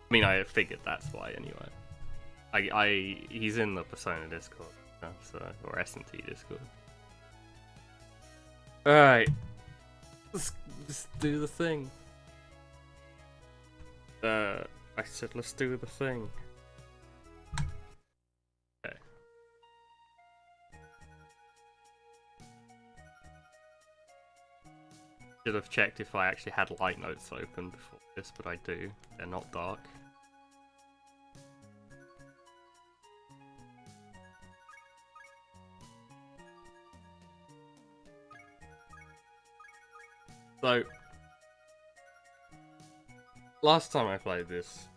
I mean, I figured that's why anyway. He's in the Persona Discord, so or S&T Discord. All right, let's do the thing. I said let's do the thing. Okay. Should have checked if I actually had light notes open before this, but I do. They're not dark. So, last time I played this,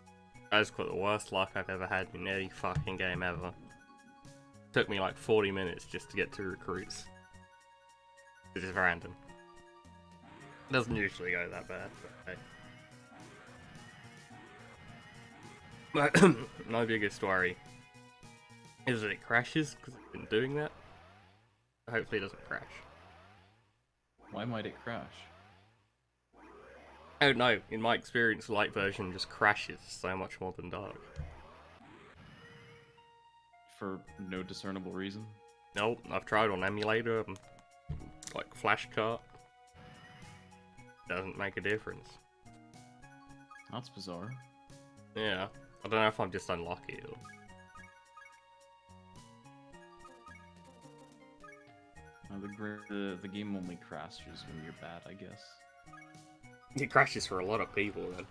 I just got the worst luck I've ever had in any fucking game ever. Took me like 40 minutes just to get to recruits. This is random. Doesn't usually go that bad, but hey. My biggest worry is that it crashes because I've been doing that. Hopefully it doesn't crash. Why might it crash? I don't know, in my experience, light version just crashes so much more than dark. For no discernible reason? Nope, I've tried on emulator, like Flash Cart. Doesn't make a difference. That's bizarre. Yeah, I don't know if I'm just unlucky or... The game only crashes when you're bad, I guess. It crashes for a lot of people then.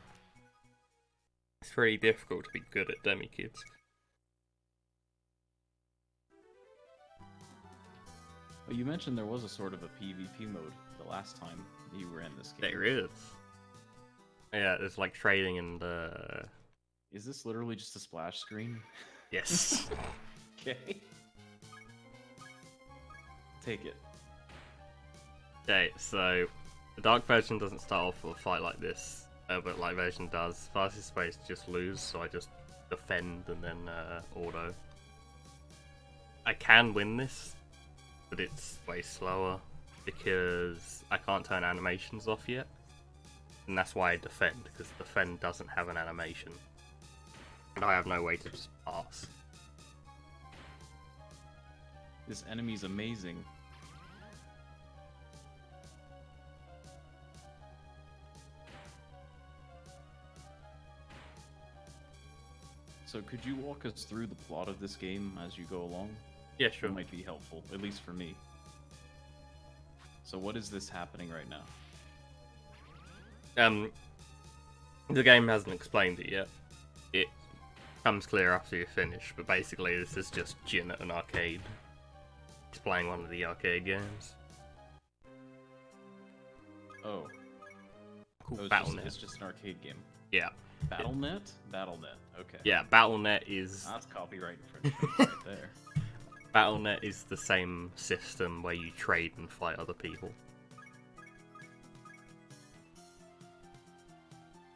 It's pretty difficult to be good at Demikids. Well, you mentioned there was a sort of a PvP mode the last time you were in this game. There is. Yeah, there's like trading and Is this literally just a splash screen? yes. Okay. Take it. Okay, so the dark version doesn't start off with a fight like this, but light version does. Fastest way is to just lose, so I just defend and then auto. I can win this, but it's way slower because I can't turn animations off yet, and that's why I defend, because defend doesn't have an animation, and I have no way to just pass. This enemy's amazing. So could you walk us through the plot of this game as you go along? Yeah, sure. It might be helpful, at least for me. So what is this happening right now? The game hasn't explained it yet. It comes clear after you finish, but basically this is just Jin at an arcade. He's playing one of the arcade games. Oh. Called Oh, Battle.net. it's just an arcade game. Yeah. Battle.net? Battle.net, okay. Yeah, Battle.net is... That's copyright infringement right there. Battle.net is the same system where you trade and fight other people.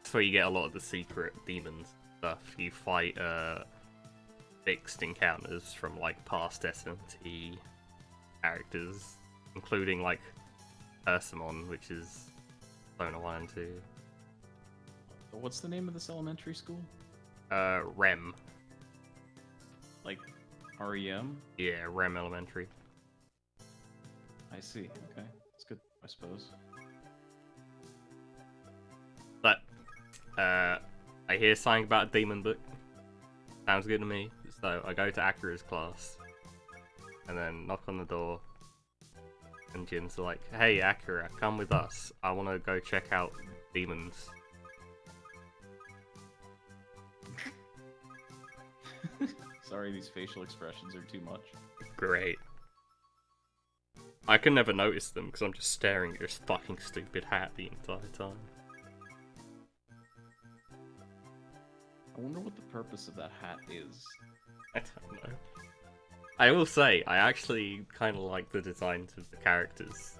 That's where you get a lot of the secret demons stuff. You fight fixed encounters from like past SMT characters, including like Persimmon, which is Persona 1 and 2. What's the name of this elementary school? Rem. Like REM? Yeah, Rem Elementary. I see, okay. That's good, I suppose. But, I hear something about a demon book. Sounds good to me. So I go to Akira's class, and then knock on the door, and Jin's like, "Hey Akira, come with us. I want to go check out demons." Sorry, these facial expressions are too much. Great. I can never notice them because I'm just staring at this fucking stupid hat the entire time. I wonder what the purpose of that hat is. I don't know. I will say, I actually kind of like the designs of the characters.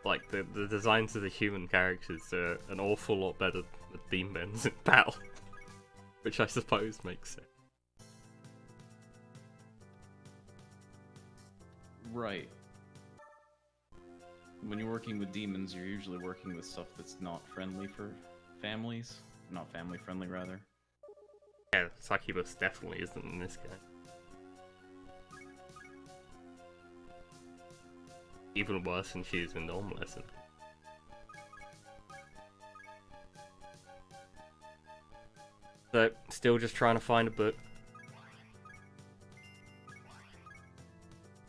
Like, the designs of the human characters are an awful lot better than Demon's in battle. Which I suppose makes sense. Right. When you're working with demons, you're usually working with stuff that's not friendly for families. Not family friendly, rather. Yeah, Succubus definitely isn't in this game. Even worse than she is in Normal Lesson. So, still just trying to find a book.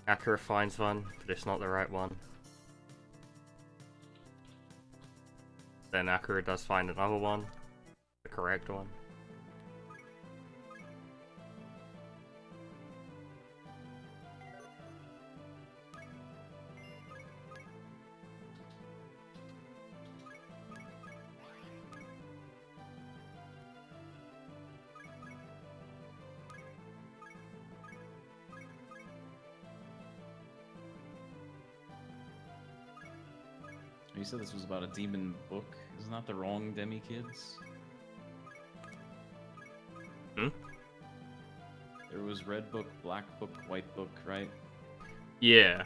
Akira finds one, but it's not the right one. Then Akira does find another one, the correct one. You said this was about a demon book. Isn't that the wrong Demikids? Hmm? There was red book, black book, white book, right? Yeah,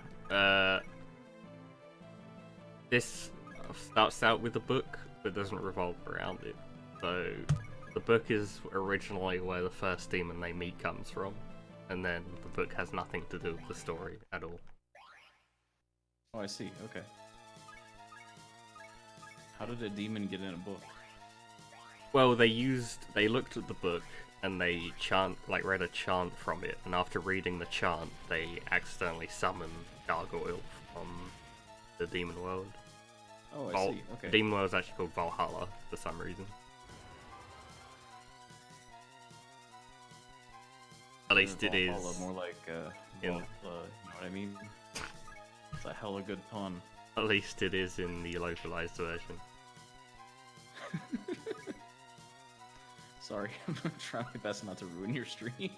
this starts out with a book, but doesn't revolve around it. So, the book is originally where the first demon they meet comes from, and then the book has nothing to do with the story at all. Oh, I see. Okay. How did a demon get in a book? Well, they looked at the book and they read a chant from it, and after reading the chant, they accidentally summoned Gargoyle from the demon world. Oh, I see. Okay. Demon world is actually called Valhalla for some reason. At least it is. Valhalla, more like you know what I mean? It's a hella good pun. At least it is in the localized version. Sorry, I'm trying my best not to ruin your stream.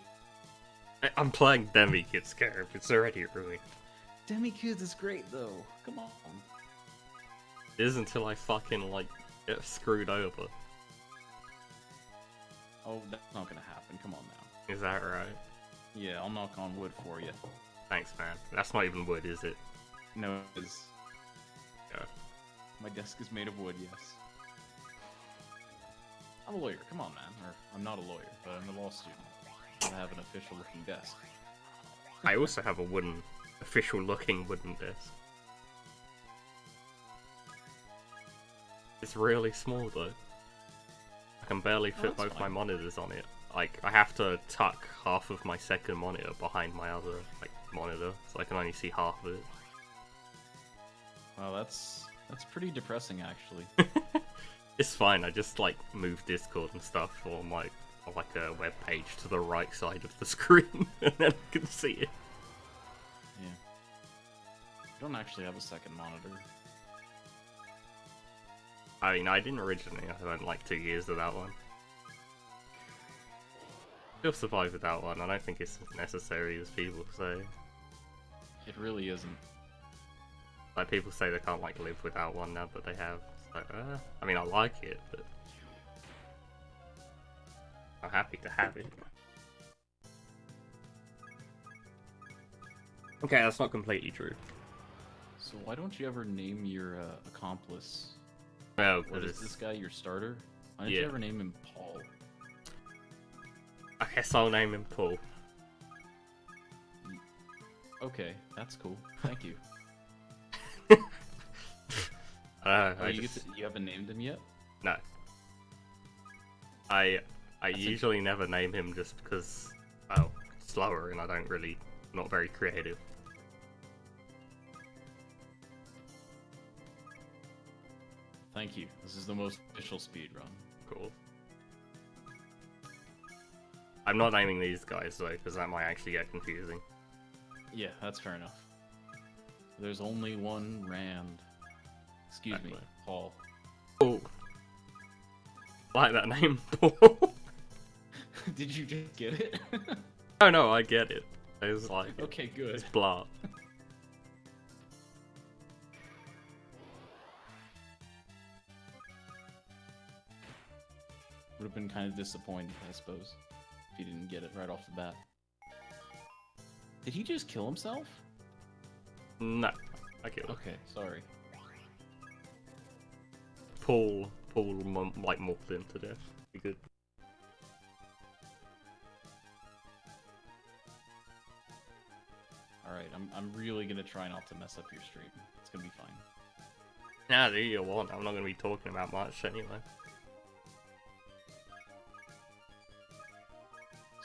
I'm playing Demikids Scarab, it's already ruined. Demikids is great though, come on. It is until I fucking, get screwed over. Oh, that's not gonna happen, come on now. Is that right? Yeah, I'll knock on wood for you. Thanks, man. That's not even wood, is it? No, it is. Yeah. My desk is made of wood, yes. I'm a lawyer, come on, man. Or, I'm not a lawyer, but I'm a law student. I have an official-looking desk. I also have a official-looking wooden desk. It's really small, though. I can barely fit both my monitors on it. I have to tuck half of my second monitor behind my other, monitor, so I can only see half of it. Wow, that's pretty depressing, actually. It's fine, I just, move Discord and stuff on, a web page to the right side of the screen, and then I can see it. Yeah. I don't actually have a second monitor. I mean, I didn't originally. I went, 2 years without one. Still survive without one. I don't think it's as necessary as people say. It really isn't. People say they can't, live without one now that they have. So, I mean, I like it, but I'm happy to have it. Okay, that's not completely true. So why don't you ever name your accomplice? Well, What is this guy, your starter? Why don't Yeah. you ever name him Paul? I guess I'll name him Paul. Okay, that's cool. Thank you. You haven't named him yet? No. I usually never name him just because, well, it's slower and not very creative. Thank you. This is the most official speedrun. Cool. I'm not naming these guys though, because that might actually get confusing. Yeah, that's fair enough. There's only one Rand. Excuse me, Paul. Paul. I like that name, Paul. Did you just get it? Oh no, I get it. I was like, okay, good. It's blah. Would have been kind of disappointed, I suppose, if he didn't get it right off the bat. Did he just kill himself? No, I killed him. Okay, sorry. Paul, mauled him to death. Be good. Alright, I'm really gonna try not to mess up your stream. It's gonna be fine. Nah, do you want? I'm not gonna be talking about much anyway.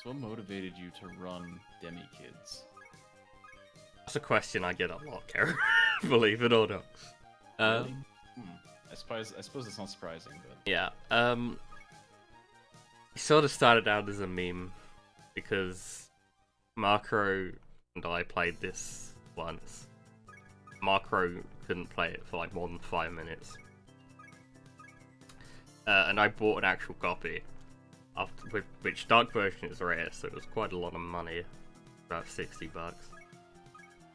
So what motivated you to run Demikids? That's a question I get a lot, Karen. Believe it or not. Really? I suppose it's not surprising, but Yeah. It sort of started out as a meme because Marco and I played this once. Marco couldn't play it for like more than 5 minutes. And I bought an actual copy, which dark version is rare, so it was quite a lot of money, about $60.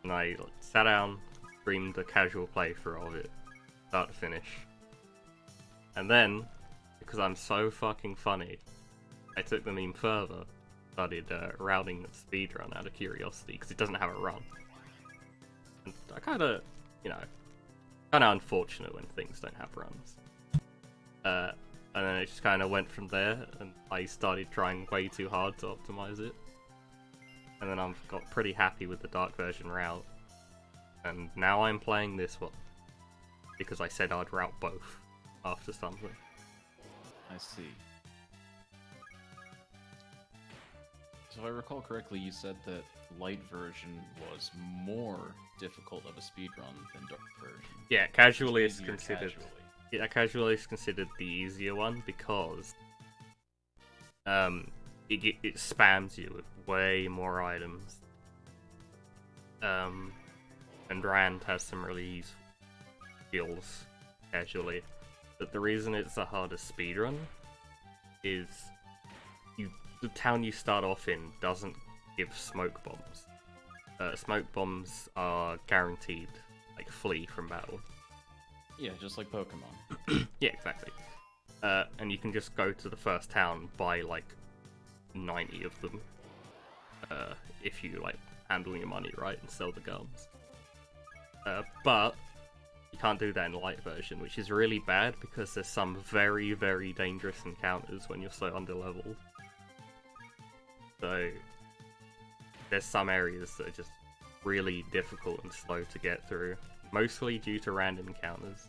And I sat down, streamed a casual playthrough of it, start to finish. And then, because I'm so fucking funny, I took the meme further, started routing Speedrun out of curiosity, because it doesn't have a run. And I kind of, kind of unfortunate when things don't have runs. And then it just kind of went from there, and I started trying way too hard to optimize it. And then I've got pretty happy with the dark version route. And now I'm playing this one, because I said I'd route both after something. I see. So if I recall correctly, you said that light version was more difficult of a speedrun than dark version. Yeah, casually is Easier considered. casually. Yeah, casually is considered the easier one because it spams you with way more items. And Rand has some really useful skills casually. But the reason it's a harder speedrun is the town you start off in doesn't give smoke bombs. Smoke bombs are guaranteed, like, flee from battle. Yeah, just like Pokemon. Yeah, exactly. And you can just go to the first town, buy like 90 of them, if you like handle your money right and sell the guns. But you can't do that in light version, which is really bad because there's some very, very dangerous encounters when you're so underleveled. So there's some areas that are just really difficult and slow to get through, mostly due to random encounters.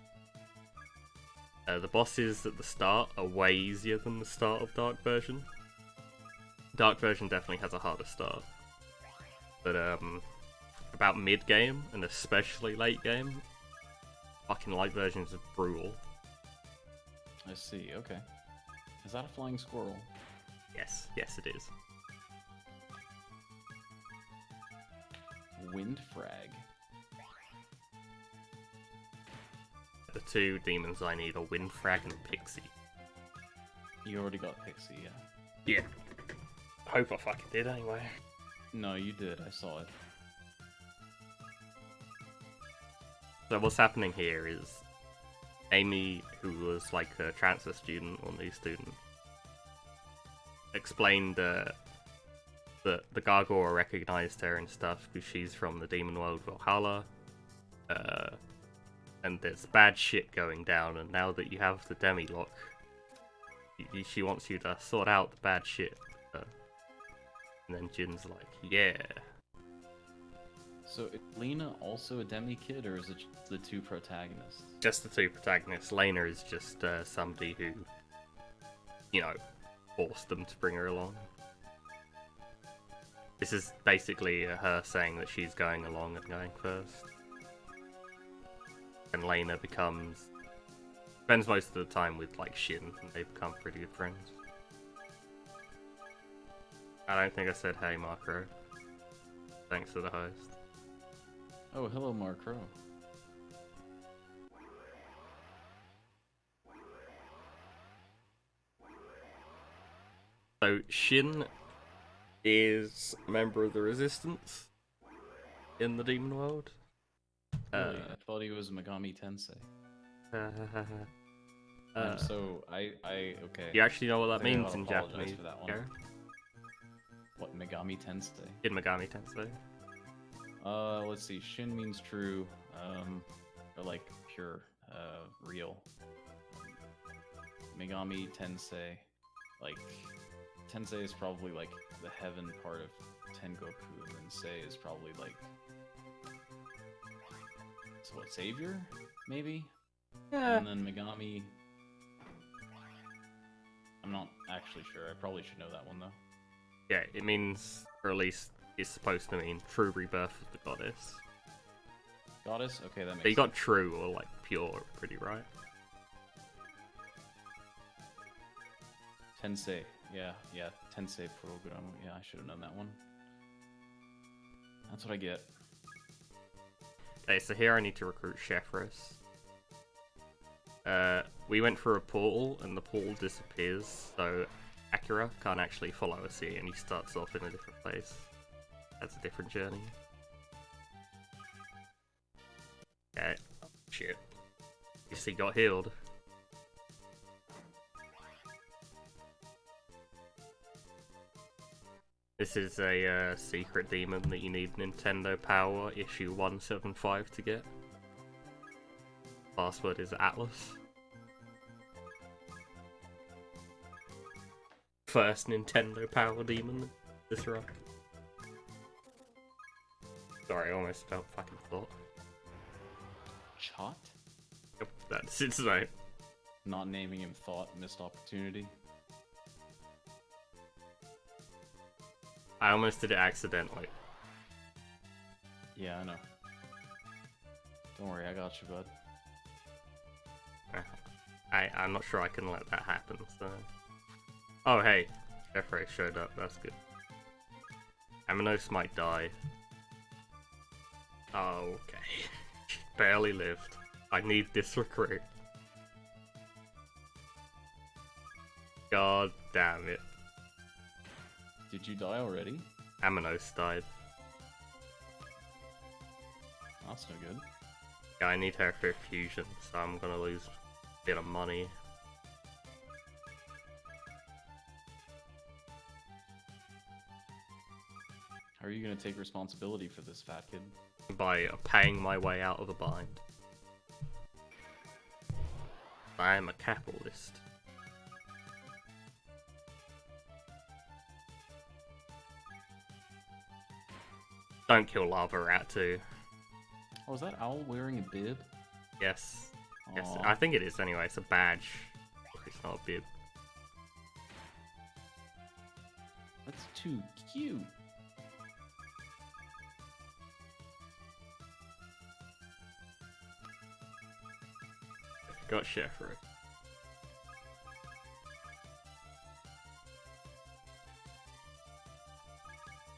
The bosses at the start are way easier than the start of Dark version. Dark version definitely has a harder start. But about mid-game, and especially late game, fucking light versions are brutal. I see, okay. Is that a flying squirrel? Yes, it is. Wind frag. The two demons I need are Windfrag and Pixie. You already got Pixie, yeah. Yeah. Hope I fucking did anyway. No, you did, I saw it. So what's happening here is Amy, who was like a transfer student or new student, explained that the gargoyle recognized her and stuff because she's from the demon world Valhalla. And there's bad shit going down, and now that you have the demi-lock, she wants you to sort out the bad shit. And then Jin's like, yeah. So is Lena also a Demikid, or is it the two protagonists? Just the two protagonists. Lena is just somebody who, forced them to bring her along. This is basically her saying that she's going along and going first. And Lena spends most of the time with like Shin, and they become pretty good friends. I don't think I said hey, Marco. Thanks for the host. Oh, hello, Marco. So Shin is a member of the Resistance in the demon world. Really? I thought he was Megami Tensei. Okay. You actually know what that I think means I'll in apologize Japanese? for that one. Gary? What, Megami Tensei? In Megami Tensei. Let's see. Shin means true, or like pure, real. Megami Tensei, like Tensei is probably like the heaven part of Tengoku, and then Sei is probably like what, Savior? Maybe? Yeah. And then Megami... I'm not actually sure. I probably should know that one, though. Yeah, it means, or at least it's supposed to mean true rebirth of the goddess. Goddess? Okay, that makes But you sense. got true or like pure pretty right. Tensei. Yeah, Tensei program. Yeah, I should have known that one. That's what I get. Okay, so here I need to recruit Chefress. We went through a portal and the portal disappears, so Akira can't actually follow us here and he starts off in a different place. That's a different journey. Okay. Oh, shit. Guess he got healed. This is a secret demon that you need Nintendo Power issue 175 to get. Password is Atlas. First Nintendo Power demon. This right. Sorry, I almost spelled fucking thought. Chot? Yep, that's its name. Not naming him Thought, missed opportunity. I almost did it accidentally. Yeah, I know. Don't worry, I got you, bud. I'm not sure I can let that happen, so... Oh, hey. Jeffrey showed up, that's good. Aminos might die. Oh, okay. She barely lived. I need this recruit. God damn it. Did you die already? Aminos died. That's no good. Yeah, I need her for fusion, so I'm gonna lose a bit of money. How are you gonna take responsibility for this fat kid? By paying my way out of a bind. I am a capitalist. Don't kill Lava Rat too. Oh, is that owl wearing a bib? Yes. Yes, Aw. I think it is anyway. It's a badge. It's not a bib. That's too cute. Got Sheffrey.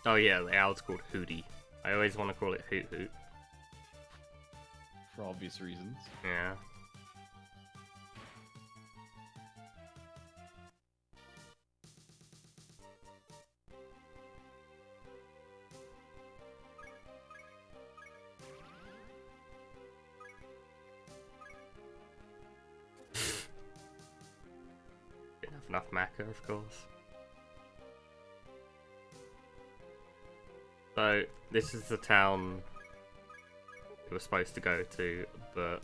Oh yeah, the owl's called Hootie. I always want to call it Hoot Hoot. For obvious reasons. Yeah. Didn't have enough maca, of course. So, this is the town we were supposed to go to, but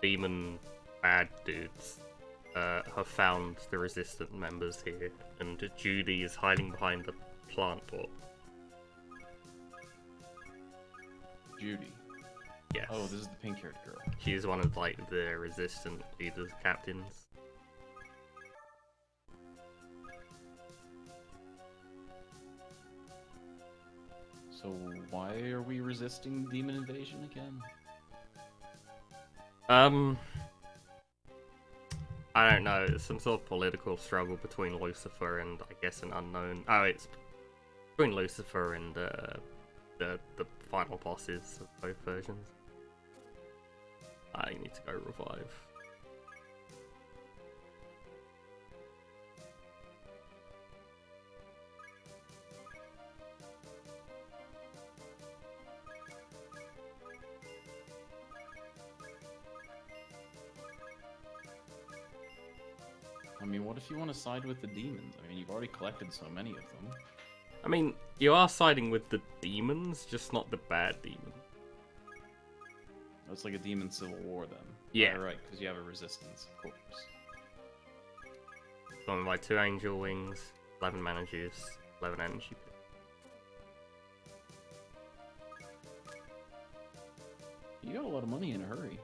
demon bad dudes have found the resistant members here, and Judy is hiding behind the plant pot. Judy. Yes. Oh, this is the pink-haired girl. She's one of like the resistant leaders, captains. So why are we resisting demon invasion again? I don't know. It's some sort of political struggle between Lucifer and I guess an unknown. Oh, it's between Lucifer and the final bosses of both versions. I need to go revive. I mean, what if you want to side with the demons? I mean, you've already collected so many of them. I mean, you are siding with the demons, just not the bad demon. It's like a demon civil war then. Yeah. Right, because you have a resistance, of course. Gone by 2 angel wings, 11 mana juice, 11 energy. You got a lot of money in a hurry.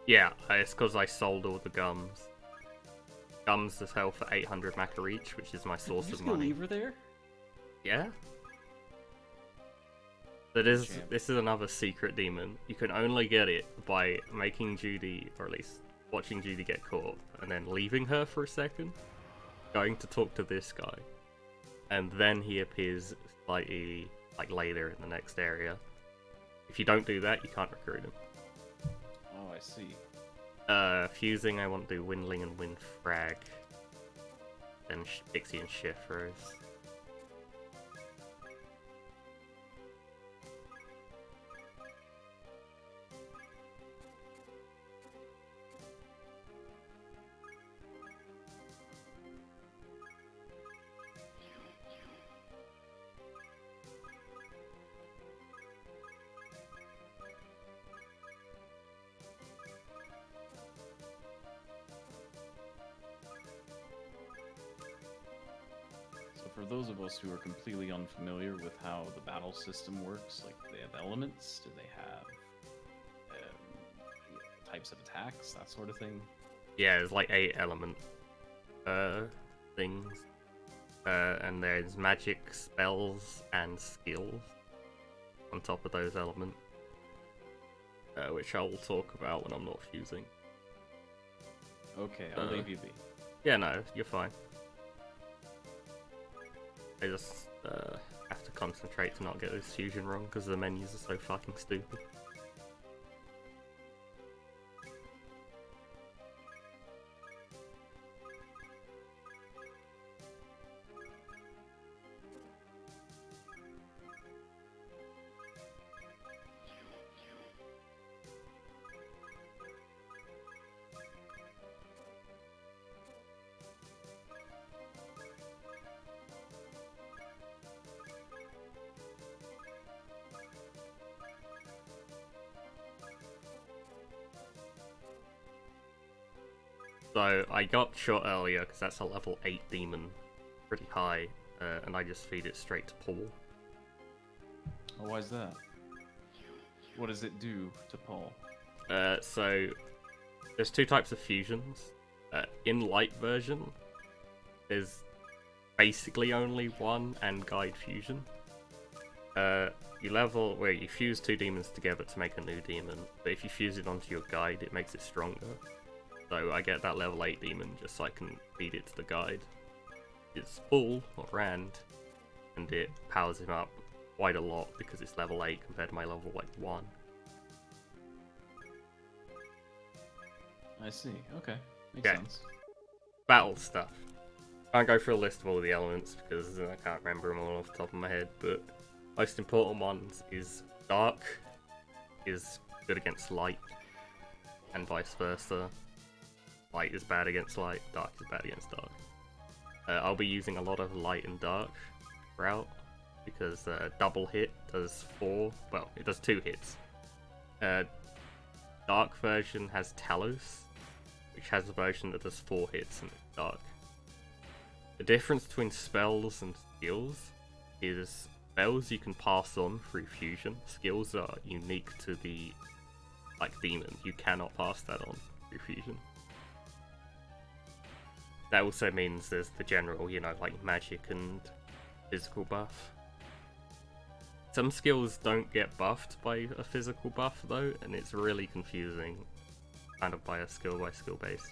Yeah, it's because I sold all the gums. Gums to sell for 800 maca each, which is my source of money. Leave her there? Yeah. This is another secret demon. You can only get it by making Judy, or at least watching Judy get caught, and then leaving her for a second, going to talk to this guy, and then he appears slightly like later in the next area. If you don't do that, you can't recruit him. Oh, I see. Fusing, I want to do Windling and Windfrag. Then Pixie and Shift-Rose. For those of us who are completely unfamiliar with how the battle system works, like, do they have elements? Do they have types of attacks? That sort of thing? Yeah, there's like 8 element things. And there's magic, spells, and skills on top of those elements. Which I will talk about when I'm not fusing. Okay, I'll leave you be. Yeah, no, you're fine. I just have to concentrate to not get this fusion wrong because the menus are so fucking stupid. So I got shot earlier because that's a level 8 demon, pretty high, and I just feed it straight to Paul. Oh, why is that? What does it do to Paul? So there's 2 types of fusions. In light version, there's basically only one and guide fusion. You fuse 2 demons together to make a new demon, but if you fuse it onto your guide, it makes it stronger. So I get that level 8 demon just so I can feed it to the guide. It's full, or Rand, and it powers him up quite a lot because it's level 8 compared to my level 1. I see, okay. Makes sense. Battle stuff. I can't go through a list of all the elements because I can't remember them all off the top of my head, but most important ones is Dark is good against Light, and vice versa. Light is bad against Light, Dark is bad against Dark. I'll be using a lot of Light and Dark route because double hit does 4, well, it does 2 hits. Dark version has Talos, which has a version that does 4 hits and it's Dark. The difference between spells and skills is spells you can pass on through fusion. Skills are unique to the demon. You cannot pass that on through fusion. That also means there's the general, like magic and physical buff. Some skills don't get buffed by a physical buff though, and it's really confusing, kind of by skill basis.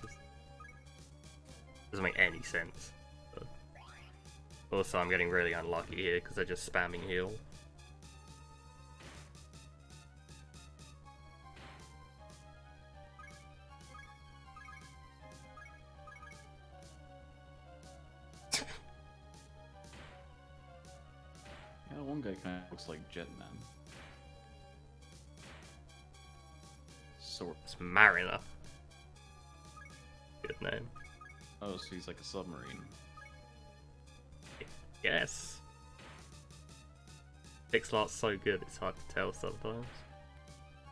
Doesn't make any sense. But also, I'm getting really unlucky here because they're just spamming heal. One guy kind of looks like Jetman. It's Mariner. Good name. Oh, so he's like a submarine. Yes. Pixel art's so good, it's hard to tell sometimes.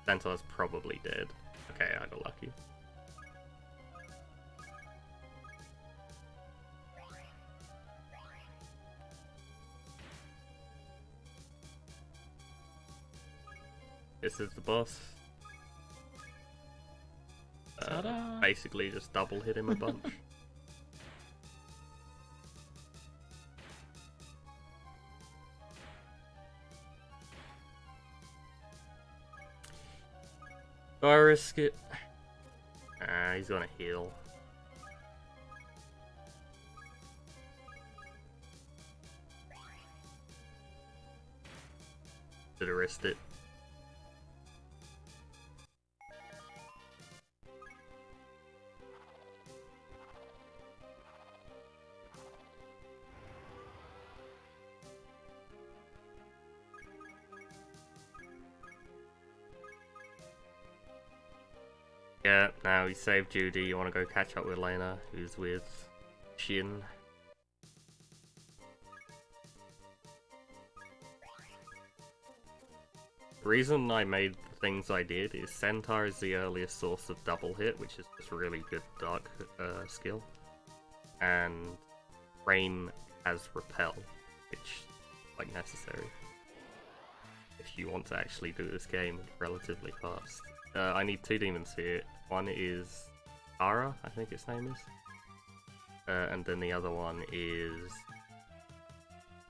Centaur's probably dead. Okay, I got lucky. This is the boss. basically just double hit him a bunch. Do I risk it? He's gonna heal. Should have risked it. Yeah, now he saved Judy. You want to go catch up with Lena, who's with Shin. The reason I made the things I did is Centaur is the earliest source of double hit, which is just really good dark skill. And Rain has Repel, which is like necessary if you want to actually do this game relatively fast. I need 2 demons here. One is Ara, I think its name is. And then the other one is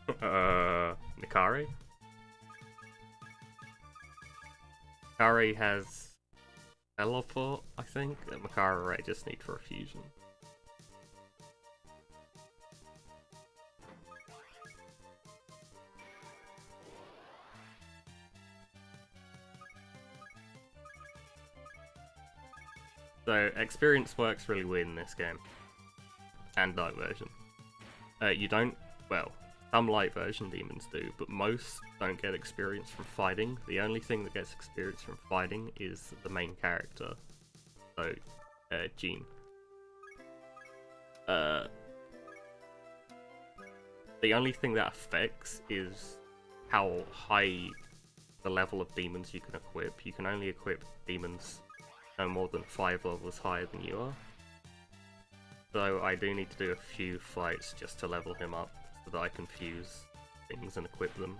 Mikari. Mikari has Teleport, I think. Mikari I just need for a fusion. So, experience works really weird in this game. And light version. You don't, well, some light version demons do, but most don't get experience from fighting. The only thing that gets experience from fighting is the main character. So, Jean. The only thing that affects is how high the level of demons you can equip. You can only equip demons no more than 5 levels higher than you are. So I do need to do a few fights just to level him up so that I can fuse things and equip them.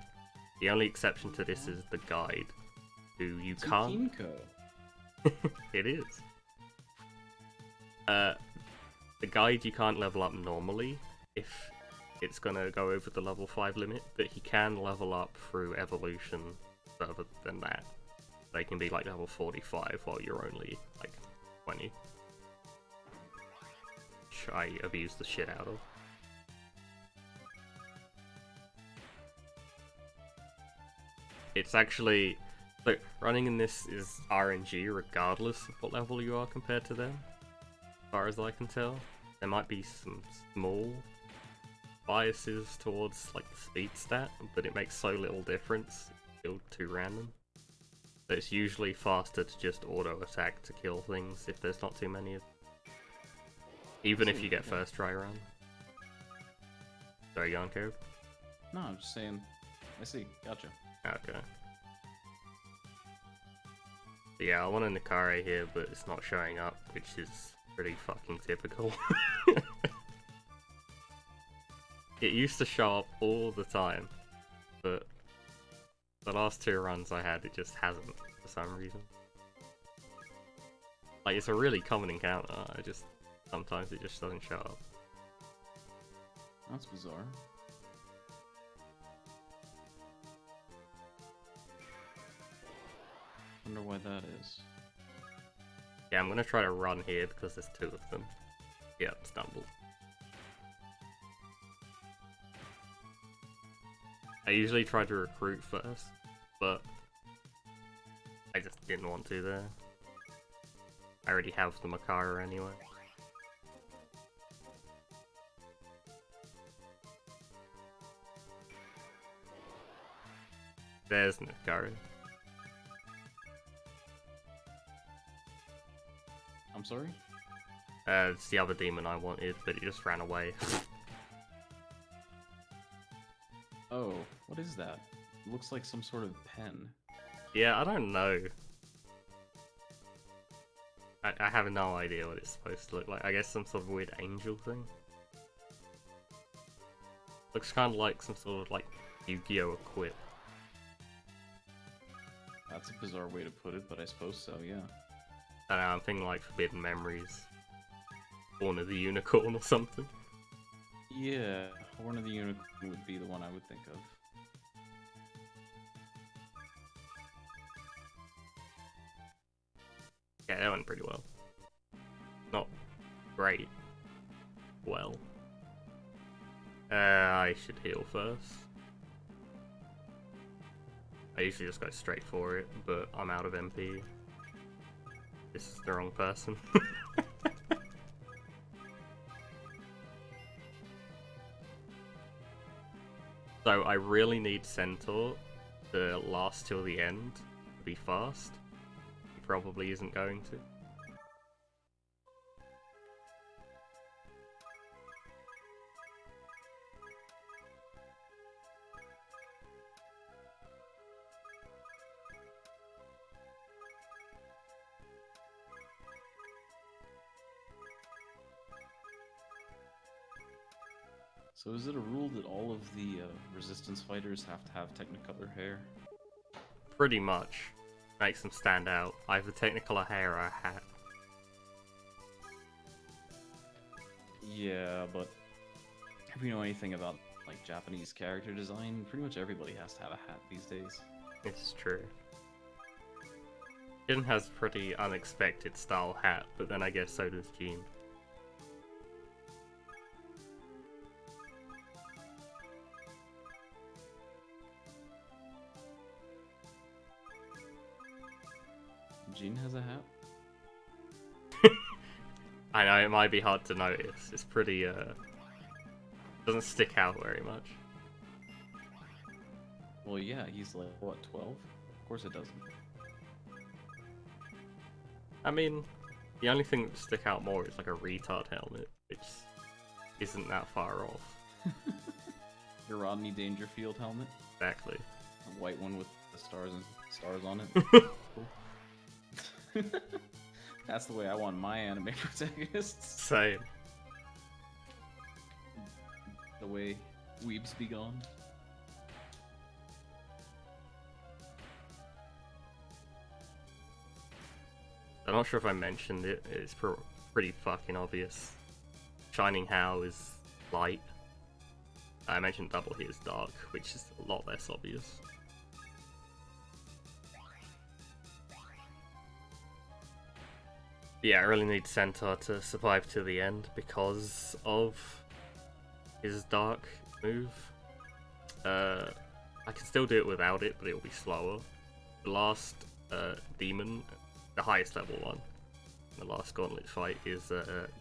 The only exception to this is the guide, who you can't... It is. The guide you can't level up normally if it's gonna go over the level 5 limit, but he can level up through evolution further than that. They can be like level 45 while you're only like 20. Which I abuse the shit out of. It's actually... So, running in this is RNG regardless of what level you are compared to them. As far as I can tell. There might be some small biases towards like the speed stat, but it makes so little difference. It's still too random. So it's usually faster to just auto attack to kill things if there's not too many of them. Even if you get first try around. Sorry, you on, Caleb? No, I'm just saying. I see. Gotcha. Okay. So yeah, I want a Nikare here, but it's not showing up, which is pretty fucking typical. It used to show up all the time, but the last 2 runs I had, it just hasn't for some reason. Like, it's a really common encounter, sometimes it just doesn't show up. That's bizarre. Wonder why that is. Yeah, I'm gonna try to run here because there's 2 of them. Yep, stumbled. I usually try to recruit first, but I just didn't want to there. I already have the Makara anyway. There's Nikari. I'm sorry? It's the other demon I wanted, but it just ran away. Oh, what is that? It looks like some sort of pen. Yeah, I don't know. I have no idea what it's supposed to look like. I guess some sort of weird angel thing. Looks kind of like some sort of like Yu-Gi-Oh! Equip. That's a bizarre way to put it, but I suppose so, yeah. I don't know, I'm thinking like Forbidden Memories. Horn of the Unicorn or something. Yeah, Horn of the Unicorn would be the one I would think of. Yeah, that went pretty well. Not great. Well. I should heal first. I usually just go straight for it, but I'm out of MP. This is the wrong person. So I really need Centaur to last till the end to be fast. He probably isn't going to. So is it a rule that all of the resistance fighters have to have Technicolor hair? Pretty much. Makes them stand out. Either Technicolor hair or a hat. Yeah, but if you know anything about like Japanese character design, pretty much everybody has to have a hat these days. It's true. Jin has pretty unexpected style hat, but then I guess so does Jean. Jean has a hat? I know, it might be hard to notice. It's pretty, doesn't stick out very much. Well, yeah, he's like, what, 12? Of course it doesn't. I mean, the only thing that would stick out more is like a retard helmet, which isn't that far off. Your Rodney Dangerfield helmet? Exactly. A white one with the stars on it. Cool. That's the way I want my anime protagonists. Same. The way weebs be gone. I'm not sure if I mentioned it, it's pretty fucking obvious. Shining How is light. I mentioned Double Hit is dark, which is a lot less obvious. Yeah, I really need Centaur to survive to the end because of his dark move. I can still do it without it, but it'll be slower. The last demon, the highest level one, the last gauntlet fight is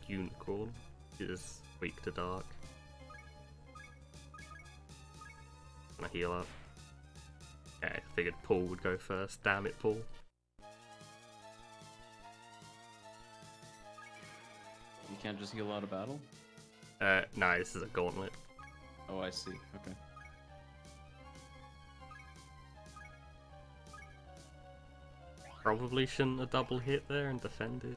Unicorn, which is weak to dark. I'm gonna heal up. Okay, I figured Paul would go first. Damn it, Paul. You can't just heal out of battle? No, this is a gauntlet. Oh, I see. Okay. Probably shouldn't have double hit there and defended.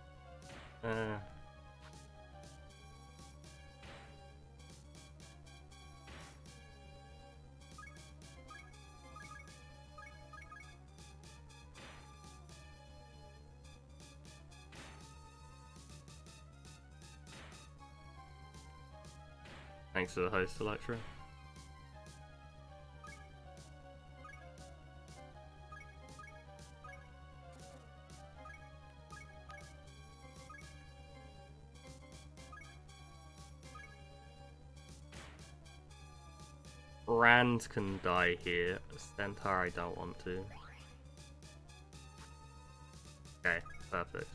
Thanks to the host, Electra. Rand can die here. Centaur, I don't want to. Okay, perfect.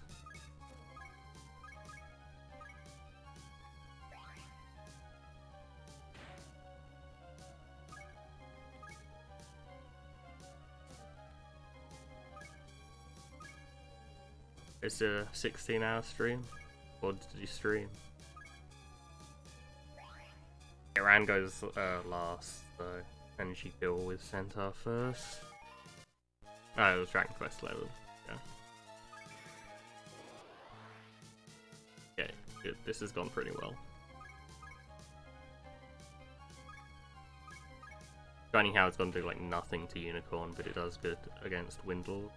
It's a 16-hour stream. What did you stream? Rand goes last, so energy kill with Centaur first. Oh, it was Dragon Quest level. Yeah. Okay, good. This has gone pretty well. Shining Howard's gonna do like nothing to Unicorn, but it does good against Windlord.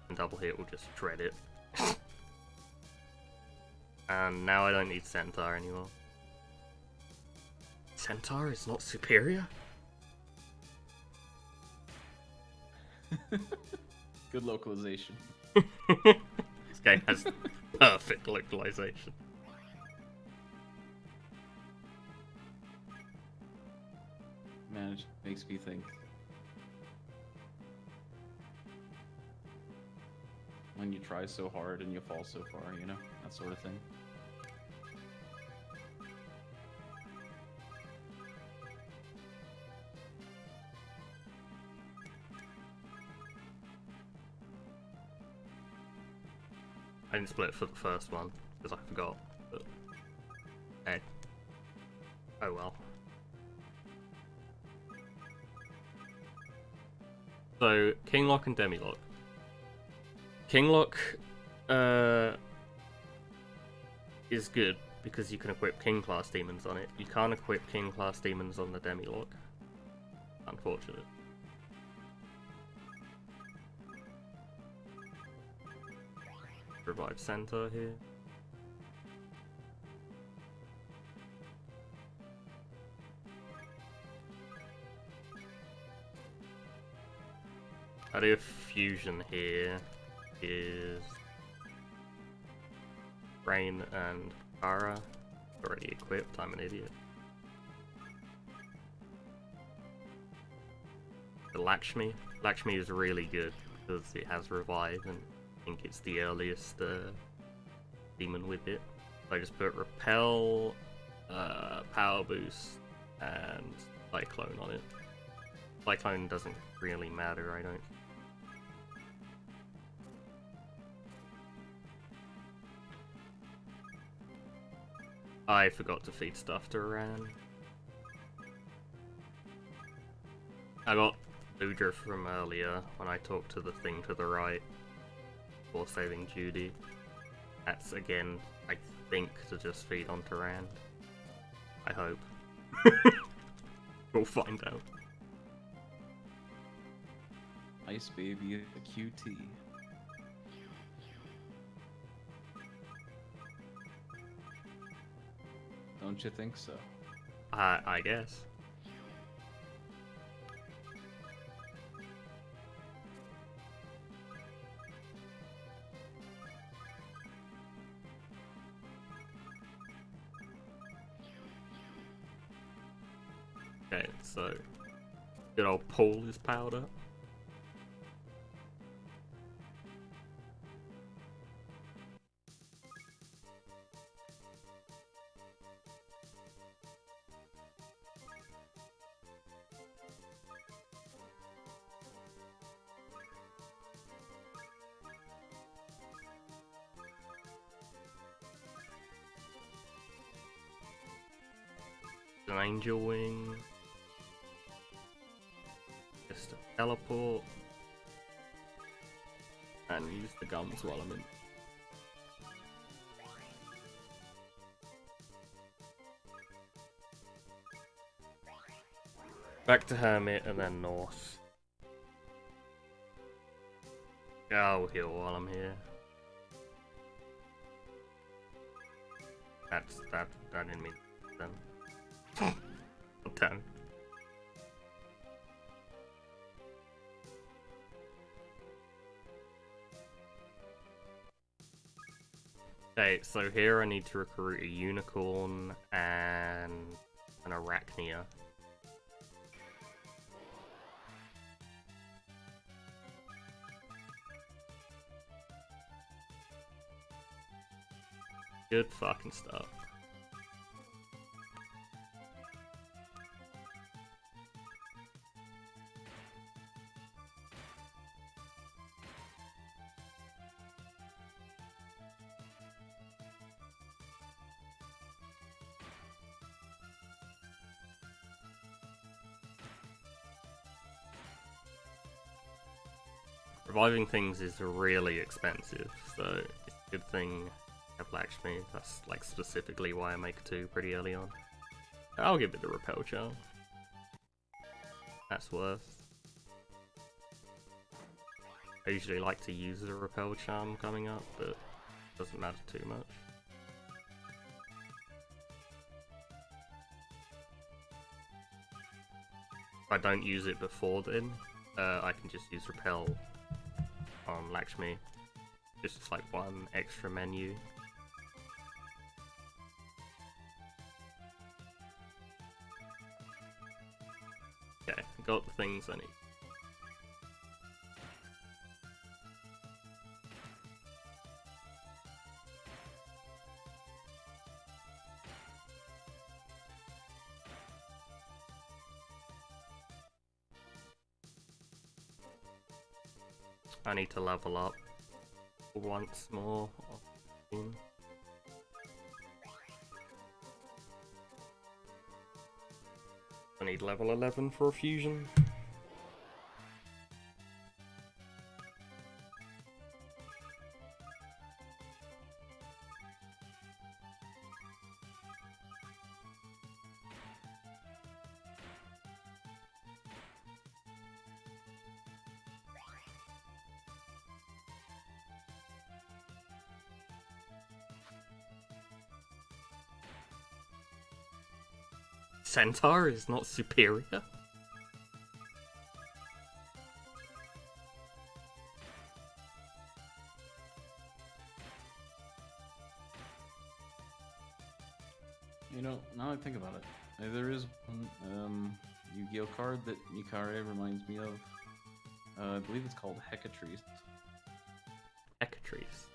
And Double Hit will just shred it. And now I don't need Centaur anymore. Centaur is not superior? Good localization. This game has perfect localization. Man, it just makes me think. When you try so hard and you fall so far, you know? That sort of thing. I didn't split for the first one, because I forgot, but hey. Oh well. So, Kinglock and Demilock. Kinglock is good because you can equip King class demons on it. You can't equip King class demons on the Demilock. Unfortunate. Revive Centaur here. I do a fusion here. Is Rain and Kara already equipped? I'm an idiot. The Lakshmi is really good because it has revive and I think it's the earliest demon with it. So I just put repel, power boost, and cyclone on it. Cyclone doesn't really matter, I don't. I forgot to feed stuff to Ran. I got Ludra from earlier when I talked to the thing to the right before saving Judy. That's again, I think, to just feed onto Rand. I hope. We'll find out. Ice Baby, a QT. Don't you think so? I guess. Okay, so good old Paul is powered up. An angel wing. Just a teleport. And use the gums while I'm in. Back to Hermit and then north. I'll heal while I'm here. That didn't mean then. Damn. Okay, so here I need to recruit a unicorn and an arachnia. Good fucking stuff. Reviving things is really expensive, so it's a good thing to have Lakshmi. That's like specifically why I make 2 pretty early on. I'll give it the repel charm. That's worth. I usually like to use the repel charm coming up, but it doesn't matter too much. if I don't use it before then, I can just use repel on Lakshmi. Just like one extra menu. Okay, got the things I need. I need to level up once more. I need level 11 for a fusion. Centaur is not superior? You know, now I think about it, there is one Yu-Gi-Oh card that Mikare reminds me of. I believe it's called Hecatrice. Hecatrice.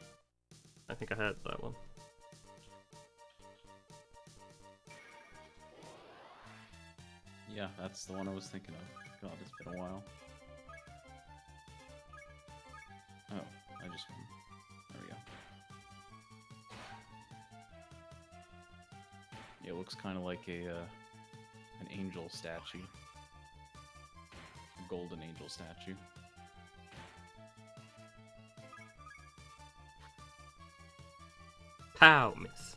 I think I heard that one. Yeah, that's the one I was thinking of. God, it's been a while. Oh, I just won. There we go. Yeah, it looks kind of like an angel statue. A golden angel statue. Pow, miss.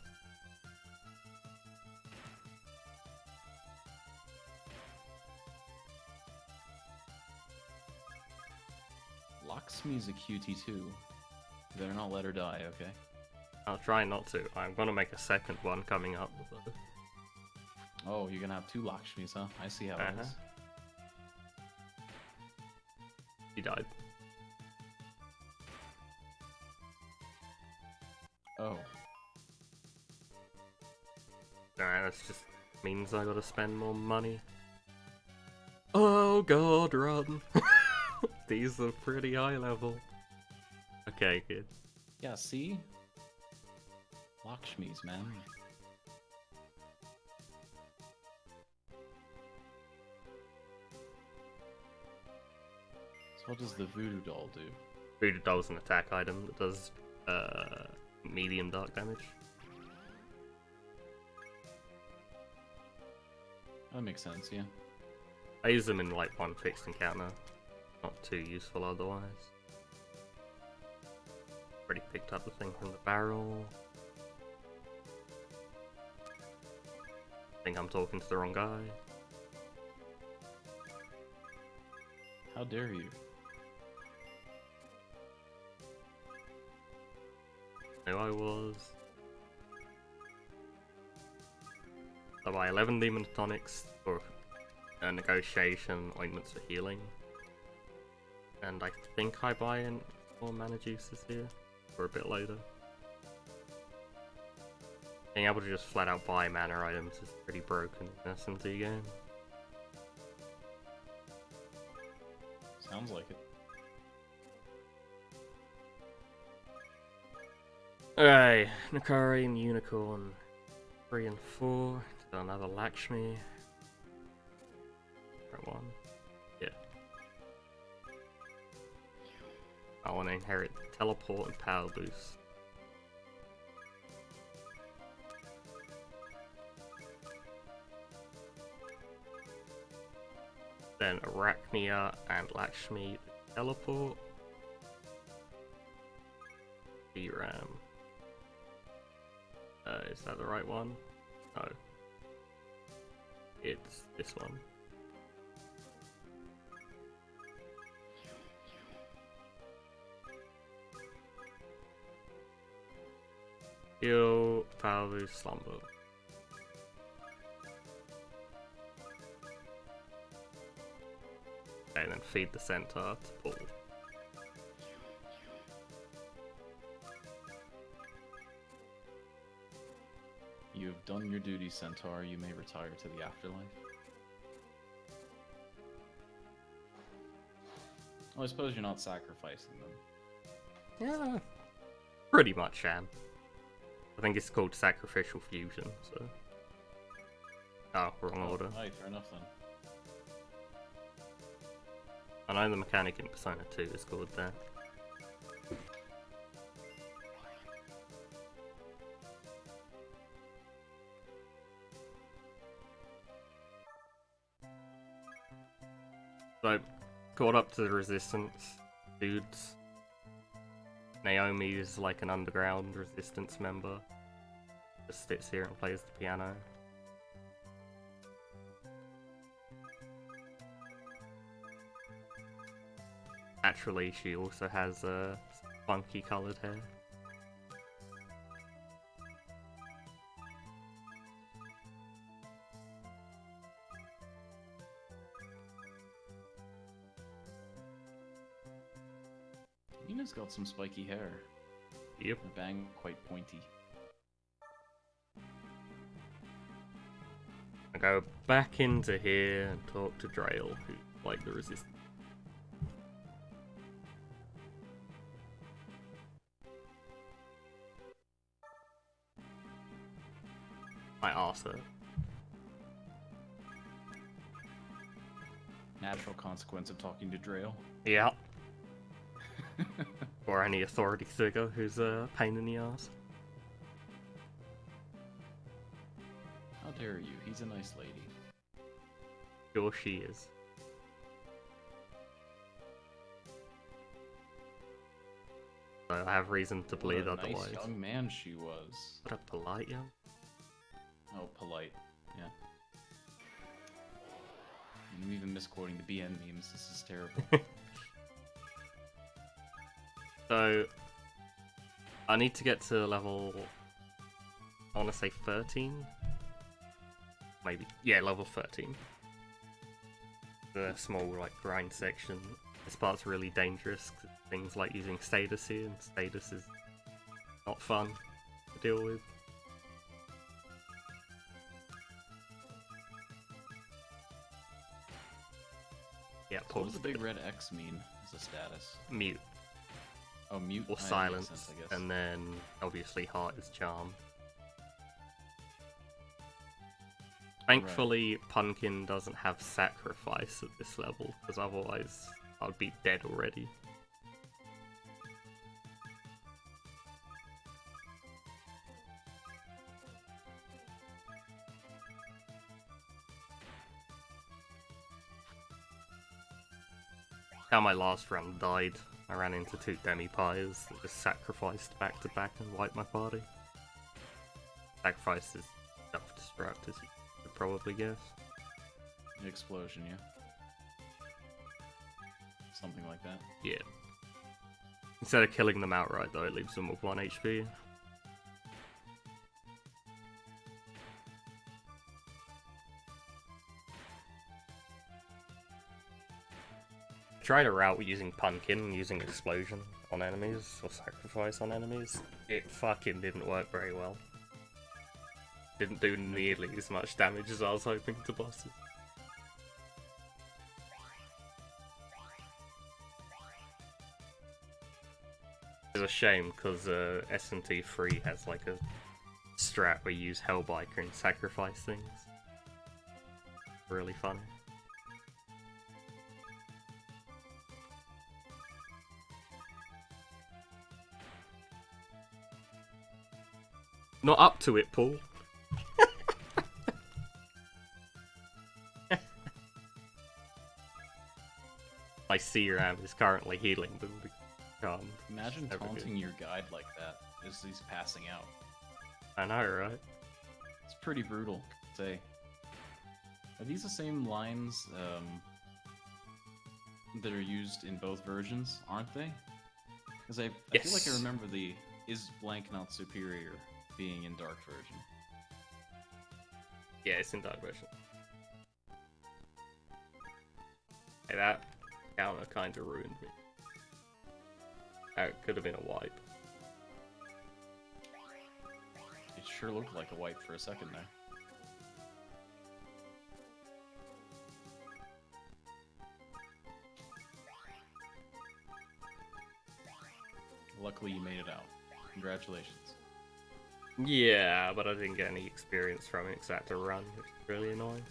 Lakshmi's a cutie too. You better not let her die, okay? I'll try not to. I'm gonna make a second one coming up. Oh, you're gonna have two Lakshmis, huh? I see how it is. He died. Oh. Alright, that just means I gotta spend more money. Oh god, run! These are pretty high level. Okay, good. Yeah, see? Lakshmis, man. So what does the voodoo doll do? Voodoo Doll's an attack item that does medium dark damage. That makes sense, yeah. I use them in like one fixed encounter. Not too useful otherwise. Already picked up the thing from the barrel. I think I'm talking to the wrong guy. How dare you? Knew I was. I buy 11 demon tonics for a negotiation, ointments for healing. And I think I buy in more mana juices here for a bit later. Being able to just flat out buy mana items is pretty broken in an SMT game. Sounds like it. Alright, Nakari and Unicorn 3 and 4. Do another Lakshmi. Right one. Yeah. I want to inherit teleport and power boost. Then Arachnia and Lakshmi teleport. DRAM. Is that the right one? No. It's this one. Heal, power boost, slumber. Okay, and then feed the centaur to pull. You have done your duty, Centaur. You may retire to the afterlife. Well, I suppose you're not sacrificing them. Yeah, pretty much am. I think it's called sacrificial fusion, so... Oh, wrong order. Right, fair enough then. I know the mechanic in Persona 2 is called that. So, caught up to the resistance dudes. Naomi is like an underground resistance member. Just sits here and plays the piano. Naturally, she also has funky coloured hair. Nina's got some spiky hair. Yep. Her bang quite pointy. I go back into here and talk to Drail, who like the resistance. I ask her. Natural consequence of talking to Drail. Yeah. Or any authority figure who's a pain in the ass. How dare you? He's a nice lady. Sure she is. So I have reason to believe What a otherwise. nice young man she was. What a polite young. Oh, polite. Yeah. I'm even misquoting the BN memes. This is terrible. So, I need to get to level, I want to say 13? Maybe. Yeah, level 13. The small, like, grind section. This part's really dangerous. Things like using status here, and status is not fun to deal with. Yeah, So what pause. does the big red X mean as a status? Mute. Oh, mute? Or Ah, yeah, silence, makes sense, I guess. and then obviously heart is charm. Thankfully, Pumpkin doesn't have sacrifice at this level, because otherwise I'd be dead already. How my last run died. I ran into 2 Demikids that just sacrificed back to back and wiped my party. Sacrifice is self-destruct, as you could probably guess. The explosion, yeah. Something like that. Yeah. Instead of killing them outright though, it leaves them with 1 HP. Tried a route using Pumpkin, using Explosion on enemies, or Sacrifice on enemies. It fucking didn't work very well. Didn't do nearly as much damage as I was hoping to bosses. It's a shame, because S&T 3 has like a strat where you use Hellbiker and sacrifice things. Really funny. Not up to it, Paul. My C-Ram is currently healing them. Imagine taunting your guide like that as he's passing out. I know, right? It's pretty brutal, I'd say. Are these the same lines that are used in both versions, aren't they? Because I feel like I remember the "is blank not superior" being in Dark version. Yeah, it's in Dark version. Hey, that counter kind of ruined me. It could have been a wipe. It sure looked like a wipe for a second there. Luckily you made it out. Congratulations. Yeah, but I didn't get any experience from it because I had to run, which is really annoying.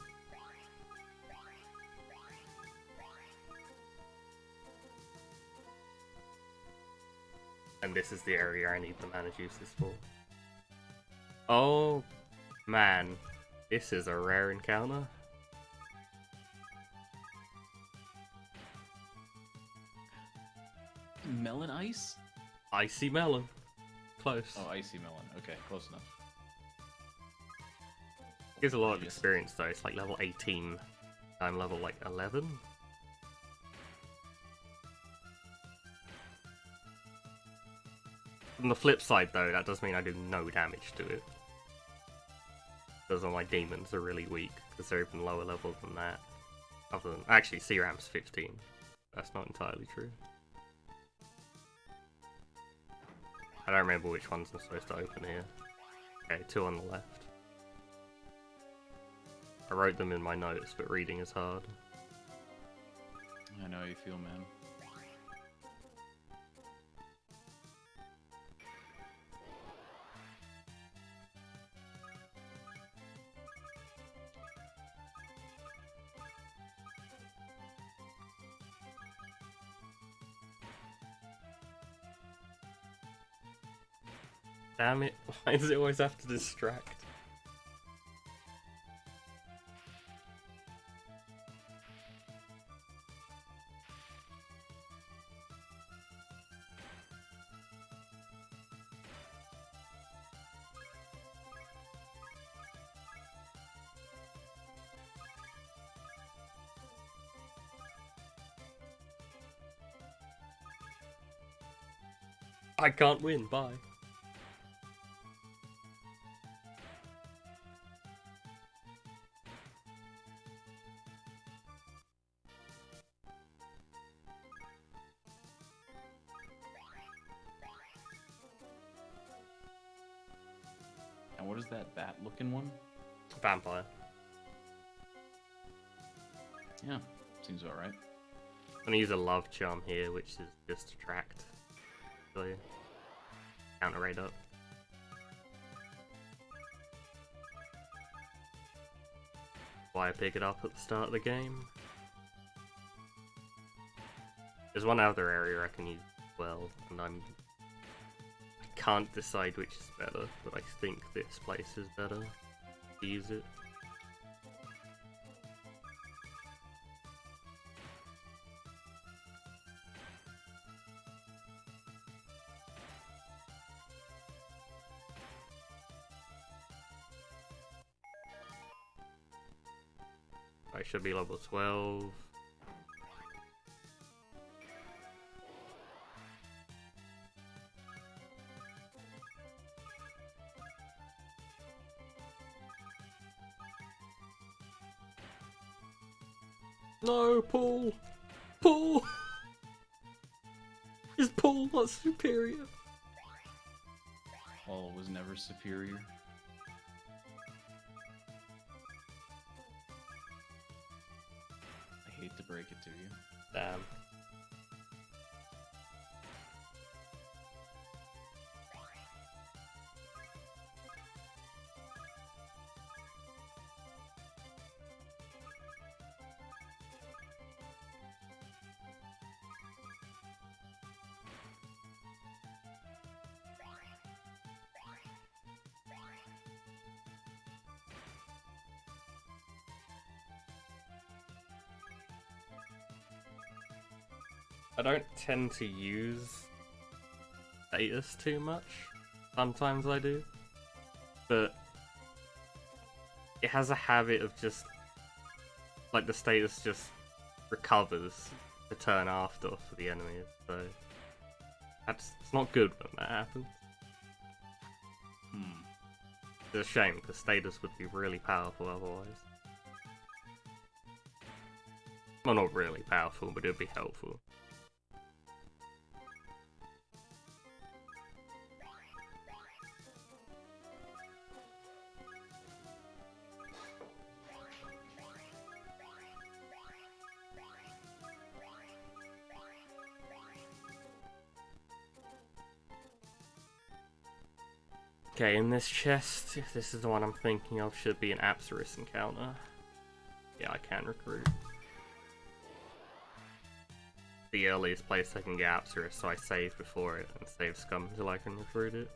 And this is the area I need the mana juices for. Oh, man. This is a rare encounter. Melon ice? Icy melon. Close. Oh, icy melon. Okay, close enough. Gives a lot of experience though. It's like level 18. I'm level like 11. On the flip side though, that does mean I do no damage to it. Because all my demons are really weak, because they're even lower level than that. Other than, actually, C-Ram's 15. That's not entirely true. I don't remember which ones I'm supposed to open here. Okay, 2 on the left. I wrote them in my notes, but reading is hard. I know how you feel, man. Damn it, why does it always have to distract? I can't win, bye. And what is that bat-looking one? Vampire. Yeah, seems about right. I'm gonna use a love charm here, which is just attract. So, counter raid up. Why I pick it up at the start of the game. There's one other area I can use as well, and I can't decide which is better, but I think this place is better to use it. I should be level 12. No, Paul! Paul! Is Paul not superior? Paul was never superior. I hate to break it to you. Damn. I don't tend to use status too much. Sometimes I do. But it has a habit of just, like, the status just recovers the turn after for the enemy, so it's not good when that happens. It's a shame, because status would be really powerful otherwise. Well, not really powerful, but it'd be helpful. Okay, in this chest, if this is the one I'm thinking of, should be an Apsaris encounter. Yeah, I can recruit. The earliest place I can get Apsaris, so I save before it and save Scum until I can recruit it.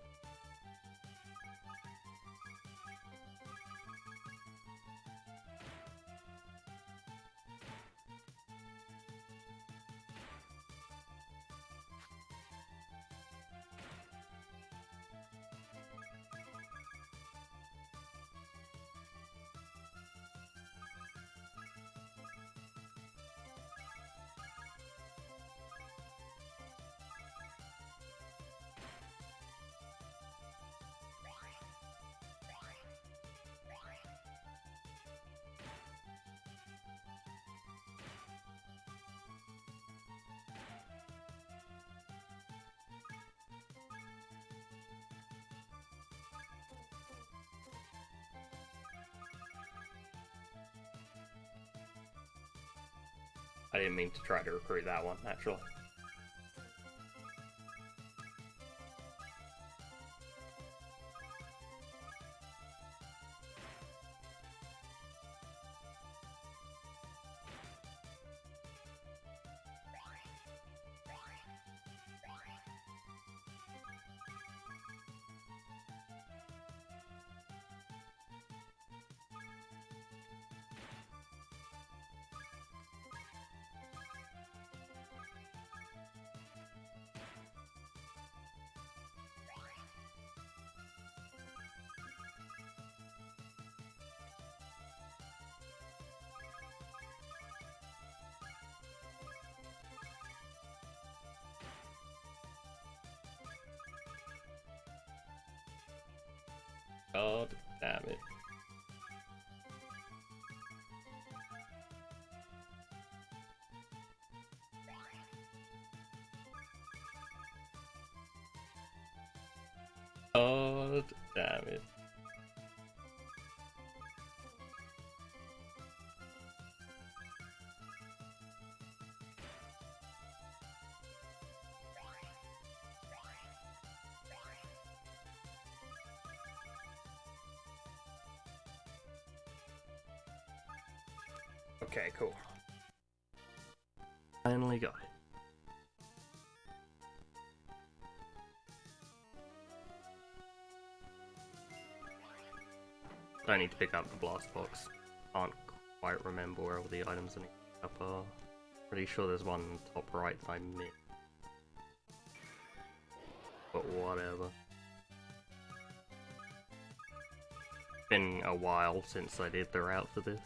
I didn't mean to try to recruit that one, actually. God damn it. God damn it. Okay, cool. Finally got it. I need to pick up the blast box. Can't quite remember where all the items I need to pick up are. Pretty sure there's one top right that I missed. But whatever. Been a while since I did the route for this.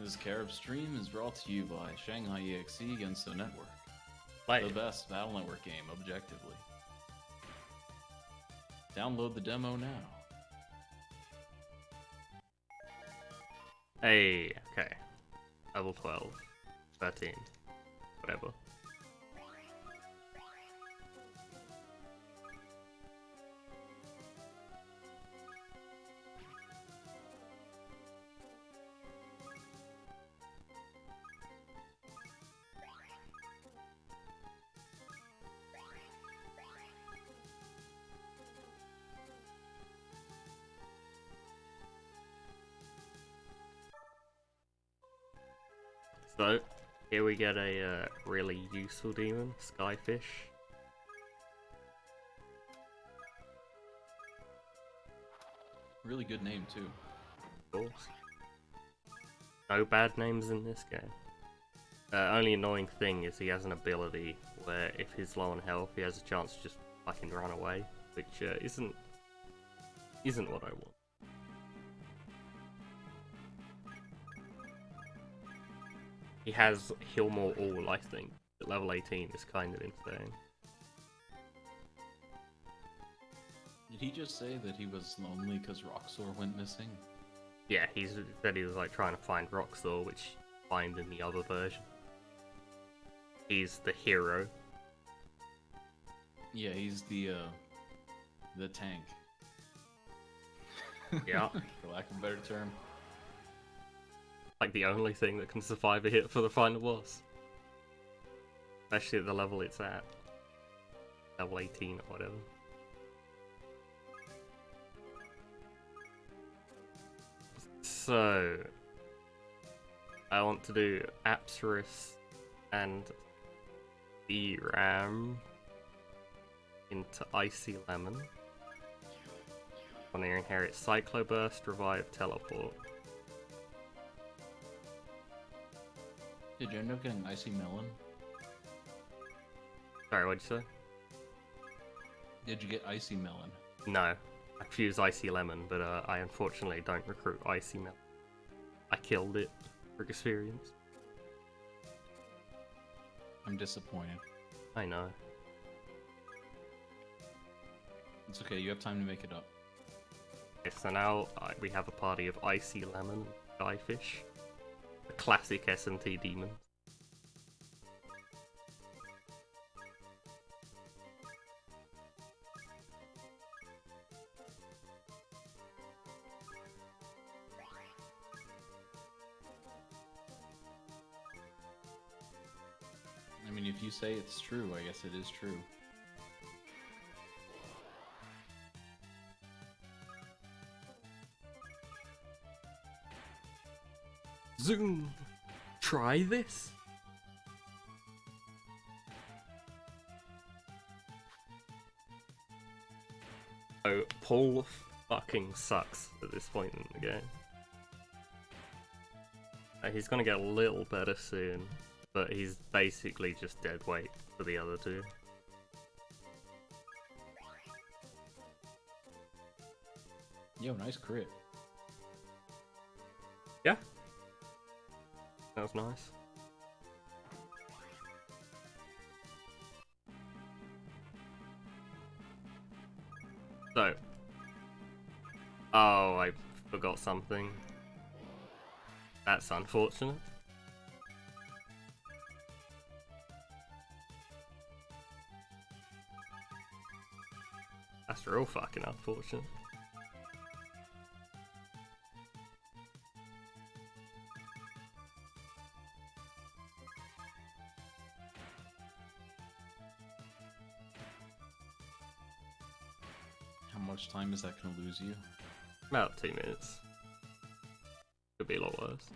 This Carib stream is brought to you by Shanghai EXE against the network. Like, The best battle network game, objectively. Download the demo now. hey, okay. Level 12, 13, whatever. So, here we get a really useful demon, Skyfish. Really good name, too. Of course. No bad names in this game. Only annoying thing is he has an ability where if he's low on health, he has a chance to just fucking run away, which isn't what I want. He has heal more all, I think. At level 18 is kind of insane. Did he just say that he was lonely because Roxor went missing? Yeah, he said he was like trying to find Roxor, which you find in the other version. He's the hero. Yeah, he's the tank. Yeah. For lack of a better term. Like the only thing that can survive a hit for the final boss. Especially at the level it's at. Level 18 or whatever. So, I want to do Apsaris and the Ram into Icy Lemon. Want to inherit Cycloburst, Revive, Teleport. Did you end up getting Icy Melon? Sorry, what'd you say? Did you get Icy Melon? No. I fuse Icy Lemon, but I unfortunately don't recruit Icy Melon. I killed it for experience. I'm disappointed. I know. It's okay, you have time to make it up. Okay, so now we have a party of Icy Lemon, Skyfish, the classic S&T demon. I mean, if you say it's true, I guess it is true. Zoom! Try this! Oh, Paul fucking sucks at this point in the game. He's gonna get a little better soon, but he's basically just dead weight for the other two. Yo, nice crit. Yeah. That was nice. So. Oh, I forgot something. That's unfortunate. That's real fucking unfortunate. How much time is that gonna lose you? About 2 minutes. Could be a lot worse.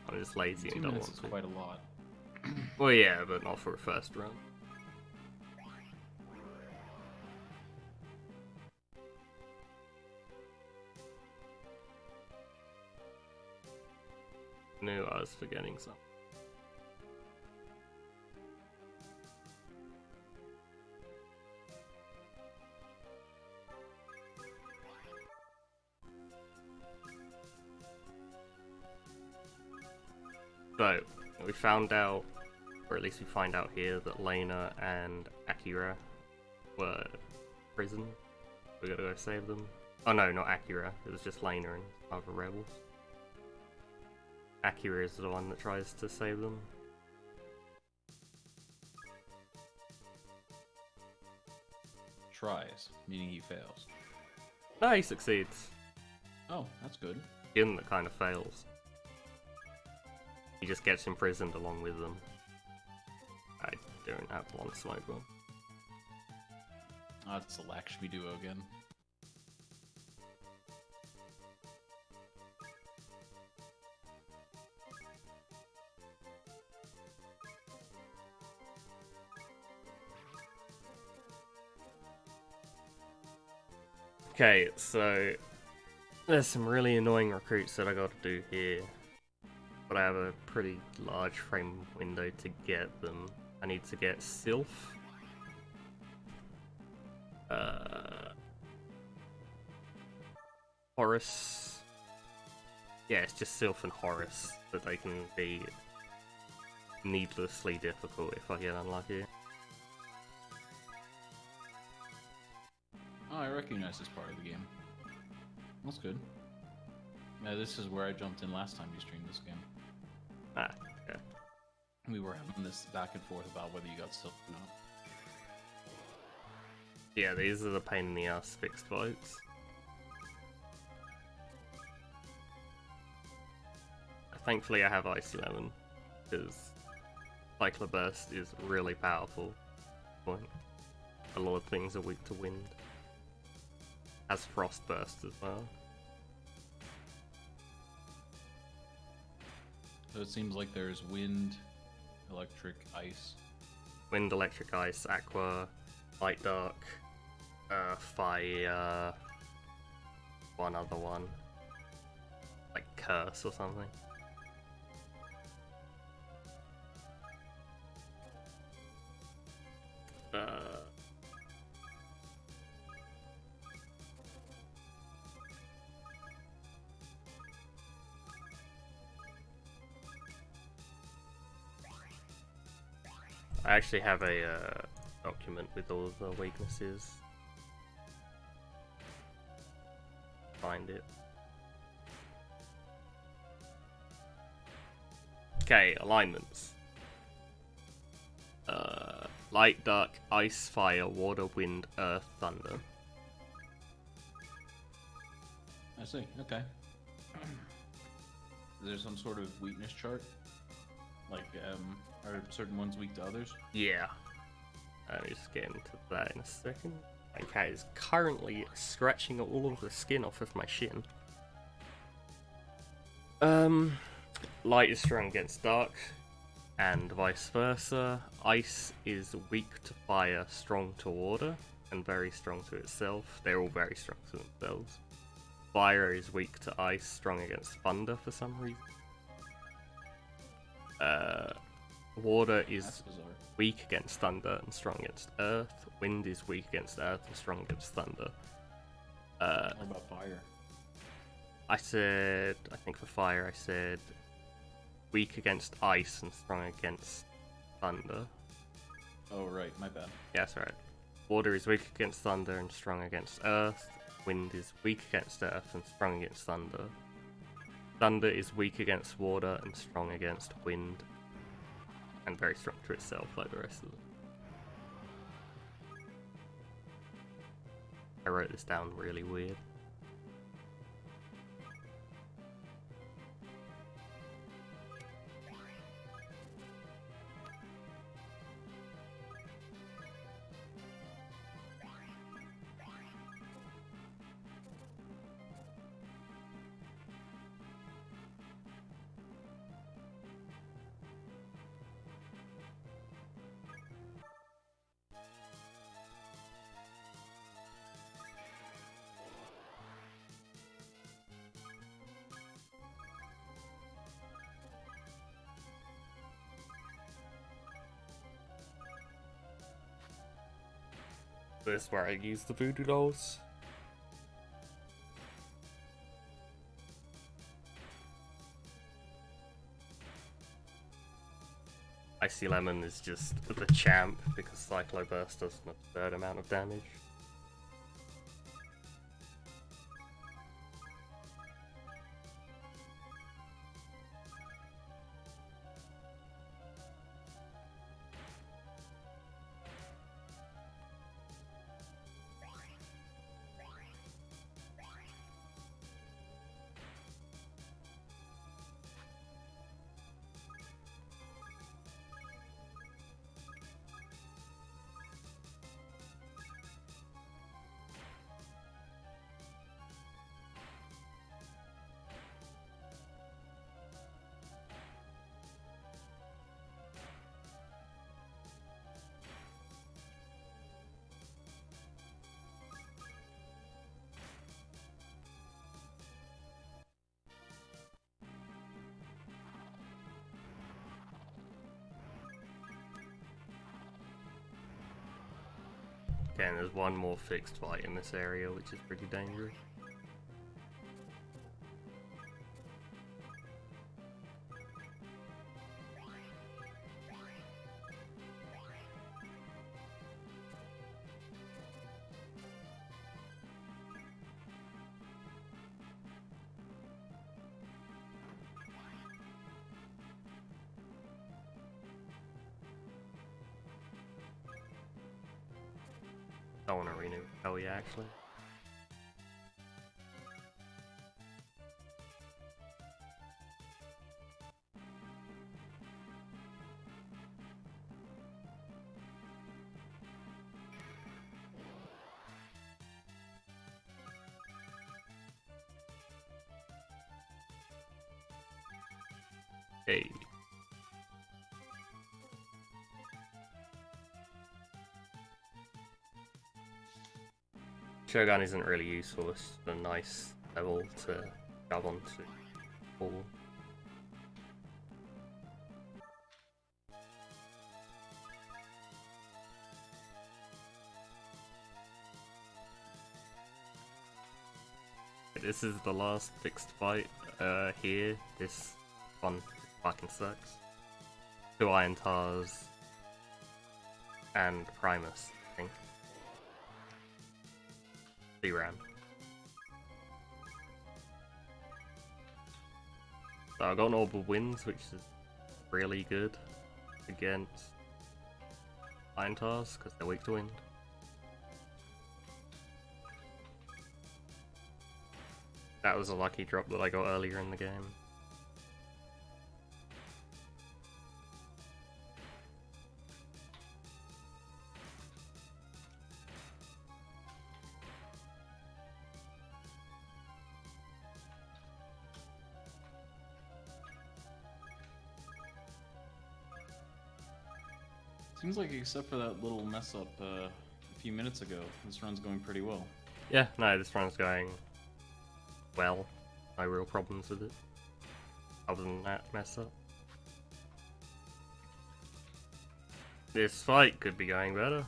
I'm just lazy 2 and don't minutes want is to. quite a lot. Well, yeah, but not for a first run. Knew I was forgetting something. So, we found out, or at least we find out here, that Lena and Akira were prison. We gotta go save them. Oh no, not Akira. It was just Lena and other rebels. Akira is the one that tries to save them. Tries, meaning he fails. No, he succeeds. Oh, that's good. Jin that kind of fails. He just gets imprisoned along with them. I don't have one smoke one. Oh, it's the Lakshmi duo again. Okay, so there's some really annoying recruits that I got to do here, but I have a pretty large frame window to get them. I need to get Sylph, Horace. Yeah, it's just Sylph and Horace that they can be needlessly difficult if I get unlucky. Oh, I recognize this part of the game. That's good. Yeah, this is where I jumped in last time you streamed this game. Ah, okay. We were having this back and forth about whether you got Sylph or not. Yeah, these are the pain in the ass fixed fights. Thankfully I have Ice 11, because Cycler Burst is really powerful. A lot of things are weak to wind. Has Frost Burst as well. So it seems like there's wind, electric, ice. Wind, electric, ice, aqua, light, dark, fire, one other one. Like curse or something. I actually have a document with all of the weaknesses. Find it. Okay, alignments. Light, dark, ice, fire, water, wind, earth, thunder. I see, okay. Is there some sort of weakness chart? Like, are certain ones weak to others? Yeah. I'll just get into that in a second. My cat is currently scratching all of the skin off of my shin. Light is strong against dark, and vice versa. Ice is weak to fire, strong to water, and very strong to itself. They're all very strong to themselves. Fire is weak to ice, strong against thunder for some reason. Water is weak against thunder and strong against earth. Wind is weak against earth and strong against thunder. What about fire? I think for fire I said weak against ice and strong against thunder. Oh, right, my bad. Yeah, that's right. Water is weak against thunder and strong against earth. Wind is weak against earth and strong against thunder. Thunder is weak against water and strong against wind. And very strong to itself, like the rest of them. I wrote this down really weird. This is where I use the voodoo dolls. Icy Lemon is just the champ because Cyclo Burst does an absurd amount of damage. Okay, and there's one more fixed fight in this area, which is pretty dangerous. I want to renew Kelly actually. Hey. Shogun isn't really useful, it's just a nice level to grab onto full. This is the last fixed fight here. This one fucking sucks. 2 Iron Tars and Primus, I think. Speedrun. So I got an Orb of Winds, which is really good against Iron Tars because they're weak to wind. That was a lucky drop that I got earlier in the game. Seems like except for that little mess up a few minutes ago, this run's going pretty well. Yeah, no, this run's going well. No real problems with it. Other than that mess up. This fight could be going better.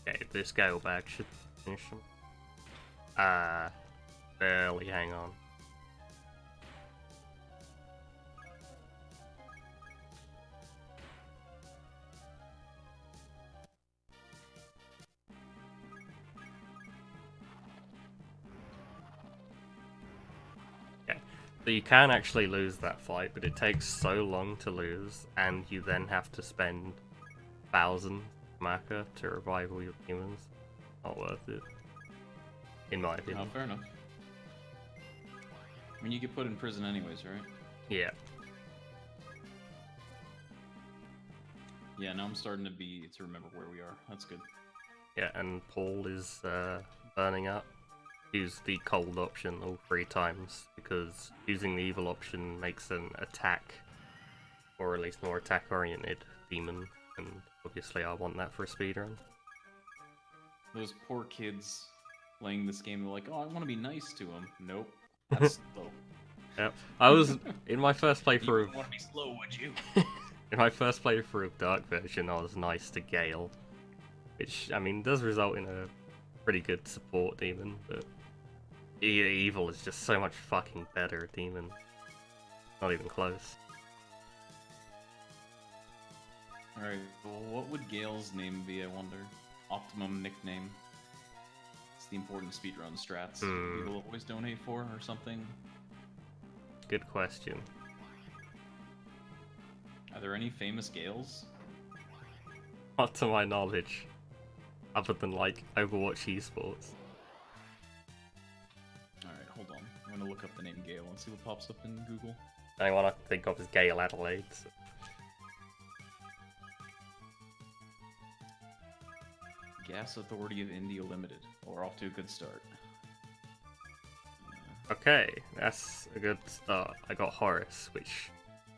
Okay, this Gale Bag should finish him. Barely hang on. Okay, so you can actually lose that fight, but it takes so long to lose, and you then have to spend 1,000 Maka to revive all your humans. Not worth it, in my opinion. Oh, fair enough. I mean, you get put in prison anyways, right? Yeah. Yeah, now I'm starting to remember where we are. That's good. Yeah, and Paul is burning up. Use the cold option all 3 times, because using the evil option makes an attack, or at least more attack-oriented demon, and obviously I want that for a speedrun. Those poor kids playing this game, they're like, oh, I want to be nice to him. Nope. That's slow. Yep. I was, in my first playthrough... You wouldn't want to be slow, would you? In my first playthrough of Dark Version, I was nice to Gale, which, I mean, does result in a pretty good support demon, but evil is just so much fucking better demon. Not even close. Alright, well, what would Gale's name be, I wonder? Optimum nickname. It's the important speedrun strats. People always donate for, or something? Good question. Are there any famous Gales? Not to my knowledge. Other than, like, Overwatch esports. Alright, hold on. I'm gonna look up the name Gale and see what pops up in Google. The only one I think of is Gale Adelaide. So. Gas Authority of India Limited. Well, we're off to a good start. Okay, that's a good start. I got Horace, which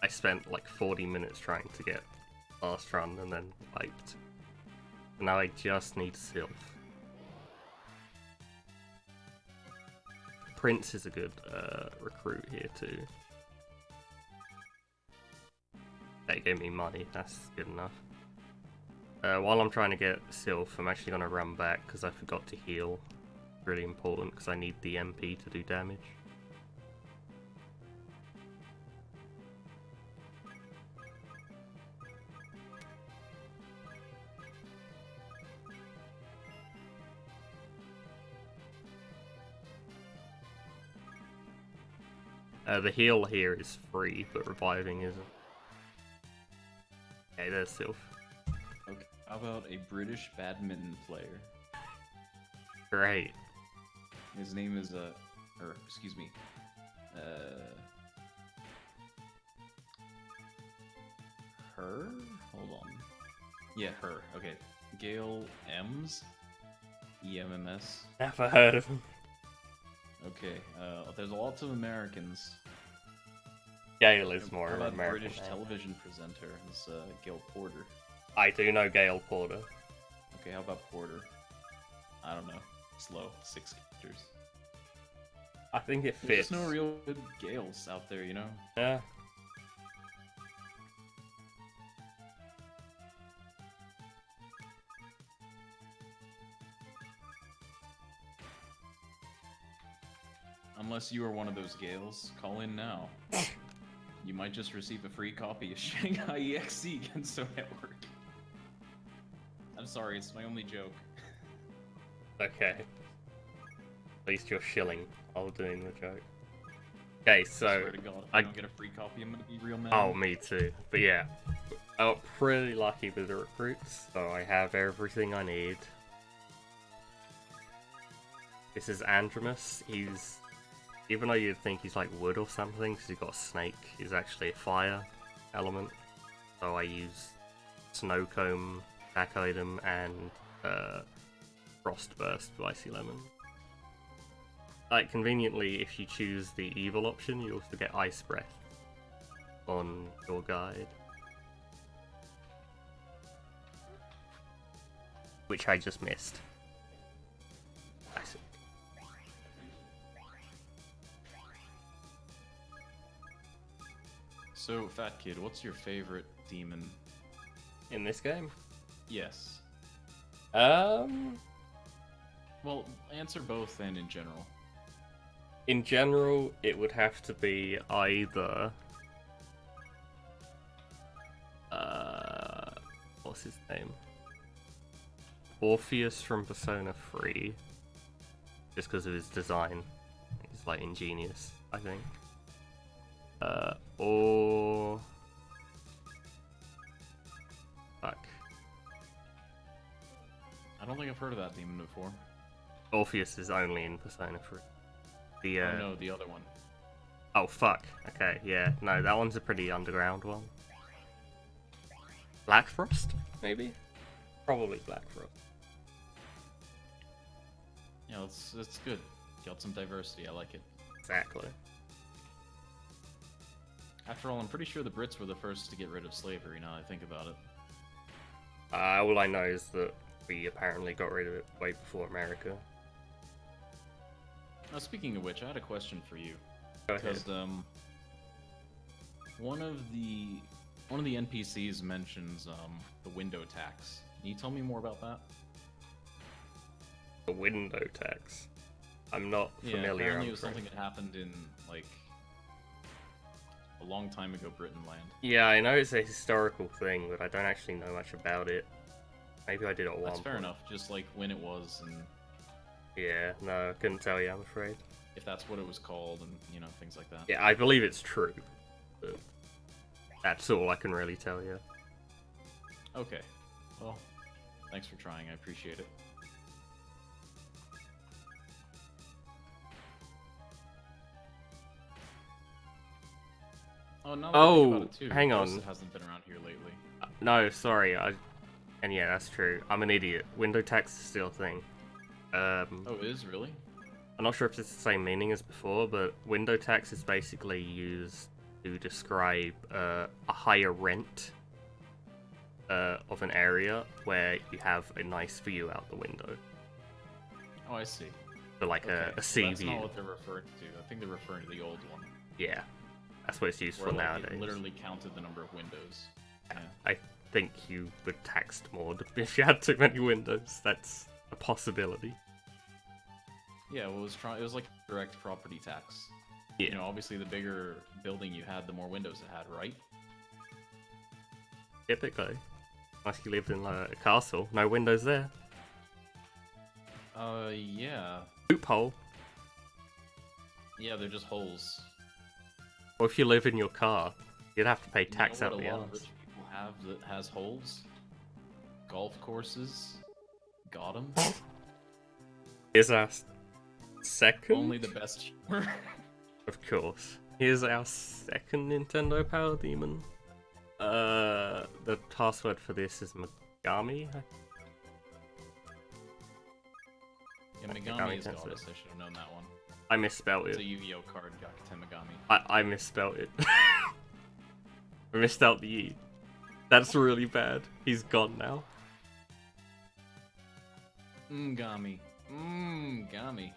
I spent like 40 minutes trying to get last run and then wiped. Now I just need Sylph. Prince is a good recruit here too. They gave me money, that's good enough. While I'm trying to get Sylph, I'm actually going to run back because I forgot to heal. Really important because I need the MP to do damage. The heal here is free, but reviving isn't. Okay, there's Sylph. Okay, how about a British badminton player? Great. His name is, excuse me, her? Hold on. Yeah, her. Okay. Gale Ems? E-M-M-S? Never heard of him. Okay, there's lots of Americans. Gale is more How about American. British television presenter? Is Gale Porter. I do know Gale Porter. Okay, how about Porter? I don't know. Slow. 6 characters. I think it There's fits. just no real good Gales out there, you know? Yeah. Unless you are one of those Gales, call in now. You might just receive a free copy of Shanghai EXE Genso Network. I'm sorry, it's my only joke. Okay. At least you're shilling while doing the joke. Okay, so I swear to God, if I don't get a free copy, I'm gonna be real mad. Oh, me too. But yeah, I got pretty lucky with the recruits, so I have everything I need. This is Andromus. He's, even though you'd think he's like wood or something, because he's got a snake, he's actually a fire element. So I use Snowcomb, attack item, and Frost Burst, Icy Lemon. Like, conveniently, if you choose the evil option, you also get Ice Breath on your guide. Which I just missed. Classic. So, Fat Kid, what's your favorite demon? In this game? Yes. Well, answer both and in general. in general, it would have to be either... what's his name? Orpheus from Persona 3. Just because of his design. He's, like, ingenious, I think. Or... Fuck. I don't think I've heard of that demon before. Orpheus is only in Persona 3. The, Oh no, the other one. Oh, fuck. Okay, yeah. No, that one's a pretty underground one. Black Frost, maybe? Probably Black Frost. Yeah, that's good. Got some diversity. I like it. Exactly. After all, I'm pretty sure the Brits were the first to get rid of slavery. Now that I think about it. All I know is that we apparently got rid of it way before America. Now, speaking of which, I had a question for you. Go ahead. Because one of the NPCs mentions the window tax. Can you tell me more about that? The window tax. I'm not familiar. Yeah, apparently it was something that happened in like a long time ago, Britain land. Yeah, I know it's a historical thing, but I don't actually know much about it. Maybe I did at one point. That's fair enough. Just like when it was and Yeah, no, I couldn't tell you, I'm afraid. if that's what it was called and things like that. Yeah, I believe it's true, but that's all I can really tell you. Okay. Well, thanks for trying. I appreciate it. Oh, no. Oh, hang on. It hasn't been around here lately. No, sorry, and yeah, that's true. I'm an idiot. Window tax is still a thing. Oh, it is really? I'm not sure if it's the same meaning as before, but window tax is basically used to describe a higher rent of an area where you have a nice view out the window. Oh, I see. So like Okay, a sea that's view. not what they're referring to. I think they're referring to the old one. Yeah, that's what it's used Where for like, nowadays. it literally counted the number of windows. Yeah. I think you were taxed more if you had too many windows. That's a possibility. Yeah, well, it was like direct property tax. Yeah. Obviously the bigger building you had, the more windows it had, right? Typically. Unless you lived in like, a castle. No windows there. Yeah. Loophole. Yeah, they're just holes. Or if you live in your car, you'd have to pay You know tax what out the a lot of arse. rich people have that has holes? Golf courses. Got 'em. Here's our second? Only the best humor. Of course. Here's our second Nintendo Power Demon. The password for this is Megami. Yeah, Megami Megami is Tensei. goddess. I should have known that one. I misspelled It's it. a Yu-Gi-Oh card, Gakuten Megami. I misspelled it. I missed out the E. That's really bad. He's gone now. Gami. Gami.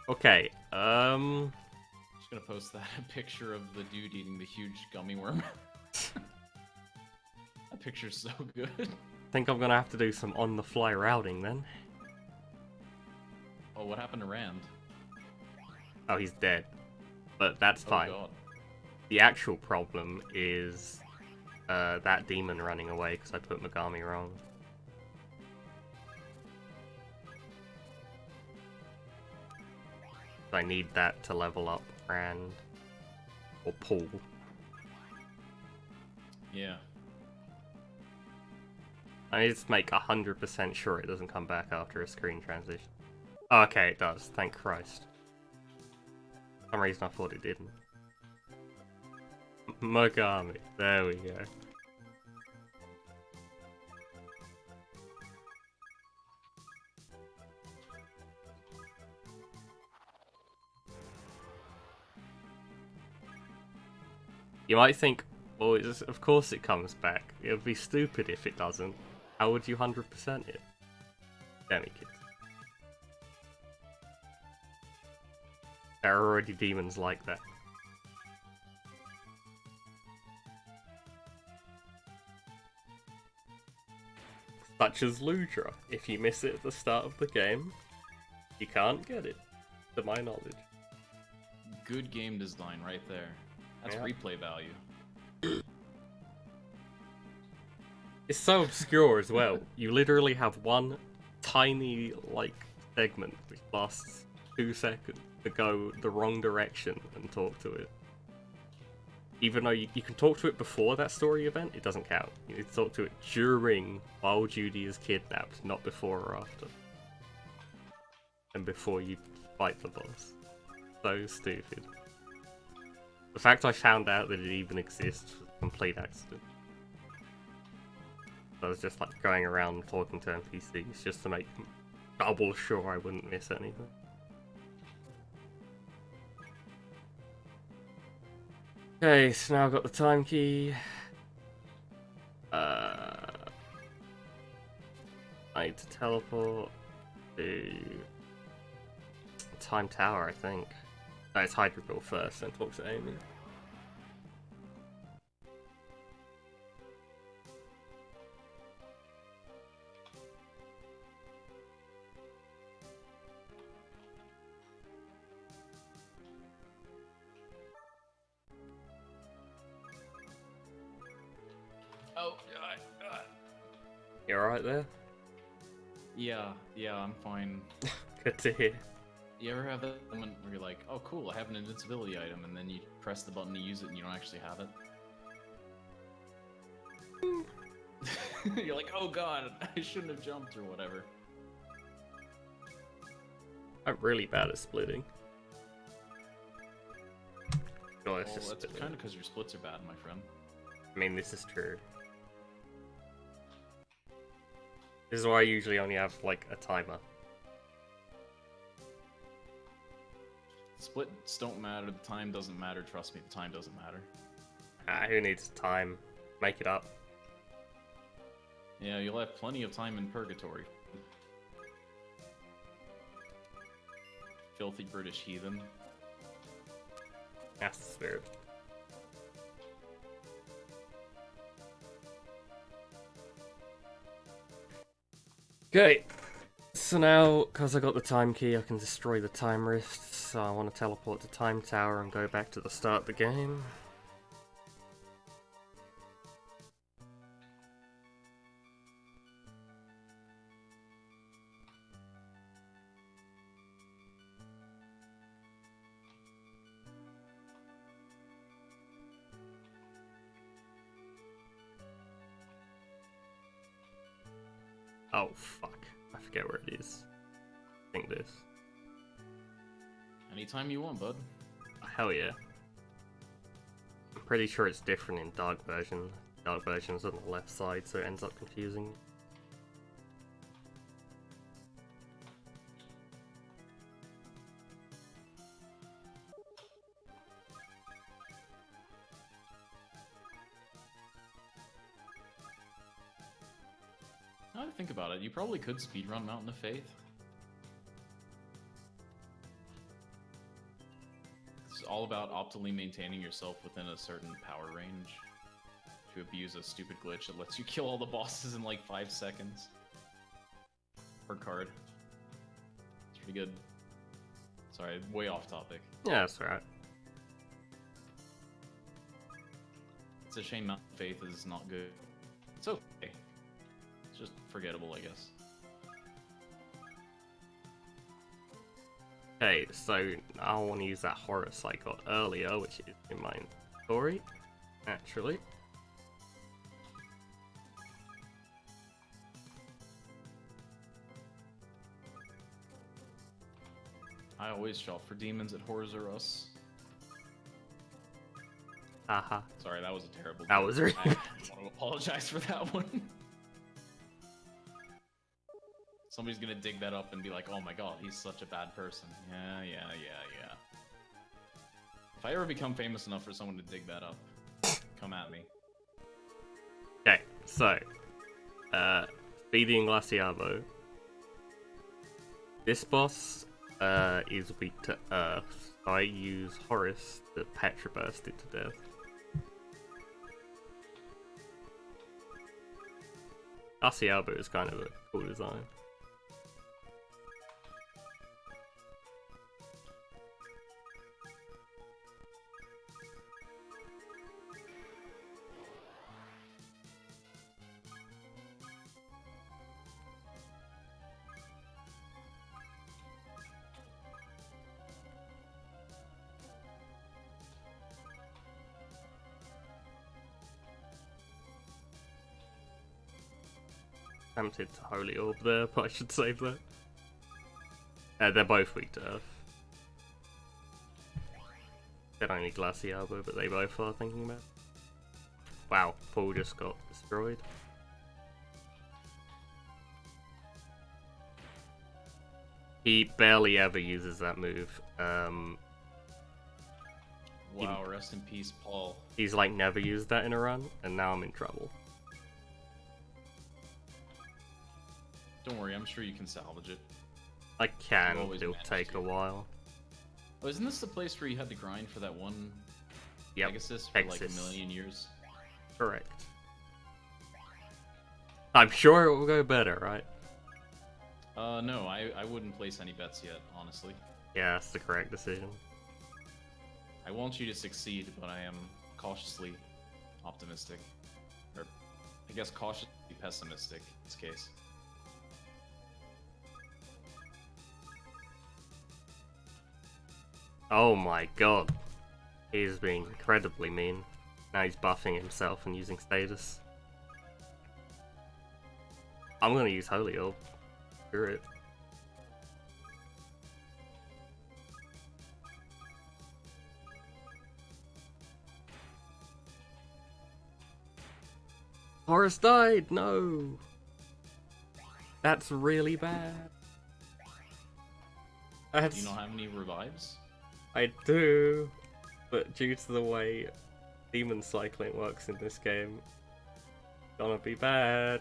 Okay, Just gonna post that picture of the dude eating the huge gummy worm. That picture's so good. think I'm gonna have to do some on-the-fly routing then. Oh, what happened to Rand? Oh, he's dead. But that's fine. Oh god. The actual problem is that demon running away because I put Megami wrong. I need that to level up Rand or Paul. Yeah. I need to make 100% sure it doesn't come back after a screen transition. Oh, okay, it does. Thank Christ. For some reason I thought it didn't. Megami. There we go. You might think, well, of course it comes back. It would be stupid if it doesn't. How would you 100% it? Demikids. There are already demons like that. Such as Ludra. If you miss it at the start of the game, you can't get it, to my knowledge. Good game design right there. That's Yeah. replay value. It's so obscure as well. You literally have one tiny, segment which lasts 2 seconds to go the wrong direction and talk to it. Even though you can talk to it before that story event, it doesn't count. You need to talk to it during, while Judy is kidnapped, not before or after. And before you fight the boss. So stupid. The fact I found out that it even exists was a complete accident. I was just like going around talking to NPCs just to make double sure I wouldn't miss anything. Okay, so now I've got the time key. I need to teleport to Time Tower, I think. No, it's Hydrabil first, then talk to Amy. Oh, You alright there? yeah, I'm fine. Good to hear. You ever have that moment where you're like, oh cool, I have an invincibility item, and then you press the button to use it and you don't actually have it? You're like, oh god, I shouldn't have jumped or whatever. I'm really bad at splitting. Oh, it's Well, just that's split. kind of because your splits are bad, my friend. I mean, this is true. This is why I usually only have, like, a timer. Splits don't matter, the time doesn't matter, trust me, the time doesn't matter. Ah, who needs time? Make it up. Yeah, you'll have plenty of time in purgatory. Filthy British heathen. That's the spirit. Okay, so now, because I got the time key, I can destroy the time rifts, so I want to teleport to Time Tower and go back to the start of the game. Oh, fuck. I forget where it is. I think this. Anytime you want, bud. Hell yeah. I'm pretty sure it's different in Dark version. Dark version's on the left side, so it ends up confusing. Now that I think about it, you probably could speedrun Mountain of Faith. It's all about optimally maintaining yourself within a certain power range. To abuse a stupid glitch that lets you kill all the bosses in like 5 seconds. Per card. It's pretty good. Sorry, way off topic. Yeah, that's alright. It's a shame Mountain of Faith is not good. It's okay. It's just forgettable, I guess. Okay, so I want to use that Horus I got earlier, which is in my inventory, actually. I always shop for demons at Horrors R Us. Haha. Sorry, that was a terrible That joke. was really I want to apologize for that one. Somebody's gonna dig that up and be like, oh my god, he's such a bad person. Yeah. If I ever become famous enough for someone to dig that up, come at me. Okay, so, Speedy and Glaciavo. This boss is weak to Earth. I use Horus to Petraburst it to death. Glaciavo is kind of a cool design. Tempted to Holy Orb there, but I should save that. They're both weak to Earth. They're only Glaciabo, but they both are thinking about. Wow, Paul just got destroyed. He barely ever uses that move. Wow, rest in peace, Paul. He's like never used that in a run, and now I'm in trouble. Don't worry, I'm sure you can salvage it. I can, always it'll manage take to. a while. Oh, isn't this the place where you had to grind for that one Yep, Pegasus for like a Pegasus. million years? Correct. I'm sure it will go better, right? No, I wouldn't place any bets yet, honestly. Yeah, that's the correct decision. I want you to succeed, but I am cautiously optimistic. Or, I guess cautiously pessimistic in this case. Oh my god. He's being incredibly mean. Now he's buffing himself and using status. I'm gonna use Holy Orb. Screw it. Horace died! No! That's really bad. Do you not have any revives? I do, but due to the way demon cycling works in this game, it's gonna be bad.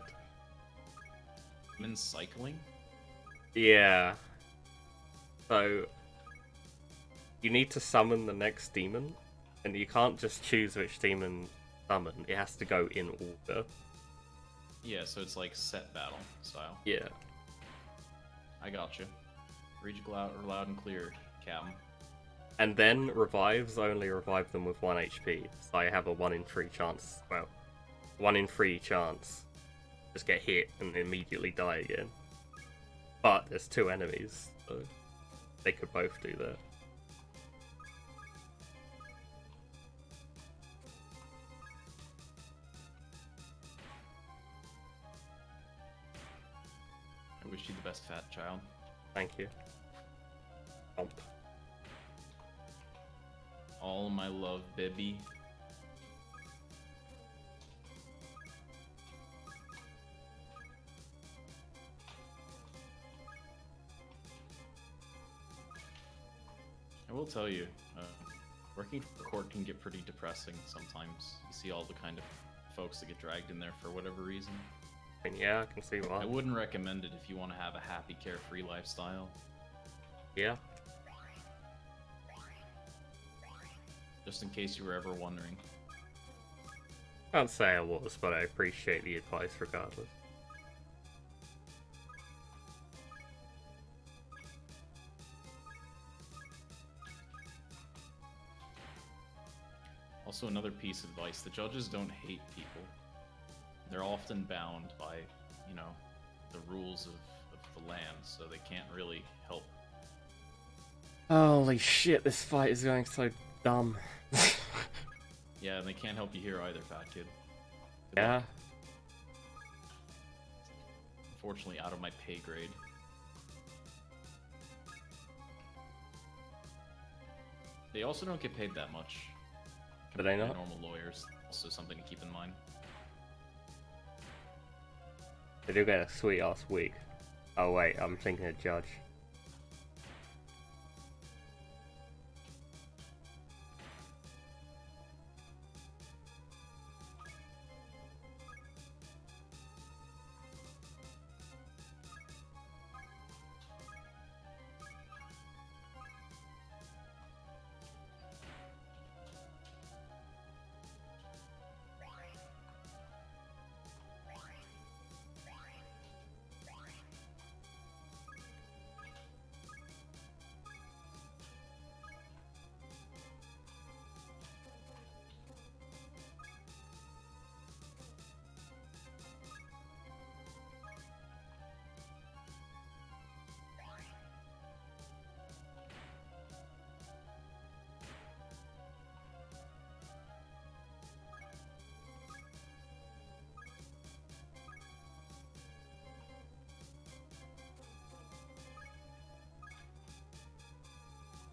Demon cycling? Yeah. So, you need to summon the next demon, and you can't just choose which demon summon, it has to go in order. Yeah, so it's like set battle style. Yeah. I gotcha. Read you loud and clear, Captain. And then revives only revive them with 1 HP, so I have a 1 in 3 chance, well, 1 in 3 chance. Just get hit and immediately die again. But there's 2 enemies, so they could both do that. I wish you the best, fat child. Thank you. Bump. All my love, baby. I will tell you, working for court can get pretty depressing sometimes. You see all the kind of folks that get dragged in there for whatever reason. And yeah, I can see why. I wouldn't recommend it if you want to have a happy, carefree lifestyle. Yeah. Just in case you were ever wondering. Can't say I was, but I appreciate the advice regardless. Also, another piece of advice, the judges don't hate people. They're often bound by, you know, the rules of the land, so they can't really help. Holy shit, this fight is going so dumb. Yeah, and they can't help you here either, fat kid. Good Yeah. luck. Unfortunately, out of my pay grade. They also don't get paid that much. Do they compared to not? Normal lawyers. Also something to keep in mind. They do get a sweet ass wig. Oh wait, I'm thinking of Judge.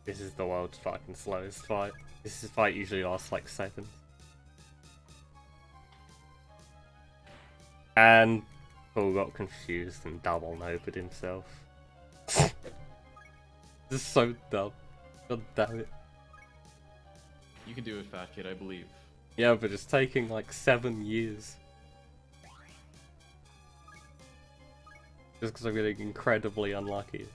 This is the world's fucking slowest fight. This fight usually lasts like seconds. And Paul got confused and double noted himself. This is so dumb. God damn it. You can do it, Fat Kid, I believe. Yeah, but it's taking like 7 years. Just because I'm getting incredibly unlucky.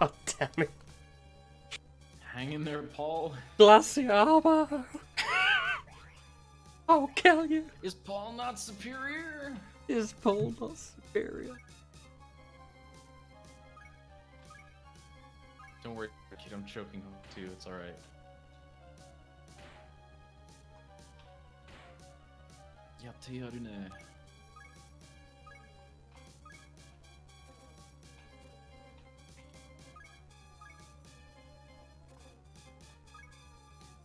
God damn it. Hang in there, Paul. Glassy armor! I'll kill you! Is Paul not superior? Is Paul not superior? Don't worry, kid, I'm choking him too, it's alright. Yatte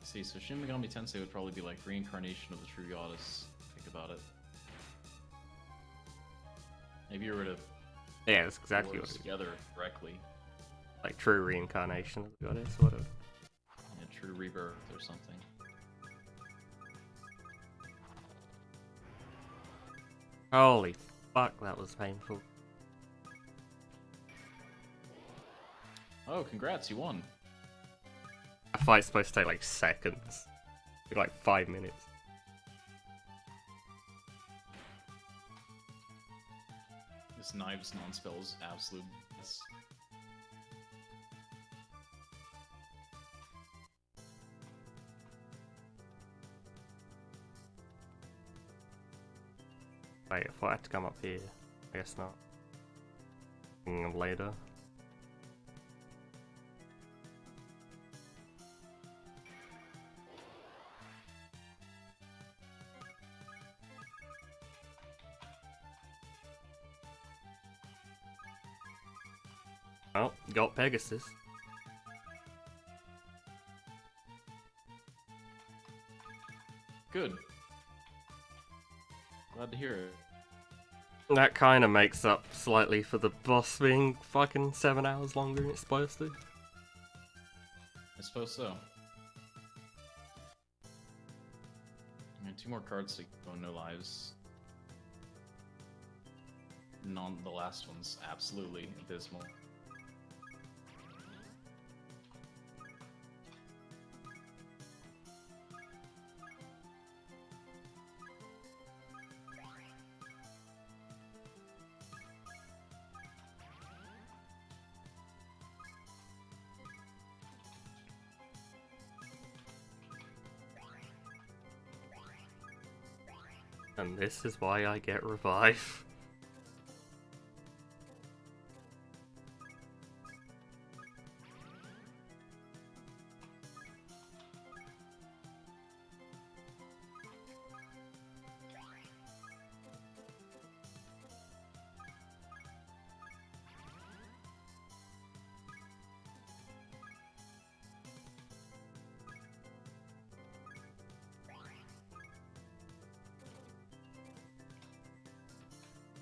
See, so Shin Megami Tensei would probably be like reincarnation of the true goddess. Think about it. Maybe you were to Yeah, that's exactly work what it is. together correctly. Like true reincarnation of the goddess, sort of. Yeah, true rebirth or something. Holy fuck, that was painful. Oh, congrats, you won. A fight's supposed to take like seconds. Like 5 minutes. This knives non-spell is absolute bliss. Wait, if I had to come up here, I guess not. Thinking of later. Oh, got Pegasus. Good. Glad to hear it. That kind of makes up slightly for the boss being fucking 7 hours longer than it's supposed to. I suppose so. And 2 more cards to go, no lives. The last one's absolutely abysmal. And this is why I get revive.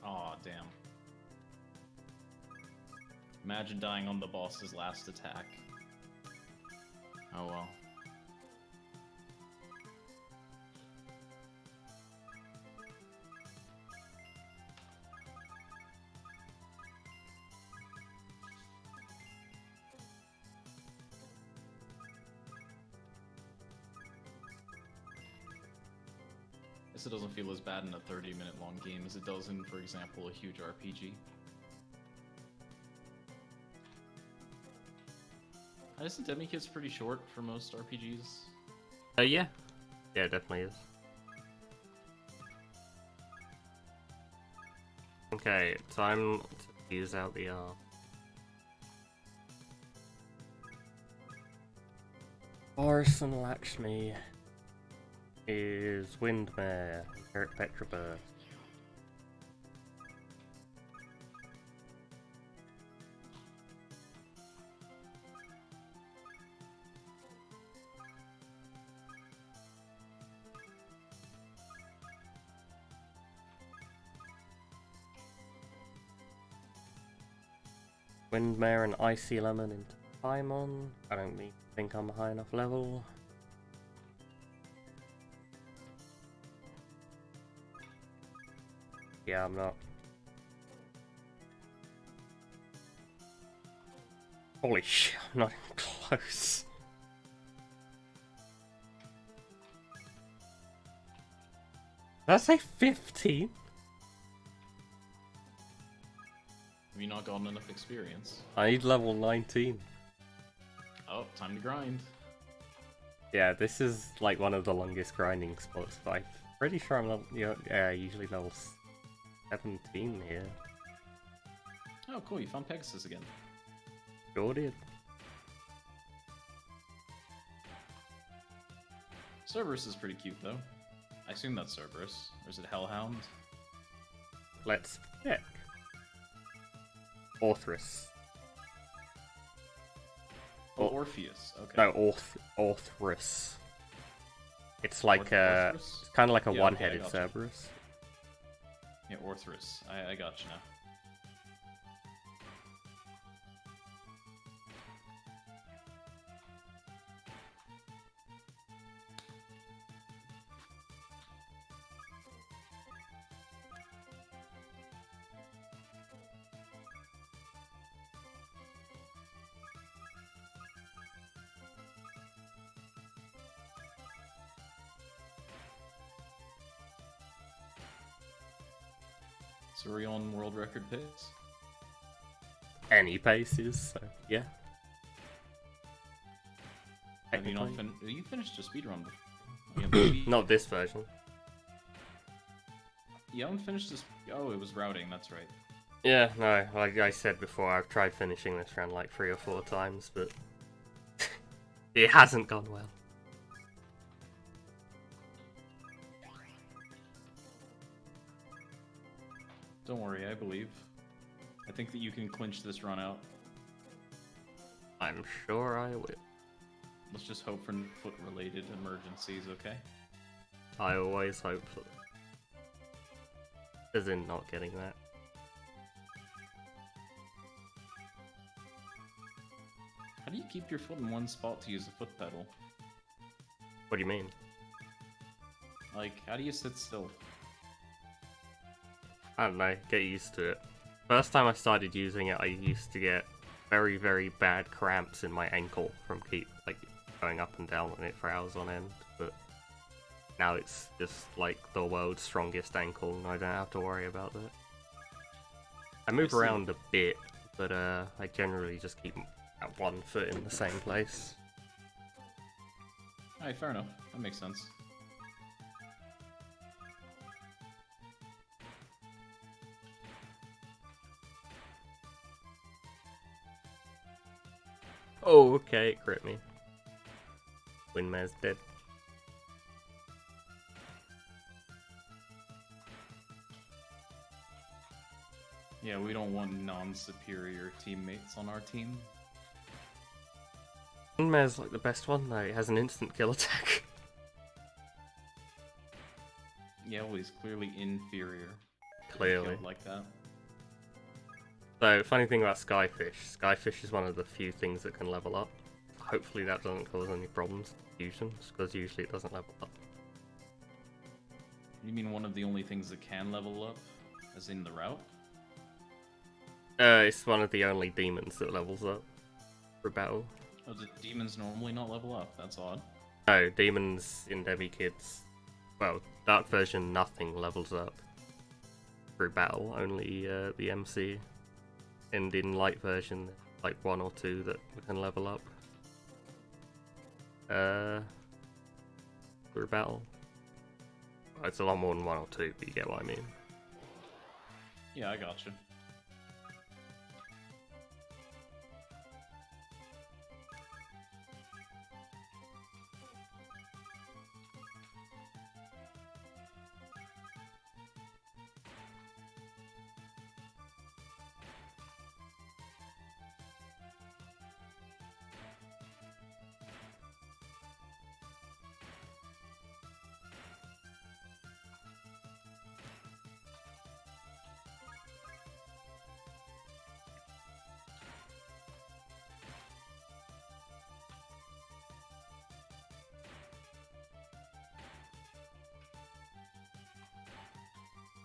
Aw, damn. Imagine dying on the boss's last attack. Oh well. Guess it doesn't feel as bad in a 30-minute long game as it does in, for example, a huge RPG. Isn't Demikids pretty short for most RPGs? Yeah. Yeah, it definitely is. Okay, time to use out the Orison Lakshmi is Windmare, Eric Petrobur. Windmare and Icy Lemon into Paimon. I don't think I'm a high enough level. Yeah, I'm not. Holy shit, I'm not even close. Did I say 15? Have you not gotten enough experience? I need level 19. Oh, time to grind. Yeah, this is like one of the longest grinding spots, but I'm pretty sure I'm level, usually level 17 here. Oh, cool, you found Pegasus again. Sure did. Cerberus is pretty cute, though. I assume that's Cerberus. Or is it Hellhound? Let's check. Orthrus. Oh, Orpheus. Okay. No, Orthrus. It's like Orthrus? it's kind of like a Yeah, one-headed okay, I gotcha. Cerberus. Yeah, Orthrus. I got you now. So are we on world record pace? Any paces, so yeah. Have you not Technically. you finished a speedrun before? Not this version. You haven't finished this. Oh, it was routing. That's right. Yeah, no, like I said before, I've tried finishing this round like 3 or 4 times, but it hasn't gone well. Don't worry, I believe. I think that you can clinch this run out. I'm sure I will. Let's just hope for foot-related emergencies, okay? I always hope for that. As in not getting that. How do you keep your foot in one spot to use a foot pedal? What do you mean? Like, how do you sit still? I don't know, get used to it. First time I started using it, I used to get very, very bad cramps in my ankle from going up and down on it for hours on end, but now it's just like the world's strongest ankle and I don't have to worry about that. I move see. around a bit, but I generally just keep one foot in the same place. Alright, fair enough. That makes sense. Oh, okay, it crit me. Windmare's dead. Yeah, we don't want non-superior teammates on our team. Windmare's like the best one though, it has an instant kill attack. Yeah, well, he's clearly inferior. Clearly. killed like that. So, funny thing about Skyfish. Skyfish is one of the few things that can level up. Hopefully that doesn't cause any problems to fusions, because usually it doesn't level up. You mean one of the only things that can level up? As in the route? It's one of the only demons that levels up for battle. Oh, do demons normally not level up? That's odd. No, demons in Demikids, well, Dark version, nothing levels up through battle, only the MC. And in Light version, like 1 or 2 that can level up through battle. Well, it's a lot more than 1 or 2, but you get what I mean. Yeah, I gotcha.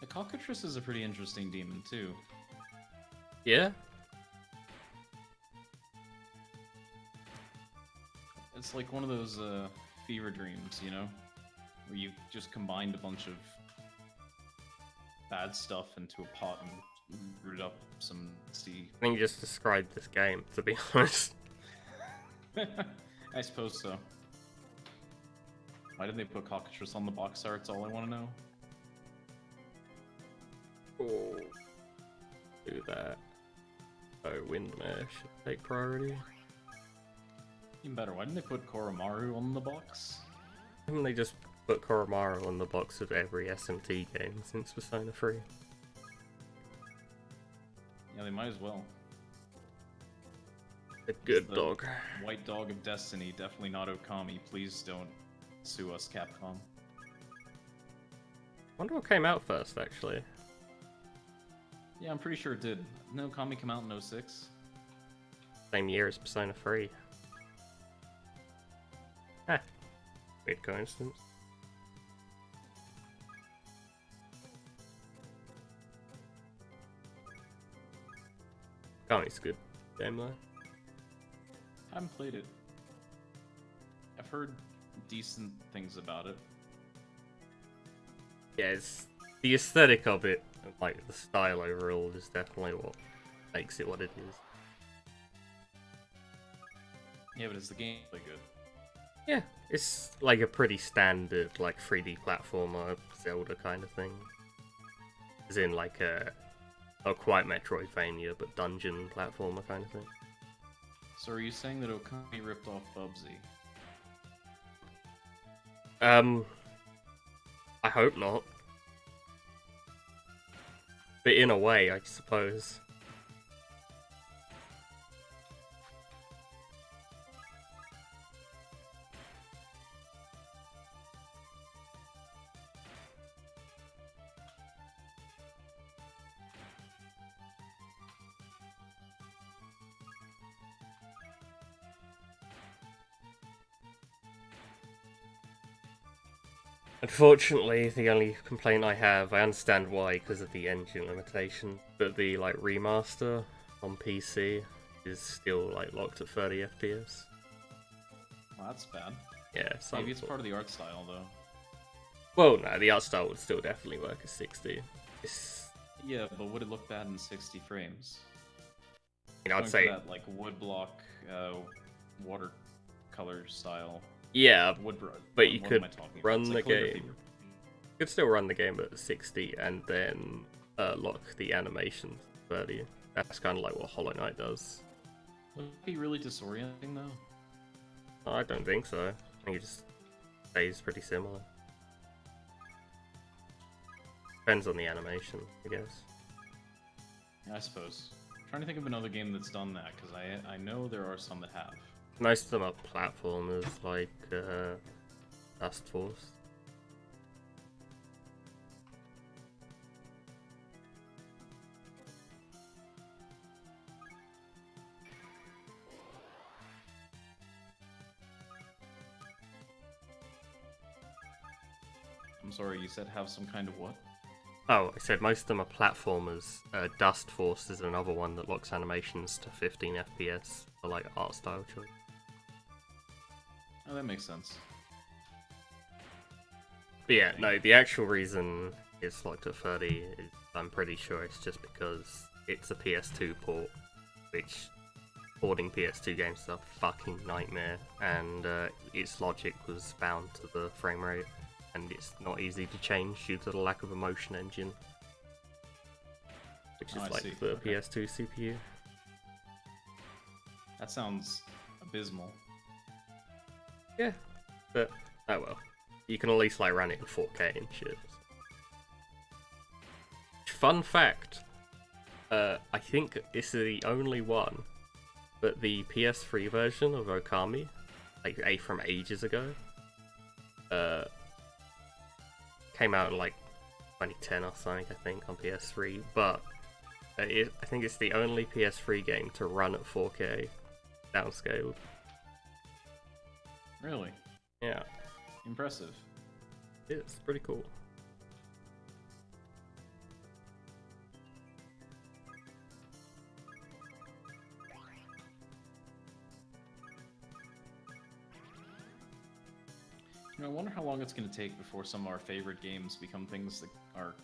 The cockatrice is a pretty interesting demon, too. Yeah? It's like one of those fever dreams, you know? Where you just combined a bunch of bad stuff into a pot and brewed up some tea. I think you just described this game, to be honest. I suppose so. Why did they put cockatrice on the box art? That's all I want to know. Oh, do that. Oh, Windmare should take priority. Even better, why didn't they put Koromaru on the box? Why didn't they just put Koromaru on the box of every SMT game since Persona 3? Yeah, they might as well. A good The dog. White dog of destiny, definitely not Okami. Please don't sue us, Capcom. Wonder what came out first, actually. Yeah, I'm pretty sure it did. No, Okami come out in 06. Same year as Persona 3. Ah, weird coincidence. Kami's a good game though. I haven't played it. I've heard decent things about it. Yeah, it's the aesthetic of it, and like the style overall, is definitely what makes it what it is. Yeah, but is the gameplay good? Yeah, it's like a pretty standard like 3D platformer Zelda kind of thing. As in like a not quite Metroidvania, but dungeon platformer kind of thing. So are you saying that Okami ripped off Bubsy? I hope not. But in a way, I suppose. Unfortunately, the only complaint I have, I understand why, because of the engine limitation, but the like remaster on PC is still like locked at 30 FPS. Well, that's bad. Yeah, Maybe it's part of the art style, though. Well, no, the art style would still definitely work at 60. Yeah, but would it look bad in 60 frames? You know, I'd Going say, for that like woodblock, watercolor style. yeah, but you what could am I talking about? run It's the like game. calligraphy. You could still run the game at 60 and then lock the animation to 30. That's kind of like what Hollow Knight does. Would it be really disorienting, though? I don't think so. I think it just stays pretty similar. Depends on the animation, I guess. Yeah, I suppose. I'm trying to think of another game that's done that, because I know there are some that have. Most of them are platformers, like Dust Force. I'm sorry, you said have some kind of what? Oh, I said most of them are platformers. Dust Force is another one that locks animations to 15 FPS for like art style choice. Oh, that makes sense. But yeah, no, the actual reason it's locked at 30 is I'm pretty sure it's just because it's a PS2 port, which porting PS2 games is a fucking nightmare, and its logic was bound to the frame rate, and it's not easy to change due to the lack of a motion engine, which is like the PS2 CPU. That sounds abysmal. Yeah, but oh well. You can at least like run it in 4K and shit. Fun fact, I think this is the only one, but the PS3 version of Okami, like from ages ago, came out in like 2010 or something, I think, on PS3, but I think it's the only PS3 game to run at 4K, downscaled. Really? Yeah. Impressive. It's pretty cool. I wonder how long it's going to take before some of our favorite games become things that our,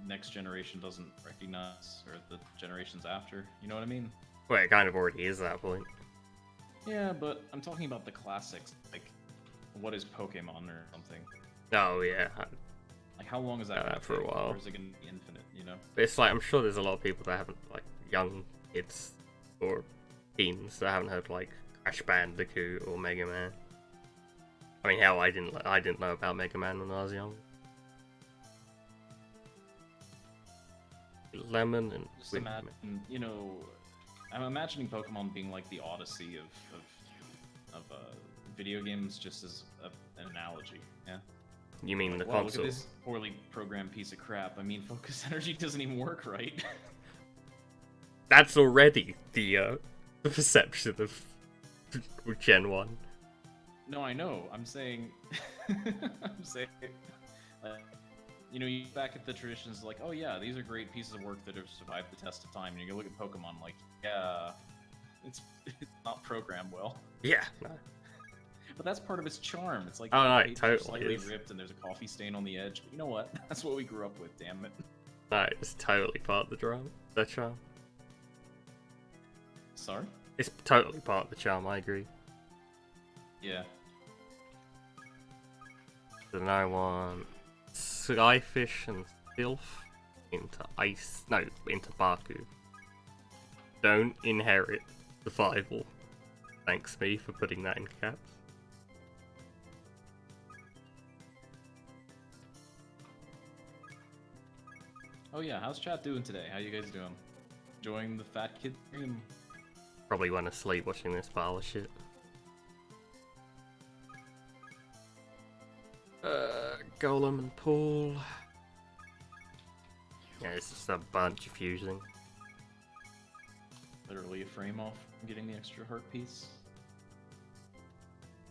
next generation doesn't recognize, or the generations after. You know what I mean? Well, it kind of already is at that point. Yeah, but I'm talking about the classics, like, what is Pokemon or something? Oh, yeah. Like, how long is that going to for a while? Or is it going to be infinite, It's like, I'm sure there's a lot of people that haven't, like, young kids or teens that haven't heard, like, Crash Bandicoot or Mega Man. I mean, hell, I didn't know about Mega Man when I was young. Lemon and just imagine, I'm imagining Pokemon being like the Odyssey of video games, just as an analogy. Yeah. You mean like, the wow, console? Look at this poorly programmed piece of crap. I mean, focus energy doesn't even work right. That's already the perception of Gen 1. No, I know. I'm saying, you back at the traditions, like, oh yeah, these are great pieces of work that have survived the test of time. And you go look at Pokemon, like, yeah, it's not programmed well. Yeah. No. But that's part of its charm. It's like, oh no, it totally slightly is. ripped and there's a coffee stain on the edge. But you know what? That's what we grew up with. Damn it. No, it's totally part of the charm. Sorry? It's totally part of the charm. I agree. Yeah. So now I want Skyfish and Sylph into Baku. Don't inherit survival. Thanks me for putting that in caps. Oh yeah, how's chat doing today? How you guys doing? Enjoying the fat kid stream? Probably went to sleep watching this pile of shit. Golem and Paul. Yeah, it's just a bunch of fusing. Literally a frame off from getting the extra heart piece.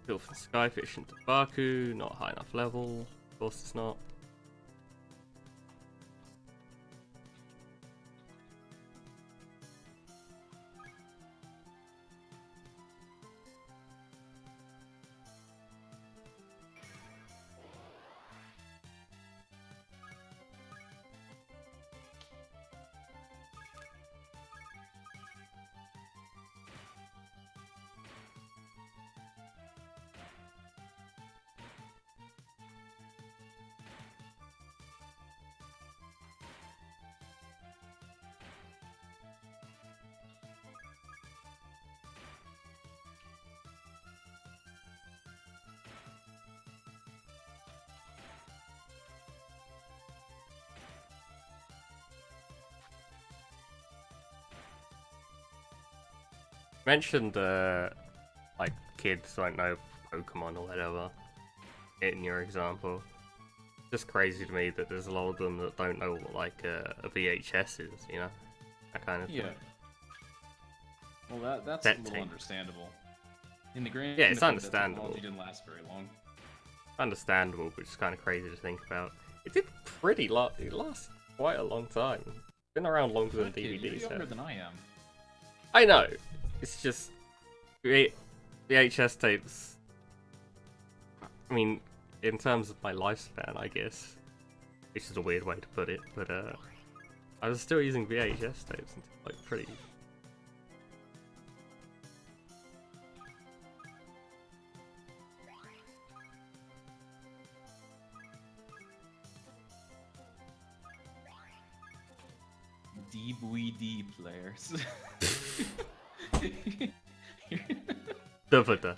Sylph and Skyfish into Baku, not high enough level. Of course it's not. Mentioned like kids don't know Pokemon or whatever in your example. Just crazy to me that there's a lot of them that don't know what like a VHS is, that kind of thing. Yeah. Well, that's a little understandable. In the grand yeah, it's understandable. Technology didn't last very long. understandable, but it's kind of crazy to think about. It did it lasted quite a long time. It's been around longer than DVDs. You're younger than I am. I know. It's just VHS tapes. I mean, in terms of my lifespan, I guess, which is a weird way to put it, but I was still using VHS tapes until like pretty. DVD players. Da-da-da.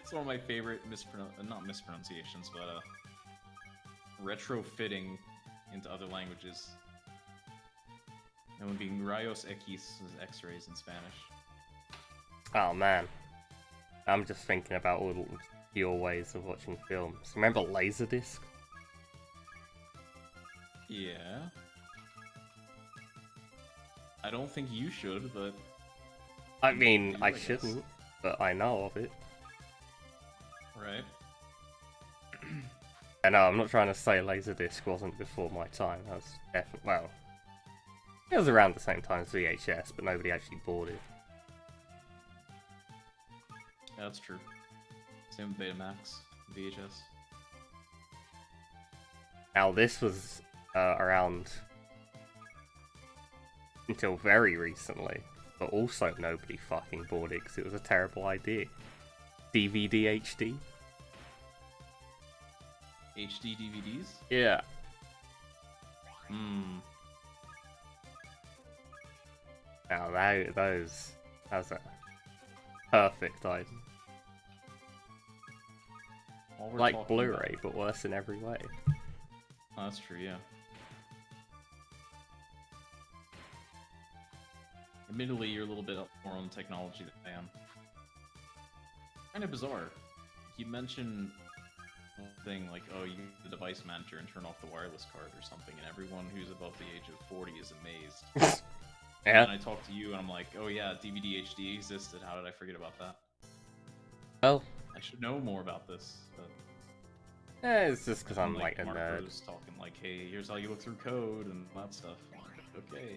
It's one of my favorite not mispronunciations, but retrofitting into other languages. And one being rayos X is X-rays in Spanish. Oh man, I'm just thinking about all your ways of watching films. Remember Laserdisc? Yeah. I don't think you should, but... I mean, I shouldn't, but I know of it. Right. I know, I'm not trying to say Laserdisc wasn't before my time. That was definitely, well, it was around the same time as VHS, but nobody actually bought it. Yeah, that's true. Same with Betamax, VHS. Now this was around until very recently, but also nobody fucking bought it because it was a terrible idea. DVD HD? HD DVDs? Yeah. Hmm. Now that's a perfect item. Like Blu-ray, but worse in every way. Oh, that's true, yeah. Admittedly, you're a little bit more on technology than I am. Kind of bizarre. You mentioned one thing like, oh, you use the device manager and turn off the wireless card or something, and everyone who's above the age of 40 is amazed. Yeah. And I talk to you, and I'm like, oh yeah, DVD HD existed. How did I forget about that? Well, I should know more about this. But yeah, it's just because I'm like a nerd. Marco's talking like, hey, here's how you look through code and that stuff. I'm like, okay.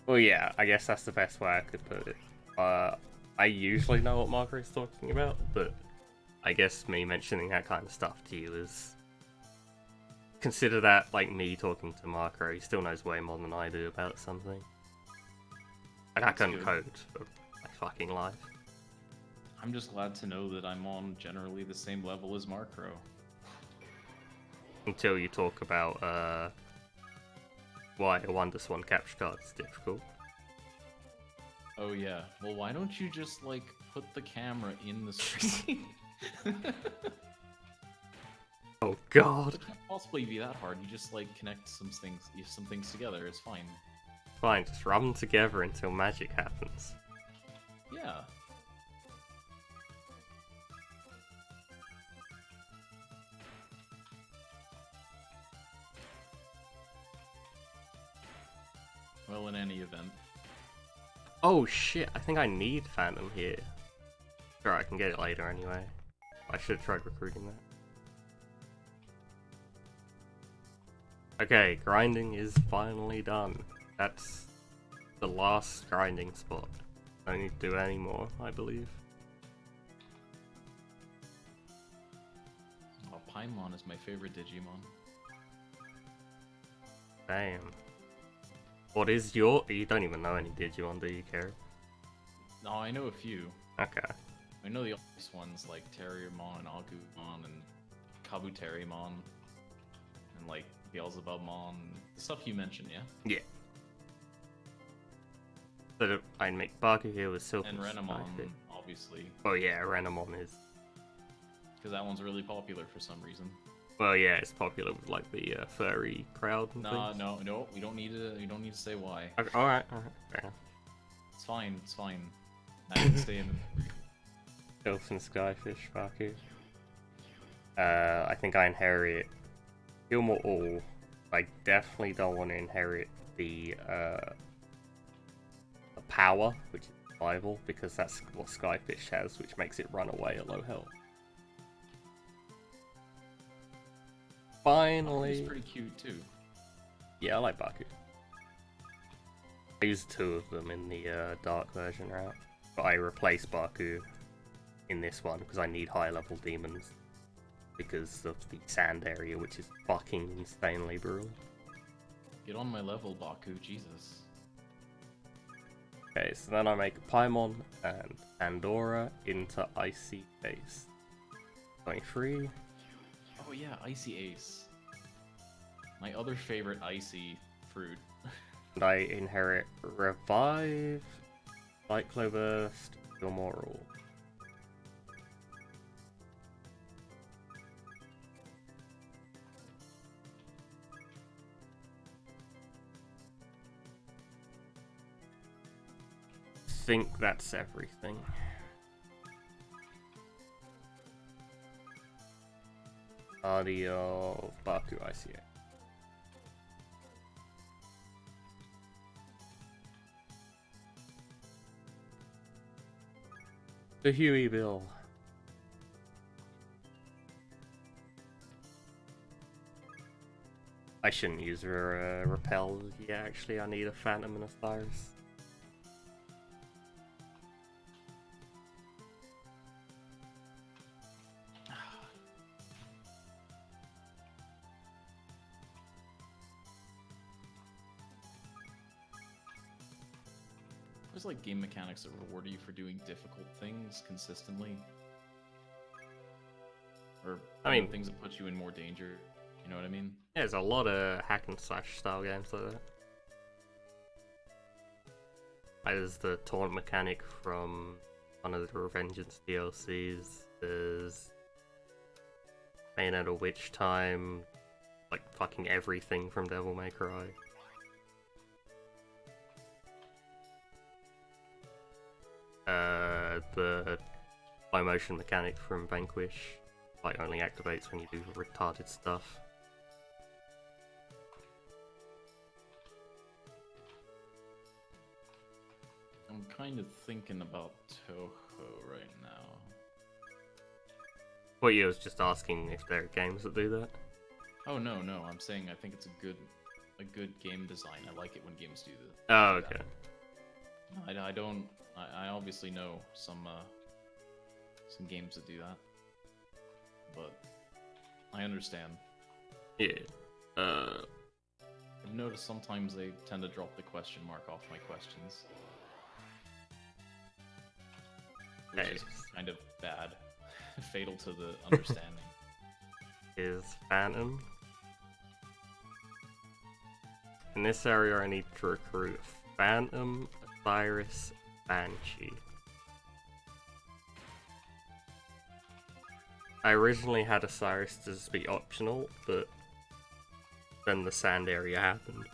Well, yeah, I guess that's the best way I could put it. I usually know what Marco is talking about, but I guess me mentioning that kind of stuff to you is... Consider that like me talking to Marco. He still knows way more than I do about something. Like, I couldn't code for my fucking life. I'm just glad to know that I'm on generally the same level as Marco. Until you talk about why a Wonderswan capture card is difficult. Oh yeah. Well, why don't you just like put the camera in the screen? Oh god. It can't possibly be that hard. You just like connect some things together. It's fine. Fine, just rub them together until magic happens. Yeah. Well, in any event. Oh shit, I think I need Phantom here. Sure, I can get it later anyway. I should have tried recruiting that. Okay, grinding is finally done. That's the last grinding spot. I don't need to do any more, I believe. Oh, Paimon is my favorite Digimon. Damn. What is your... You don't even know any Digimon, do you, Kerry? No, I know a few. Okay. I know the obvious ones like Terriermon and Agumon and Kabuterimon and like Beelzebubmon, the stuff you mentioned, yeah? Yeah. So I'd make Baku here with Silk and Renamon, obviously. Oh yeah, Renamon is... Because that one's really popular for some reason. Well, yeah, it's popular with like the furry crowd and things. No, we don't need to. You don't need to say why. Okay, all right, fair enough. It's fine. It's fine. I can stay in. Dolphin Skyfish, Baku. I think I inherit Gilmore All. I definitely don't want to inherit the power, which is survival, because that's what Skyfish has, which makes it run away at low health. finally. He's pretty cute too. Yeah, I like Baku. I used 2 of them in the dark version route, but I replaced Baku in this one because I need high level demons because of the sand area, which is fucking insanely brutal. Get on my level, Baku, Jesus. Okay, so then I make Paimon and Pandora into Icy Ace. 23. Oh yeah, Icy Ace. My other favorite icy fruit. And I inherit Revive, Cycloburst, Immoral. Think that's everything. Audio Baku ICA. The Huey Bill. I shouldn't use repel. Yeah, actually, I need a Phantom and a Cyrus. There's like game mechanics that reward you for doing difficult things consistently. Or I mean, things that put you in more danger. You know what I mean? Yeah, there's a lot of hack and slash style games like that. There's the taunt mechanic from one of the Revengeance DLCs. There's Bayonetta Witch Time, like fucking everything from Devil May Cry. The slow motion mechanic from Vanquish, like only activates when you do retarded stuff. I'm kind of thinking about Toho right now. Well, you was just asking if there are games that do that. Oh no, I'm saying I think it's a good game design. I like it when games do that. Oh, okay. I don't. I obviously know some games that do that, but I understand. Yeah. I've noticed sometimes they tend to drop the question mark off my questions, which is kind of bad, fatal to the understanding. Is Phantom. In this area, I need to recruit Phantom, Osiris, Banshee. I originally had Osiris to just be optional, but then the sand area happened.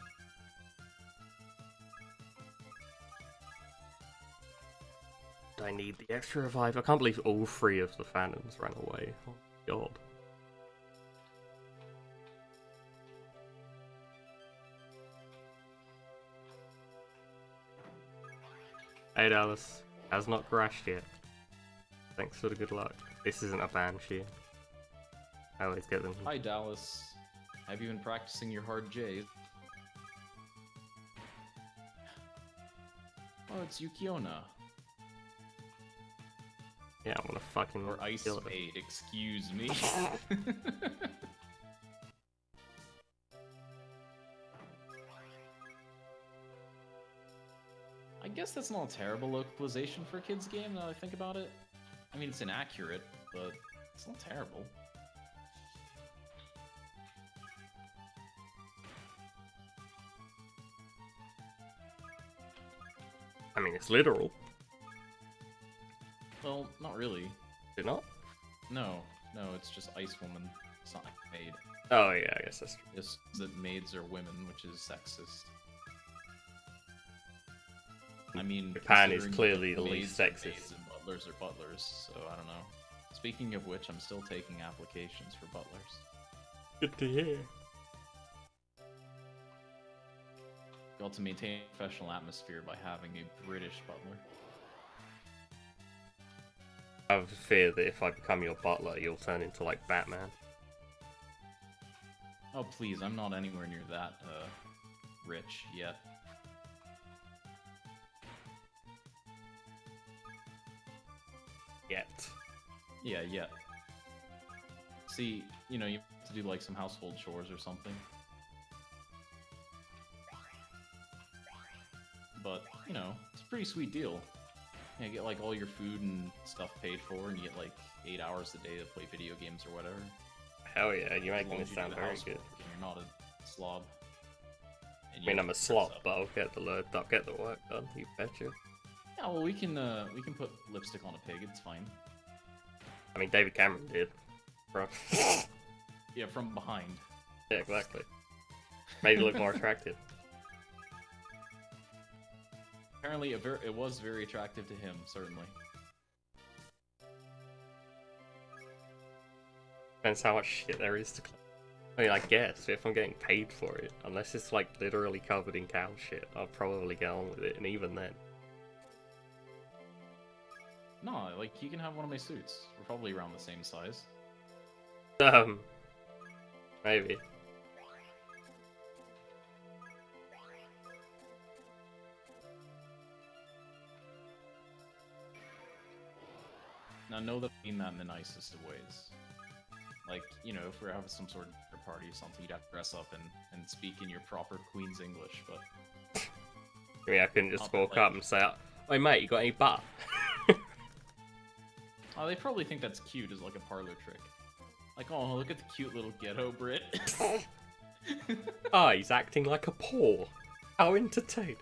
I need the extra revive. I can't believe all 3 of the Phantoms ran away. Oh my god. Hey Dallas, has not crashed yet. Thanks for the good luck. This isn't a Banshee. I always get them. Hi Dallas, have you been practicing your hard J's? Oh, it's Yukiona. Yeah, I'm gonna fucking Or Ice kill it. Maid, excuse me. I guess that's not a terrible localization for a kid's game, now that I think about it. I mean, it's inaccurate, but it's not terrible. I mean, it's literal. Well, not really. Is it not? No, it's just Ice Woman. It's not like maid. Oh yeah, I guess that's true. It's that maids are women, which is sexist. I mean, Japan is considering clearly that the least maids are sexist. maids and butlers are butlers, so I don't know. Speaking of which, I'm still taking applications for butlers. Good to hear. Got to maintain a professional atmosphere by having a British butler. I have a fear that if I become your butler, you'll turn into like Batman. Oh please, I'm not anywhere near that rich yet. Yet. Yeah, yet. See, you know, you have to do like some household chores or something. But, you know, it's a pretty sweet deal. You get like all your food and stuff paid for, and you get like 8 hours a day to play video games or whatever. Hell yeah, you're As making long this as you do sound the very housework good. and you're not a slob. I mean, I'm a slop, but I'll get the work done. You betcha. Yeah, well, we can put lipstick on a pig. It's fine. I mean, David Cameron did. Bro. Yeah, from behind. Yeah, exactly. Made it look more attractive. Apparently, it was very attractive to him, certainly. Depends how much shit there is to clean. I mean, I guess if I'm getting paid for it, unless it's like literally covered in cow shit, I'll probably get on with it. And even then, No, like, you can have one of my suits. We're probably around the same size. maybe. Now, know that I mean that in the nicest of ways. Like, you know, if we're having some sort of party or something, you'd have to dress up and speak in your proper Queen's English, but... I mean, I couldn't just Not walk like- up and say, "Hey mate, you got any butter?" Oh, they probably think that's cute as like a parlor trick. Like, oh, look at the cute little ghetto Brit. Ah, he's acting like a paw. How entertaining.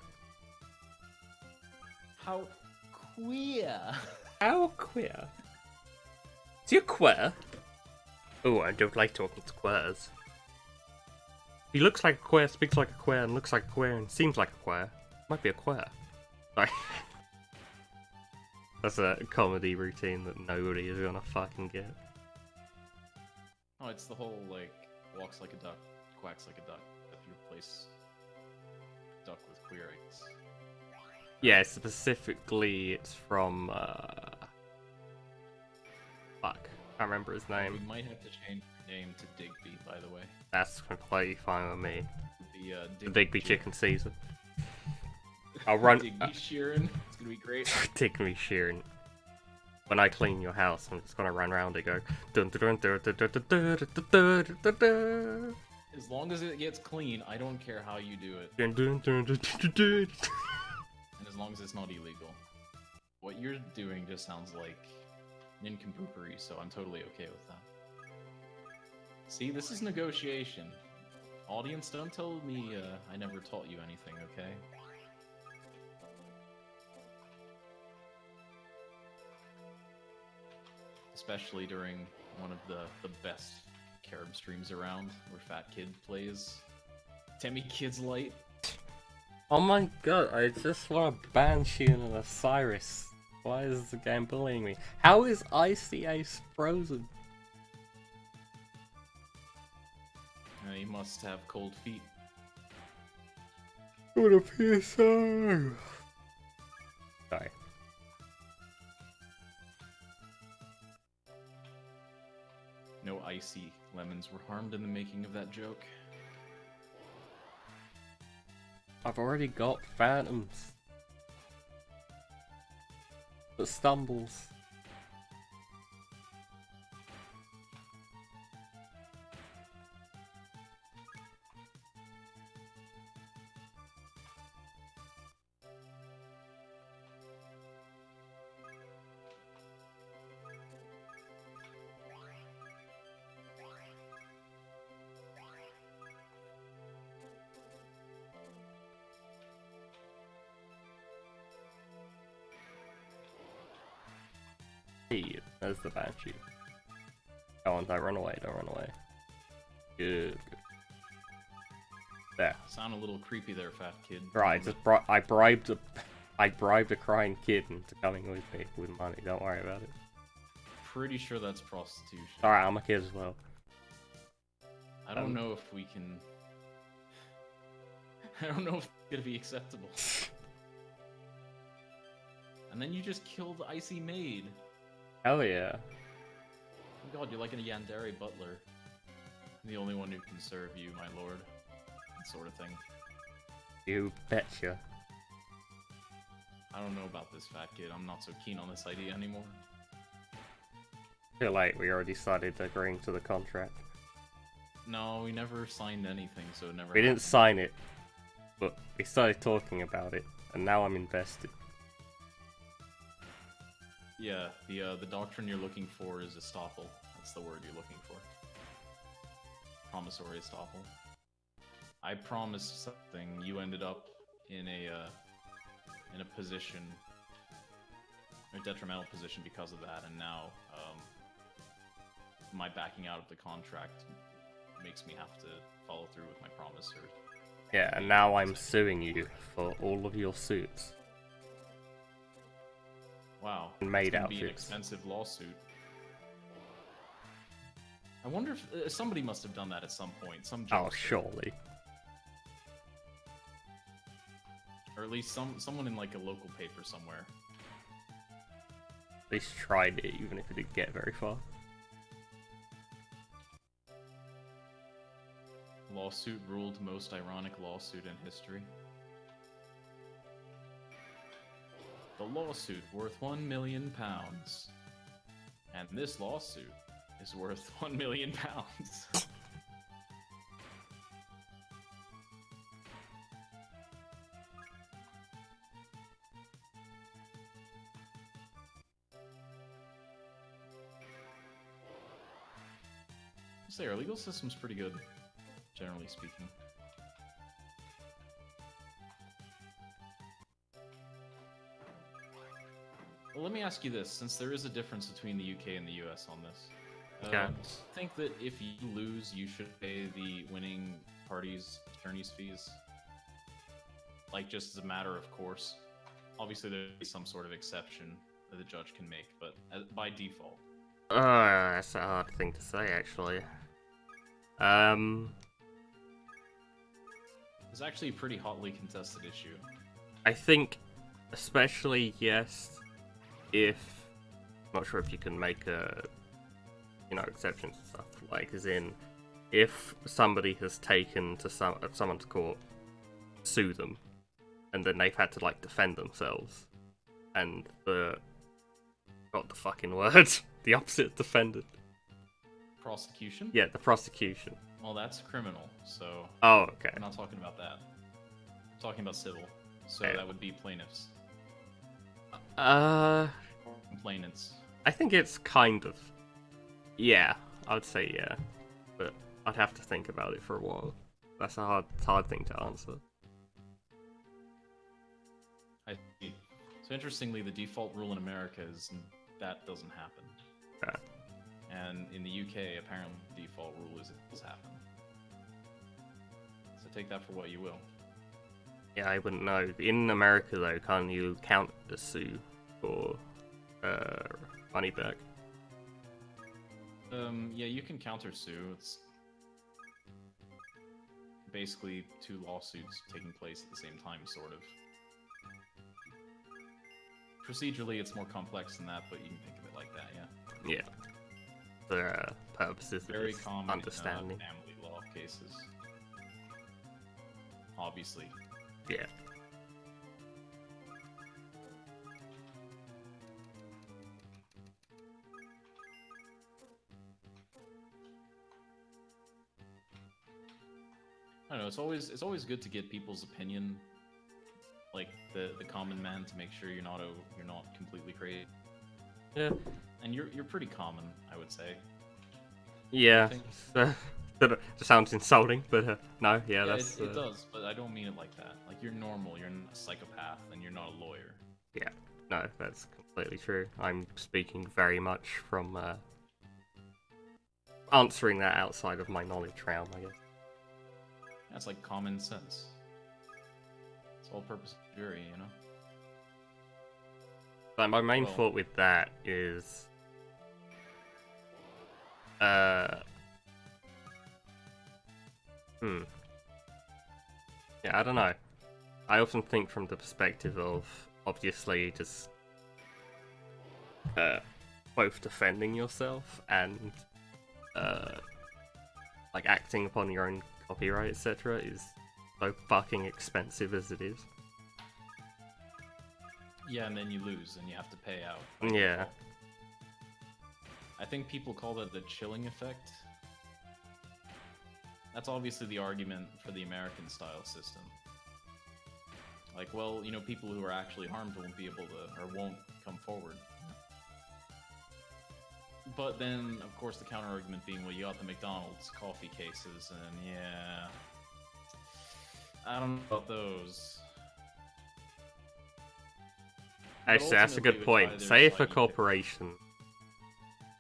How queer. How queer. Is he a queer? Oh, I don't like talking to queers. He looks like a queer, speaks like a queer, and looks like a queer, and seems like a queer. Might be a queer. Sorry. That's a comedy routine that nobody is gonna fucking get. Oh, it's the whole, like, walks like a duck, quacks like a duck. If you replace duck with queer, it's... Yeah, specifically it's from, fuck. Can't remember his We name. might have to change the name to Digby, by the way. That's completely fine with me. The The Digby Chicken Caesar. I'll run. Digby Sheeran. It's gonna be great. Digby Sheeran. When I clean your house, I'm just gonna run around and go. Dun, dun, dun, dun, dun, dun, dun, dun, dun, dun, dun. As long as it gets clean, I don't care how you do it. Dun, dun, dun, dun, dun, dun. And as long as it's not illegal. What you're doing just sounds like nincompooperi, so I'm totally okay with that. See, this is negotiation. Audience, don't tell me I never taught you anything, okay? Especially during one of the best carob streams around, where Fat Kid plays Demikids Light. Oh my god, I just want a Banshee and an Osiris. Why is the game bullying me? How is Icy Ace frozen? He must have cold feet. What a PSO! Sorry. No icy lemons were harmed in the making of that joke. I've already got Phantoms. That stumbles. Hey, there's the Banshee. Go on, don't run away, don't run away. Good, good. There. Sound a little creepy there, Fat Kid. Right, I bribed a crying kid into coming with me with money. Don't worry about it. Pretty sure that's prostitution. Alright, I'm a kid as well. I don't know if we can... I don't know if it's gonna be acceptable. And then you just killed the Icy Maid. Hell yeah. Oh god, you're like a Yandere butler. The only one who can serve you, my lord. That sort of thing. You betcha. I don't know about this fat kid. I'm not so keen on this idea anymore. Too late, we already started agreeing to the contract. No, we never signed anything, so it never We didn't happened. sign it, but we started talking about it, and now I'm invested. Yeah, the doctrine you're looking for is estoppel. That's the word you're looking for. Promissory estoppel. I promised something. You ended up in a position, a detrimental position because of that, and now my backing out of the contract makes me have to follow through with my promise. Or Yeah, and now I'm suing you for all of your suits. wow, Made it's gonna be an outfits. expensive lawsuit. I wonder if somebody must have done that at some point. Some Oh, jokester. surely. Or at least someone in like a local paper somewhere. At least tried it, even if it didn't get very far. Lawsuit ruled most ironic lawsuit in history. The lawsuit worth £1 million. And this lawsuit is worth £1 million. I'll say our legal system's pretty good, generally speaking. Well, let me ask you this, since there is a difference between the UK and the US on this. Okay. Do you think that if you lose, you should pay the winning party's attorney's fees? Like, just as a matter of course? Obviously, there'd be some sort of exception that the judge can make, but by default. That's a hard thing to say, actually. It's actually a pretty hotly contested issue. I think, especially, yes, if... I'm not sure if you can make exceptions and stuff, like, as in, if somebody has taken to someone to court, sue them, and then they've had to, like, defend themselves, and got the fucking word, the opposite of defendant. Prosecution? Yeah, the prosecution. Well, that's criminal, so Oh, okay. I'm not talking about that. I'm talking about civil. So Okay. that would be plaintiffs. Complainants. I think it's kind of... Yeah, I would say yeah. But I'd have to think about it for a while. That's a hard thing to answer. I see. So interestingly, the default rule in America is that doesn't happen. Okay. And in the UK, apparently the default rule is it does happen. So take that for what you will. Yeah, I wouldn't know. In America, though, can't you count a sue for money back? Yeah, you can countersue. It's basically two lawsuits taking place at the same time, sort of. Procedurally, it's more complex than that, but you can think of it like that, yeah. Yeah. For purposes Very of common understanding. in family law cases. Obviously. Yeah. I don't know. It's always good to get people's opinion, like the common man, to make sure you're not completely crazy. Yeah. And you're pretty common, I would say. Yeah. think- That sounds insulting, but no, yeah, Yeah, that's... it does, but I don't mean it like that. Like, you're normal, you're not a psychopath, and you're not a lawyer. Yeah, no, that's completely true. I'm speaking very much from answering that outside of my knowledge realm, I guess. That's like common sense. It's all purpose of jury, you know? Like, my main Well- thought with that is... Yeah, I don't know. I often think from the perspective of, obviously, just both defending yourself and like acting upon your own copyright, etc., is so fucking expensive as it is. Yeah, and then you lose, and you have to pay out. Yeah. I think people call that the chilling effect. That's obviously the argument for the American style system. Like, well, you know, people who are actually harmed won't be able to, or won't come forward. But then, of course, the counter argument being, well, you got the McDonald's coffee cases, and yeah, I don't know about those. Actually, that's a good point. Say if a corporation,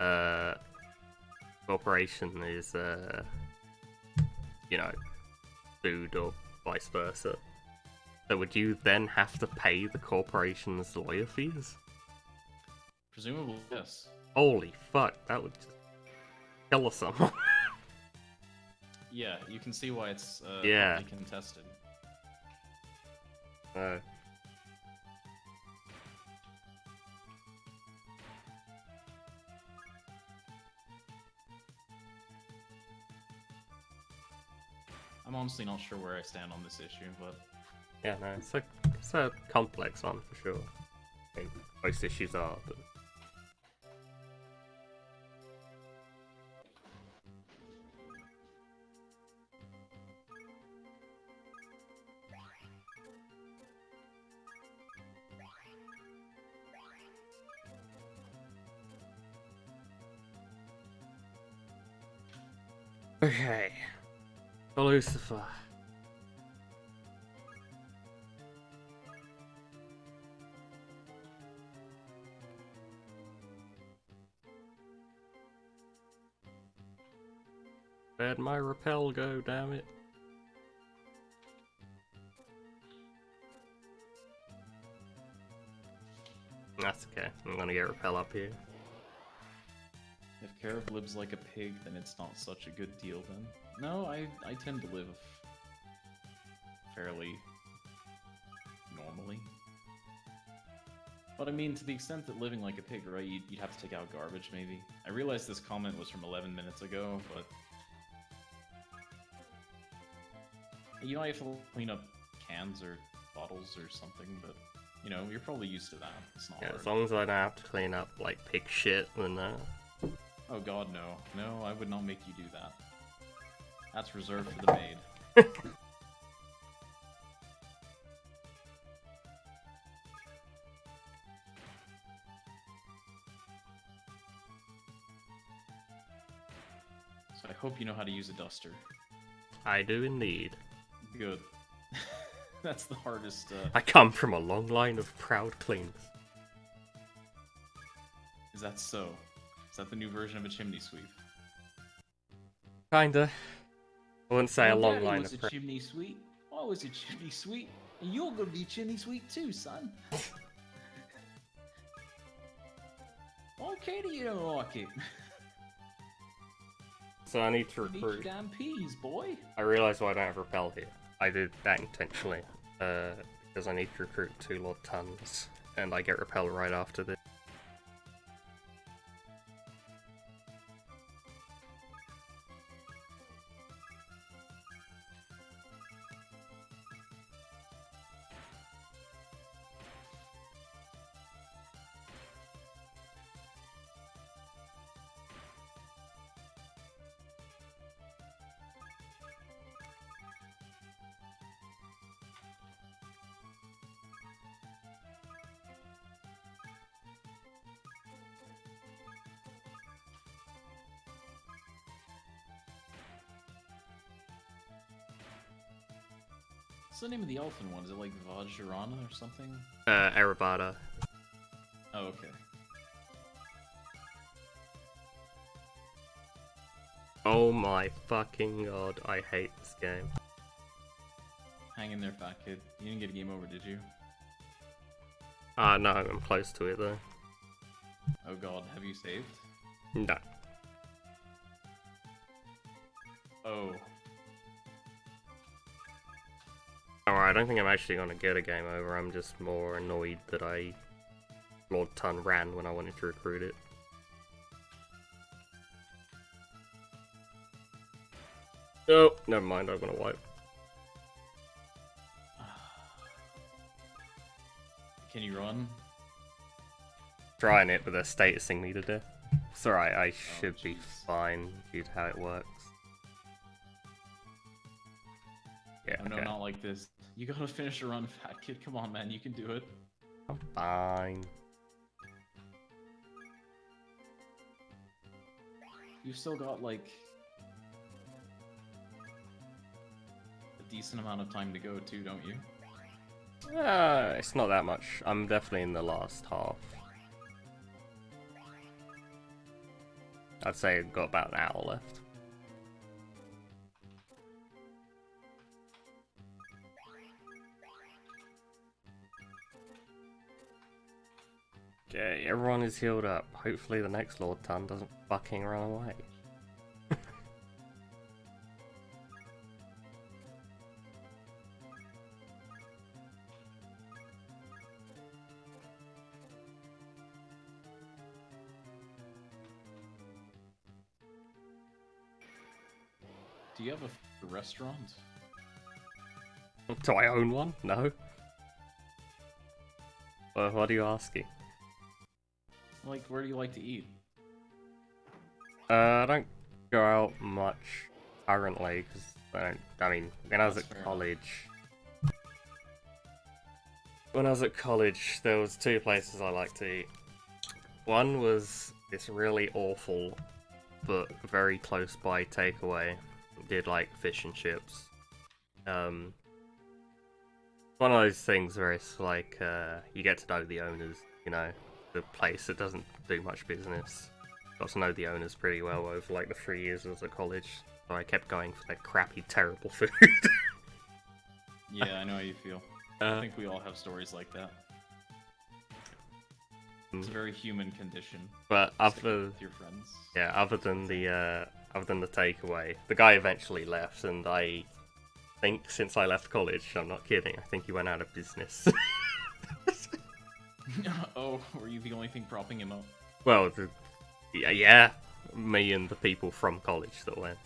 is, you know, food or vice versa, so would you then have to pay the corporation's lawyer fees? Presumably, yes. Holy fuck, that would just kill someone. Yeah, you can see why it's yeah. hotly contested. I'm honestly not sure where I stand on this issue, but... Yeah, no, it's a complex one for sure. I mean, most issues are, but... Okay. Lucifer. Where'd my rappel go, damn it? That's okay. I'm gonna get rappel up here. If Carib lives like a pig, then it's not such a good deal then. No, I tend to live fairly normally. But I mean, to the extent that living like a pig, right, you'd have to take out garbage, maybe. I realized this comment was from 11 minutes ago, but... You know, I have to clean up cans or bottles or something, but, you know, you're probably used to that. It's not hard. As long as I don't have to clean up, like, pig shit, then Oh god, no. No, I would not make you do that. That's reserved for the maid. So I hope you know how to use a duster. I do indeed. Good. That's the hardest, I come from a long line of proud cleaners. Is that so? Is that the new version of a chimney sweep? Kinda. I wouldn't say a long line of a chimney sweep. I was a chimney sweep. And you're gonna be chimney sweep too, son. Okay, you don't like it. So I need to recruit. Damn peas, boy. I realise why I don't have rappel here. I did that intentionally, because I need to recruit 2 Lord Tons, and I get rappel right after this. What's the name of the elephant one? Is it like Vajrana or something? Erebata. Oh, okay. Oh my fucking god, I hate this game. Hang in there, fat kid. You didn't get a game over, did you? No, I'm close to it though. Oh god, have you saved? No. Oh. Alright, I don't think I'm actually gonna get a game over, I'm just more annoyed that Lord Ton ran when I wanted to recruit it. Oh, never mind, I'm gonna wipe. Can you run? Trying it, but they're statusing me to death. It's alright, I should be jeez. fine due to how it works. Yeah, Oh, no, okay. not like this. You gotta finish a run, fat kid. Come on, man, you can do it. I'm fine. You've still got, like, a decent amount of time to go, too, don't you? It's not that much. I'm definitely in the last half. I'd say I've got about an hour left. Okay, everyone is healed up. Hopefully the next Lord Ton doesn't fucking run away. Do you have a restaurant? Do I own one? No. Well, what are you asking? Like, where do you like to eat? I don't go out much currently because I mean, when I was That's at fair college, there was two places I liked to eat. One was this really awful, but very close by takeaway. It did like fish and chips. One of those things where it's like you get to know the owners, you know, the place that doesn't do much business. Got to know the owners pretty well over like the 3 years I was at college, so I kept going for their crappy, terrible food. Yeah, I know how you feel. I think we all have stories like that. It's a very human condition. But Sticking other with your friends. yeah, other than the takeaway, the guy eventually left, and I think since I left college, I'm not kidding, I think he went out of business. Oh, were you the only thing propping him up? Well, yeah, me and the people from college that went.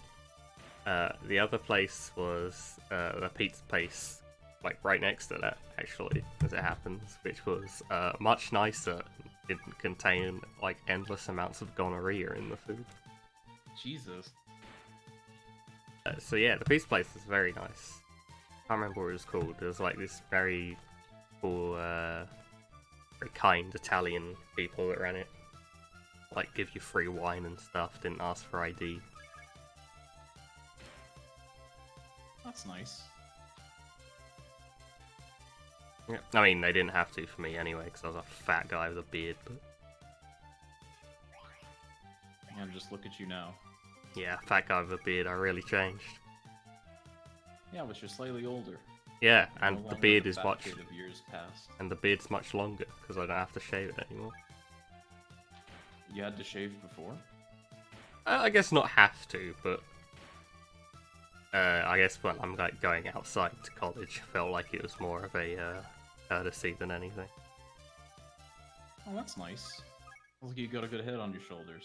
The other place was the pizza place, like right next to that, actually, as it happens, which was much nicer. It didn't contain like endless amounts of gonorrhea in the food. Jesus. So yeah, the pizza place was very nice. Can't remember what it was called. There was like this very cool, very kind Italian people that ran it. Like give you free wine and stuff. Didn't ask for ID. That's nice. Yeah. I mean, they didn't have to for me anyway, because I was a fat guy with a beard. But And just look at you now. yeah, fat guy with a beard. I really changed. Yeah, but you're slightly older. Yeah, No and the longer beard the is fat much, kid of years past. and the beard's much longer because I don't have to shave it anymore. You had to shave before? I guess not have to, but I guess when I'm like going outside to college, felt like it was more of a courtesy than anything. Oh, that's nice. Looks like you got a good head on your shoulders.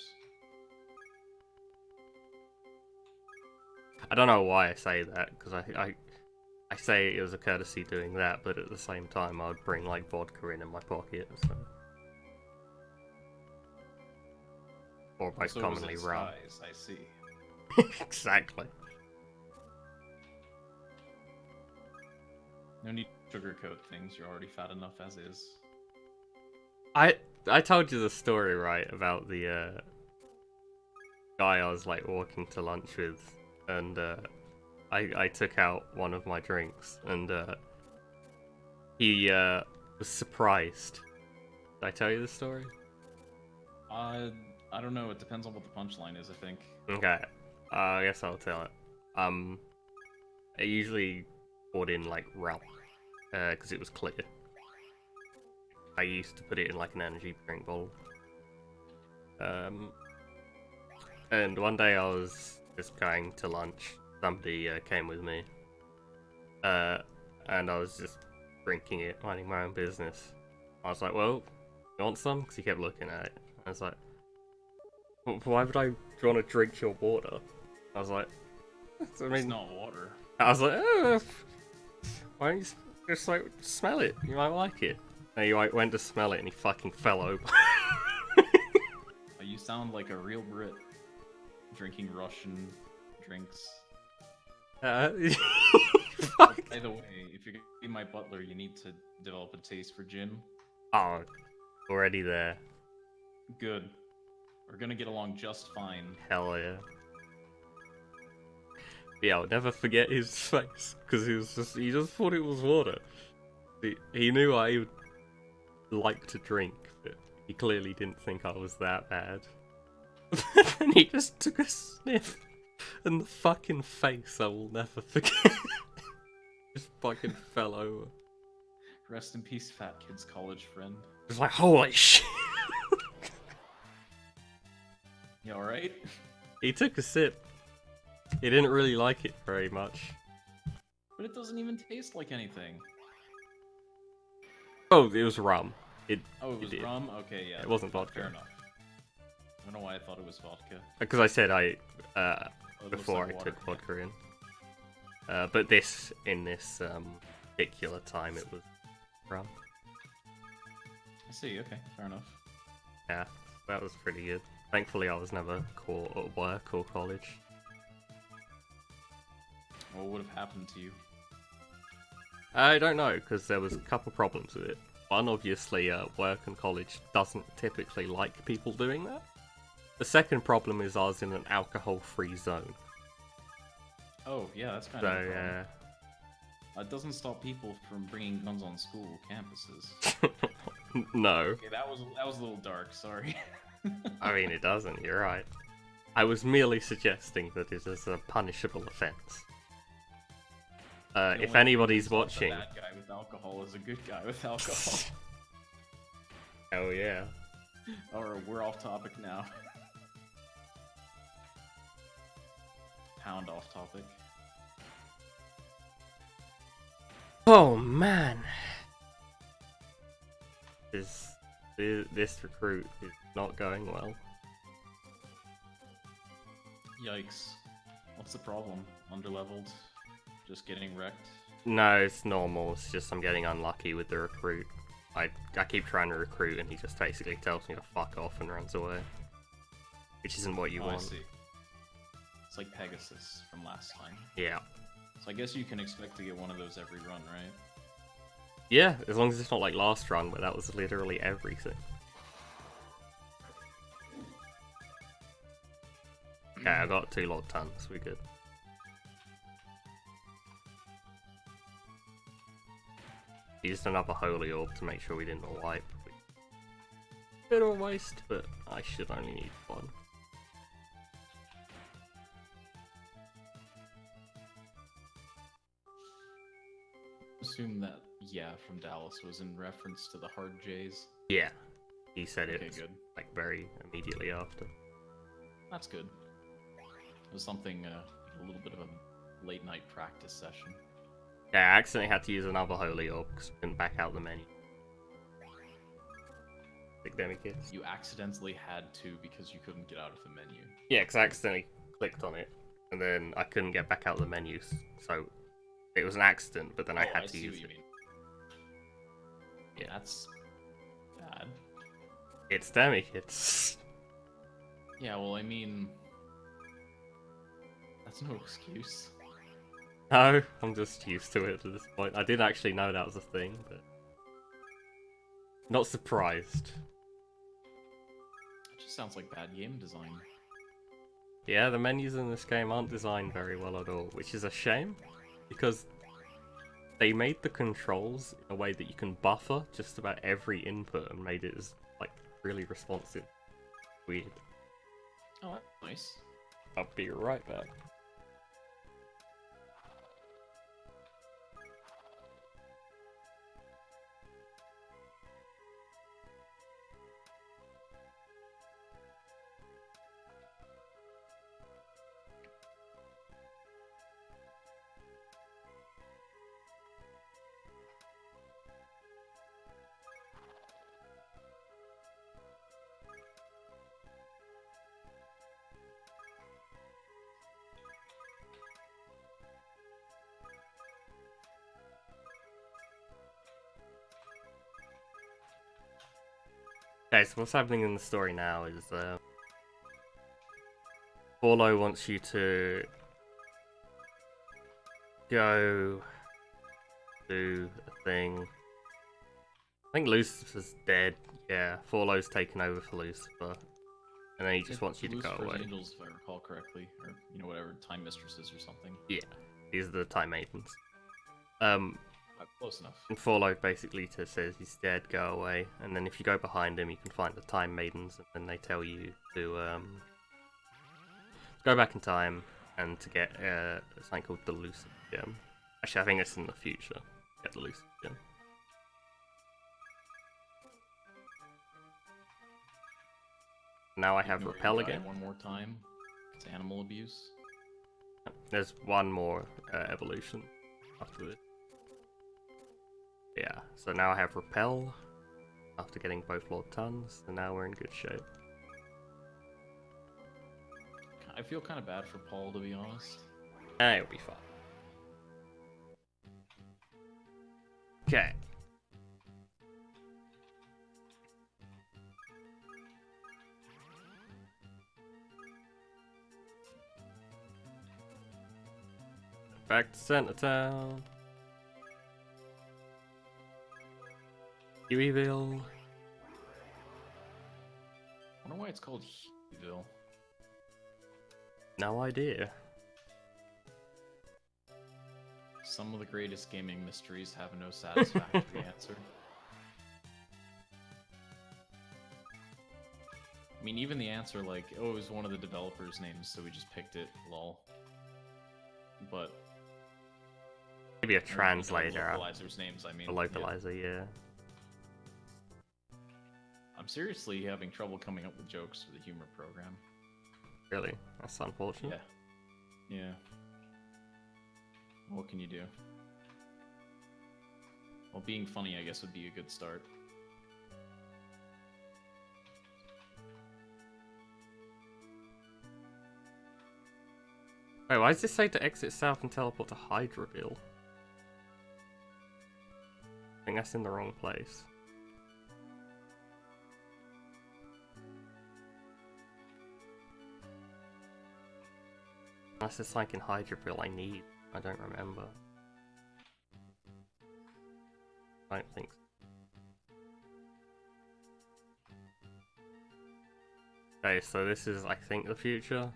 I don't know why I say that, because I say it was a courtesy doing that, but at the same time I would bring like vodka in my pocket, so. Or most So it was a commonly rum. disguise, I see. Exactly. No need to sugarcoat things, you're already fat enough as is. I told you the story, right, about the guy I was like walking to lunch with, and I took out one of my drinks, and he was surprised. Did I tell you the story? I don't know, it depends on what the punchline is, I think. Okay, I guess I'll tell it. I usually poured in like rum, because it was clear. I used to put it in like an energy drink bowl. And one day I was just going to lunch. Somebody came with me, and I was just drinking it, minding my own business. I was like, "Well, you want some?" Because he kept looking at it. I was like, "Why would I want to drink your water?" I was like, I It's mean, not water. I was like, oh, why don't you just like smell it? You might like it. And he like went to smell it and he fucking fell over. You sound like a real Brit drinking Russian drinks. Fuck. By the way, if you're gonna be my butler, you need to develop a taste for gin. Oh, already there. Good. We're gonna get along just fine. Hell yeah. Yeah, I'll never forget his face because he just thought it was water. He knew I would like to drink, but he clearly didn't think I was that bad. And he just took a sniff, and the fucking face I will never forget. Just fucking fell over. Rest in peace, Fat Kid's college friend. It was like, holy shit. You alright? He took a sip. He didn't really like it very much. But it doesn't even taste like anything. Oh, it was rum. It was did. rum? Okay, yeah. It wasn't vodka. Fair enough. I don't know why I thought it was vodka. Because I said It looks before like I water, took vodka in. But in this particular time, it was rum. I see, okay, fair enough. Yeah, that was pretty good. Thankfully, I was never caught at work or college. What would have happened to you? I don't know, because there was a couple problems with it. One, obviously, work and college doesn't typically like people doing that. The second problem is I was in an alcohol-free zone. Oh, yeah, that's kind So, of a problem. It doesn't stop people from bringing guns on school campuses. No. Okay, that was a little dark, sorry. I mean, it doesn't, you're right. I was merely suggesting that it is a punishable offence. If anybody's watching... A bad guy with alcohol is a good guy with alcohol. Hell yeah. Alright, we're off topic now. Pound off topic. Oh man. This recruit is not going well. Yikes. What's the problem? Underleveled? Just getting wrecked? No, it's normal. It's just I'm getting unlucky with the recruit. I keep trying to recruit and he just basically tells me to fuck off and runs away. Which isn't what you want. I see. It's like Pegasus from last time. Yeah. So I guess you can expect to get one of those every run, right? Yeah, as long as it's not like last run where that was literally everything. Okay, I got 2 log tons, we're good. Used another holy orb to make sure we didn't wipe. Bit of a waste, but I should only need 1. Assume that yeah from Dallas was in reference to the hard J's. Yeah, he said Okay, it good. like very immediately after. That's good. It was something, a little bit of a late night practice session. Yeah, I accidentally had to use another holy orb because I couldn't back out the menu. Like Demikids. You accidentally had to because you couldn't get out of the menu. Yeah, because I accidentally clicked on it and then I couldn't get back out the menus, so it was an accident. But then I had to see use what you it. mean. Yeah, That's bad. it's Demikids. Yeah, well, I mean, that's no excuse. No, I'm just used to it at this point. I didn't actually know that was a thing, but not surprised. It just sounds like bad game design. Yeah, the menus in this game aren't designed very well at all, which is a shame, because they made the controls in a way that you can buffer just about every input and made it as, like, really responsive. Weird. Oh, that's nice. I'll be right back. Okay, so what's happening in the story now is Paulo wants you to go do a thing. I think Lucifer's dead. Yeah, Paulo's taken over for Lucifer, and then he just wants you to go away. Angels, if I recall correctly, or whatever, time mistresses or something. Yeah, these are the time maidens. Close enough. And Paulo basically says he's dead, go away, and then if you go behind him, you can find the time maidens, and then they tell you to go back in time and to get something called the Lucifer Gem. Actually, I think it's in the future. Get the Lucifer Gem. Now I have Repel again. One more time. It's animal abuse. There's one more evolution after this. Yeah, so now I have Repel after getting both Lord Tons, and now we're in good shape. I feel kind of bad for Paul, to be honest. It'll be fine. Okay. Back to Center Town. Hueyville. I wonder why it's called Hueyville. No idea. Some of the greatest gaming mysteries have no satisfactory answer. I mean, even the answer, like, oh, it was one of the developers' names, so we just picked it, lol. But... maybe a translator. Localizers' names, I mean. A localizer, yeah. I'm seriously having trouble coming up with jokes for the humor program. Really? That's unfortunate. Yeah. Yeah. What can you do? Well, being funny, I guess, would be a good start. Wait, why does this say to exit south and teleport to Hydraville? I think that's in the wrong place. Unless it's like in Hydraville I need. I don't remember. I don't think so. Okay, so this is, I think, the future.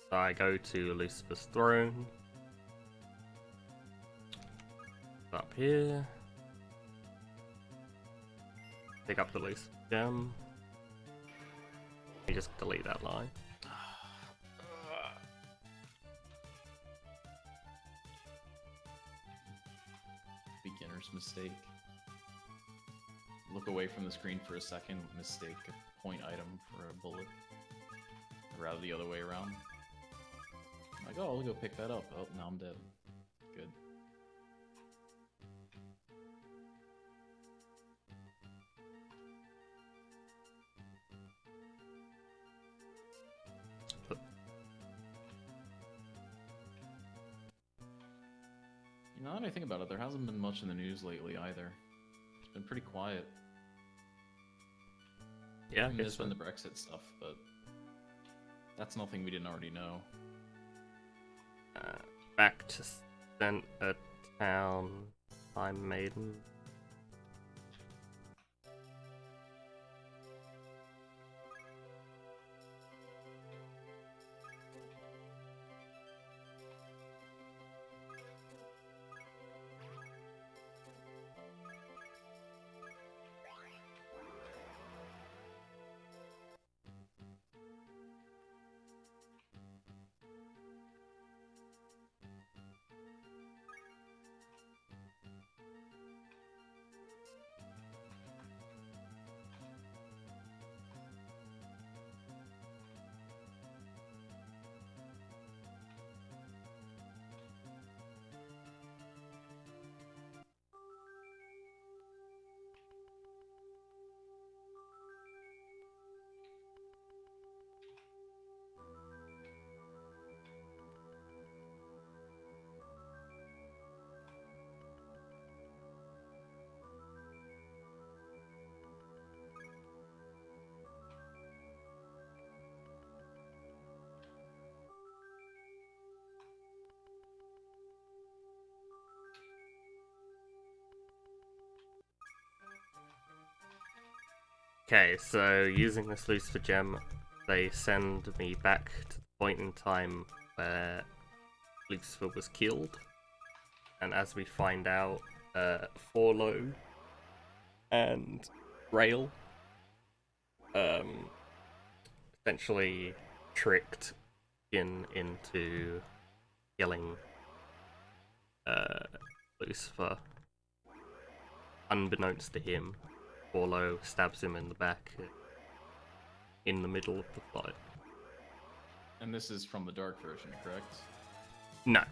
So I go to Lucifer's throne. Up here. Pick up the Lucifer gem. You just delete that line. Beginner's mistake. Look away from the screen for a second, mistake a point item for a bullet. Or rather the other way around. I'm like, oh, I'll go pick that up. Oh, now I'm dead. Good. Now that I think about it, there hasn't been much in the news lately either. It's been pretty quiet. Yeah, I mean, there's been the Brexit stuff, but that's nothing we didn't already know. Back to Center Town, Time Maiden. Okay, so using this Lucifer gem, they send me back to the point in time where Lucifer was killed. And as we find out, Forlo and Rail essentially tricked Jin into killing Lucifer. Unbeknownst to him, Forlo stabs him in the back in the middle of the fight. And this is from the dark version, correct? No.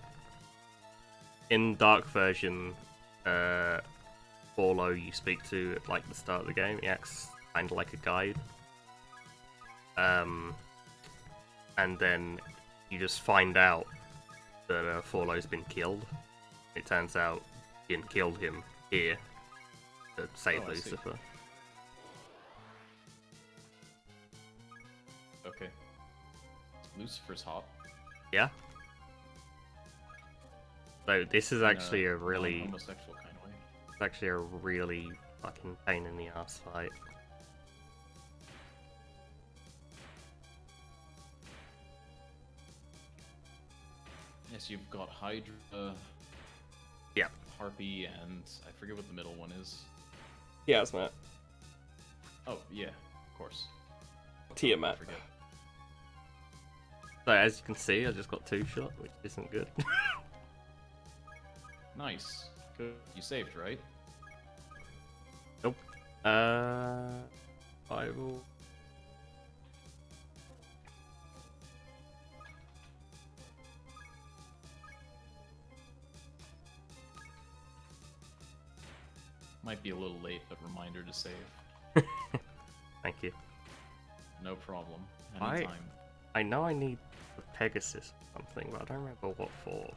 In dark version, Forlo you speak to at like the start of the game. He acts kind of like a guide. And then you just find out that Forlo's been killed. It turns out Jin killed him here to save Lucifer. Okay. Lucifer's hot. Yeah. So this is actually a really homosexual kind of way. It's actually a really fucking pain in the ass fight. Yes, you've got Hydra, Yeah. Harpy, and I forget what the middle one is. Yeah, it's Matt. Oh, yeah, of course. Tiamat. I forget. So as you can see, I just got 2-shot, which isn't good. Nice. Good. You saved, right? Nope. I will. Might be a little late, but reminder to save. Thank you. No problem. I- Anytime. I know I need the Pegasus or something, but I don't remember what for.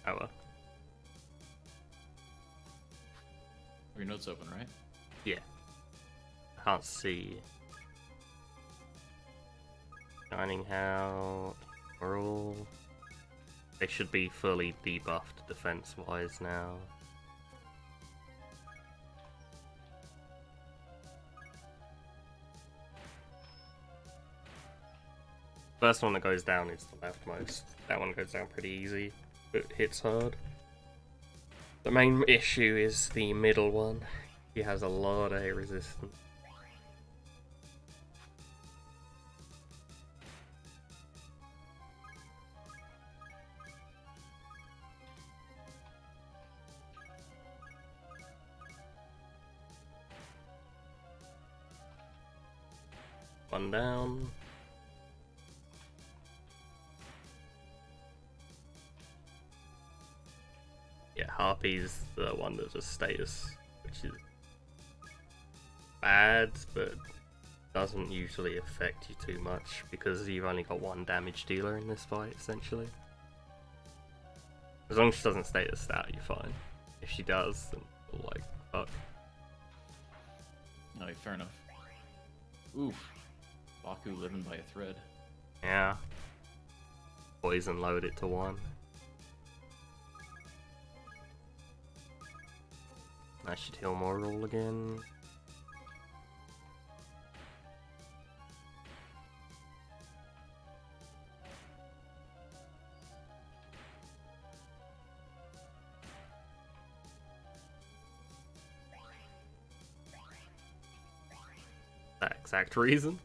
Oh well. Your notes open, right? Yeah. Can't see. Shining Out. We're all. They should be fully debuffed defense-wise now. First one that goes down is the leftmost. That one goes down pretty easy, but hits hard. The main issue is the middle one. He has a lot of resistance. One down. Yeah, Harpy's the one that just stays, which is bad, but doesn't usually affect you too much because you've only got one damage dealer in this fight, essentially. As long as she doesn't stay a stat, you're fine. If she does, then like, fuck. Alright, fair enough. Oof. Baku living by a thread. Yeah. Poison load it to 1. I should heal Mortal again. That exact reason.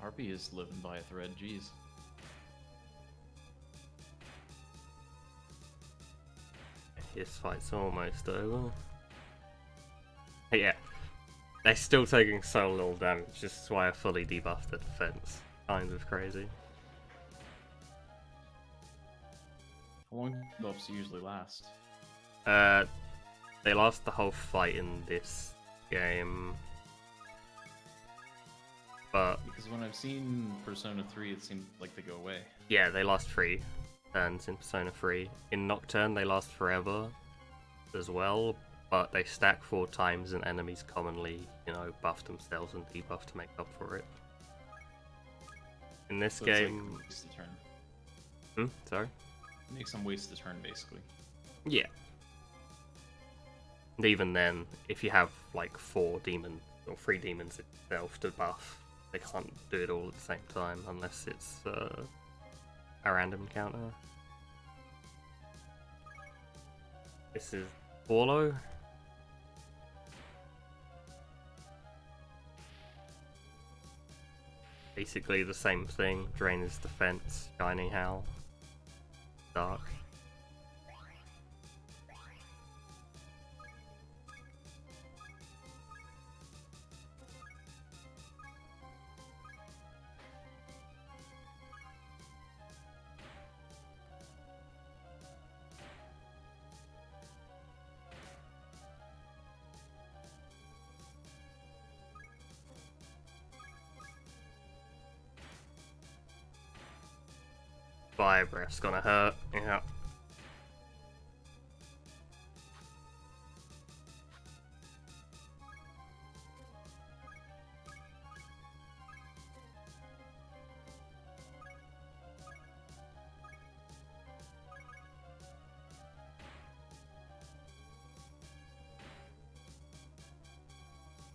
Harpy is living by a thread, jeez. This fight's almost over. But yeah, they're still taking so little damage, this is why I fully debuffed the defense. Kind of crazy. How long do buffs usually last? They last the whole fight in this game. But Because when I've seen Persona 3, it seemed like they go away. yeah, they last 3 turns in Persona 3. In Nocturne, they last forever as well, but they stack 4 times and enemies commonly, buff themselves and debuff to make up for it. In this So game... It's like waste a turn. Sorry? Makes them waste a turn, basically. Yeah. And even then, if you have like 4 demons or 3 demons itself to buff, they can't do it all at the same time unless it's a random encounter. This is Orlo. Basically the same thing. Drain his defense, Shining Howl, Dark. Fire Breath's gonna hurt, yeah.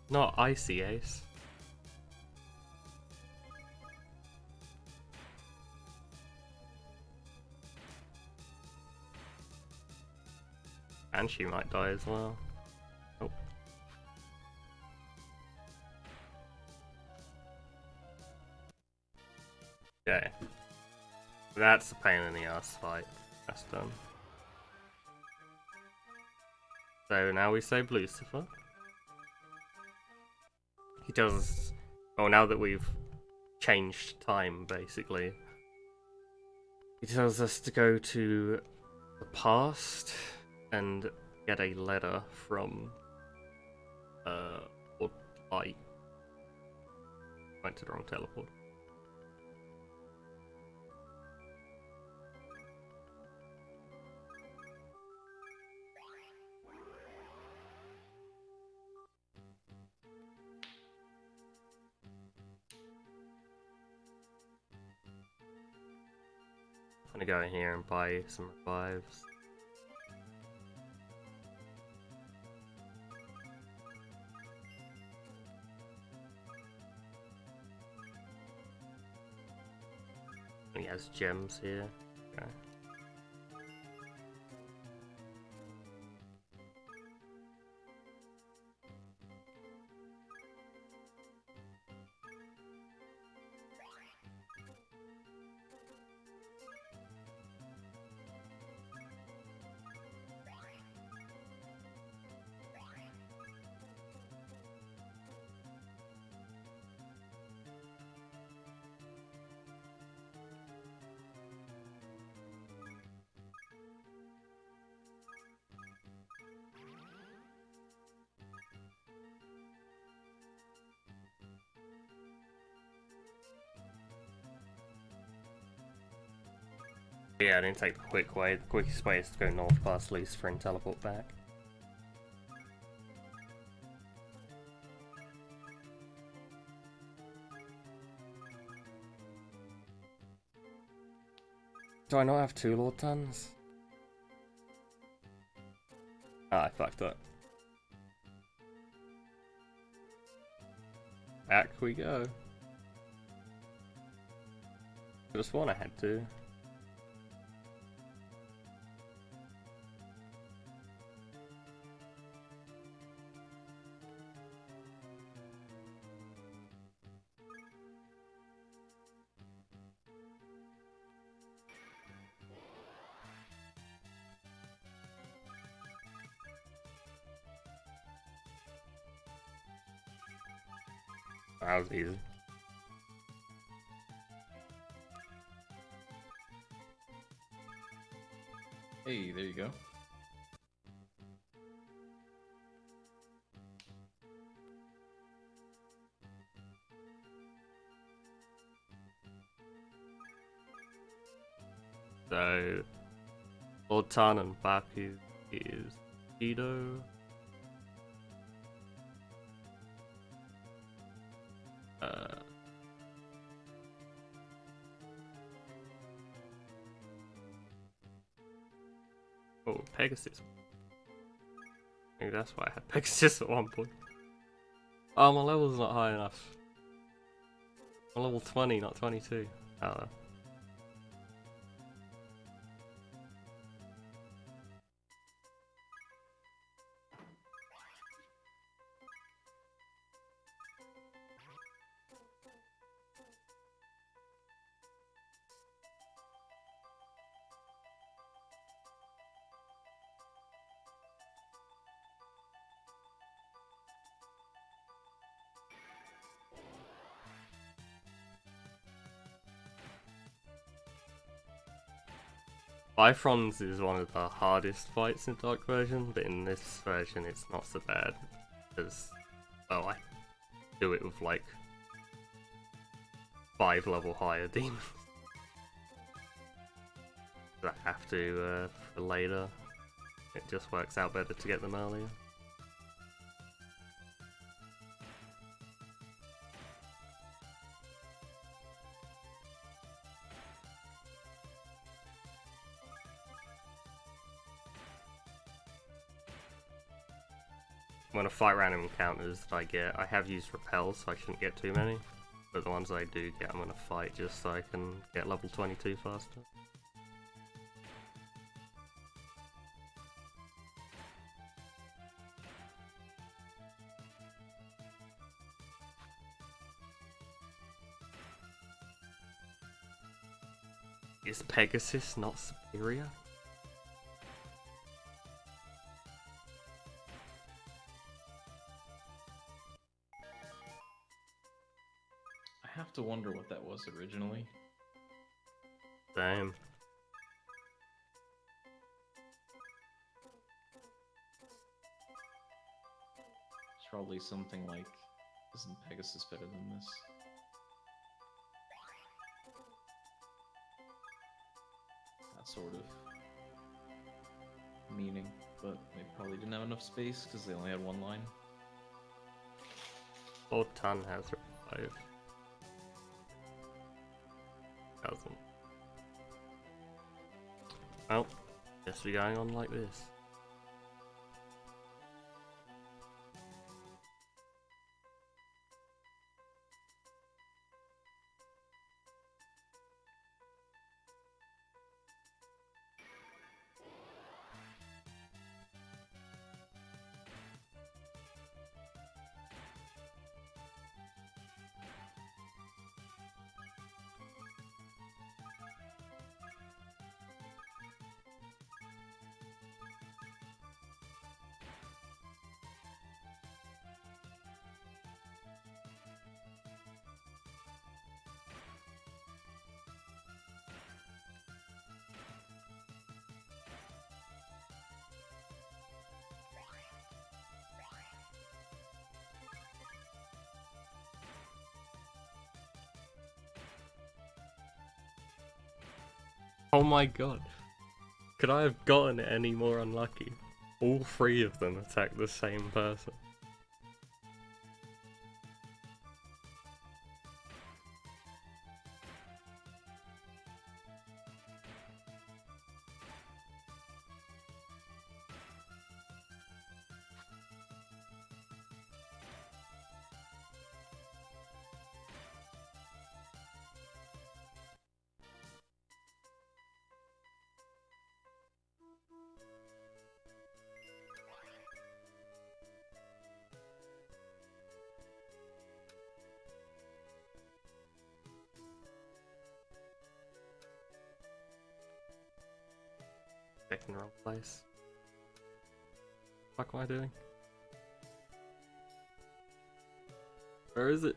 Not Icy Ace. And she might die as well. Oh. Okay. That's a pain in the ass fight. That's done. So now we save Lucifer. He does... Oh, now that we've changed time, basically. He tells us to go to the past and get a letter from or light. Went to the wrong teleport. I'm gonna go in here and buy some revives. He has gems here. Okay. Yeah, I didn't take the quick way. The quickest way is to go north past Lucifer and teleport back. Do I not have 2 Lord Tons? Ah, I fucked up. Back we go. Could have sworn I had 2. That was easy. Hey, there you go. So Lord Tan and Baku is Edo. Oh, Pegasus. Maybe that's why I had Pegasus at one point. Oh, my level's not high enough. I'm level 20, not 22. Oh. Bifrons is one of the hardest fights in Dark version, but in this version it's not so bad. Because, well, I do it with like 5 level higher demons. I have to for later. It just works out better to get them earlier. I'm gonna fight random encounters that I get. I have used repels, so I shouldn't get too many. But the ones I do get, I'm gonna fight just so I can get level 22 faster. Is Pegasus not superior? I have to wonder what that was originally. Same. It's probably something like, isn't Pegasus better than this? That sort of meaning, but they probably didn't have enough space because they only had one line. Lord Tan has revive. Doesn't. Well, guess we're going on like this. Oh my god. Could I have gotten it any more unlucky? All 3 of them attack the same person. Back in the wrong place. What am I doing? Where is it?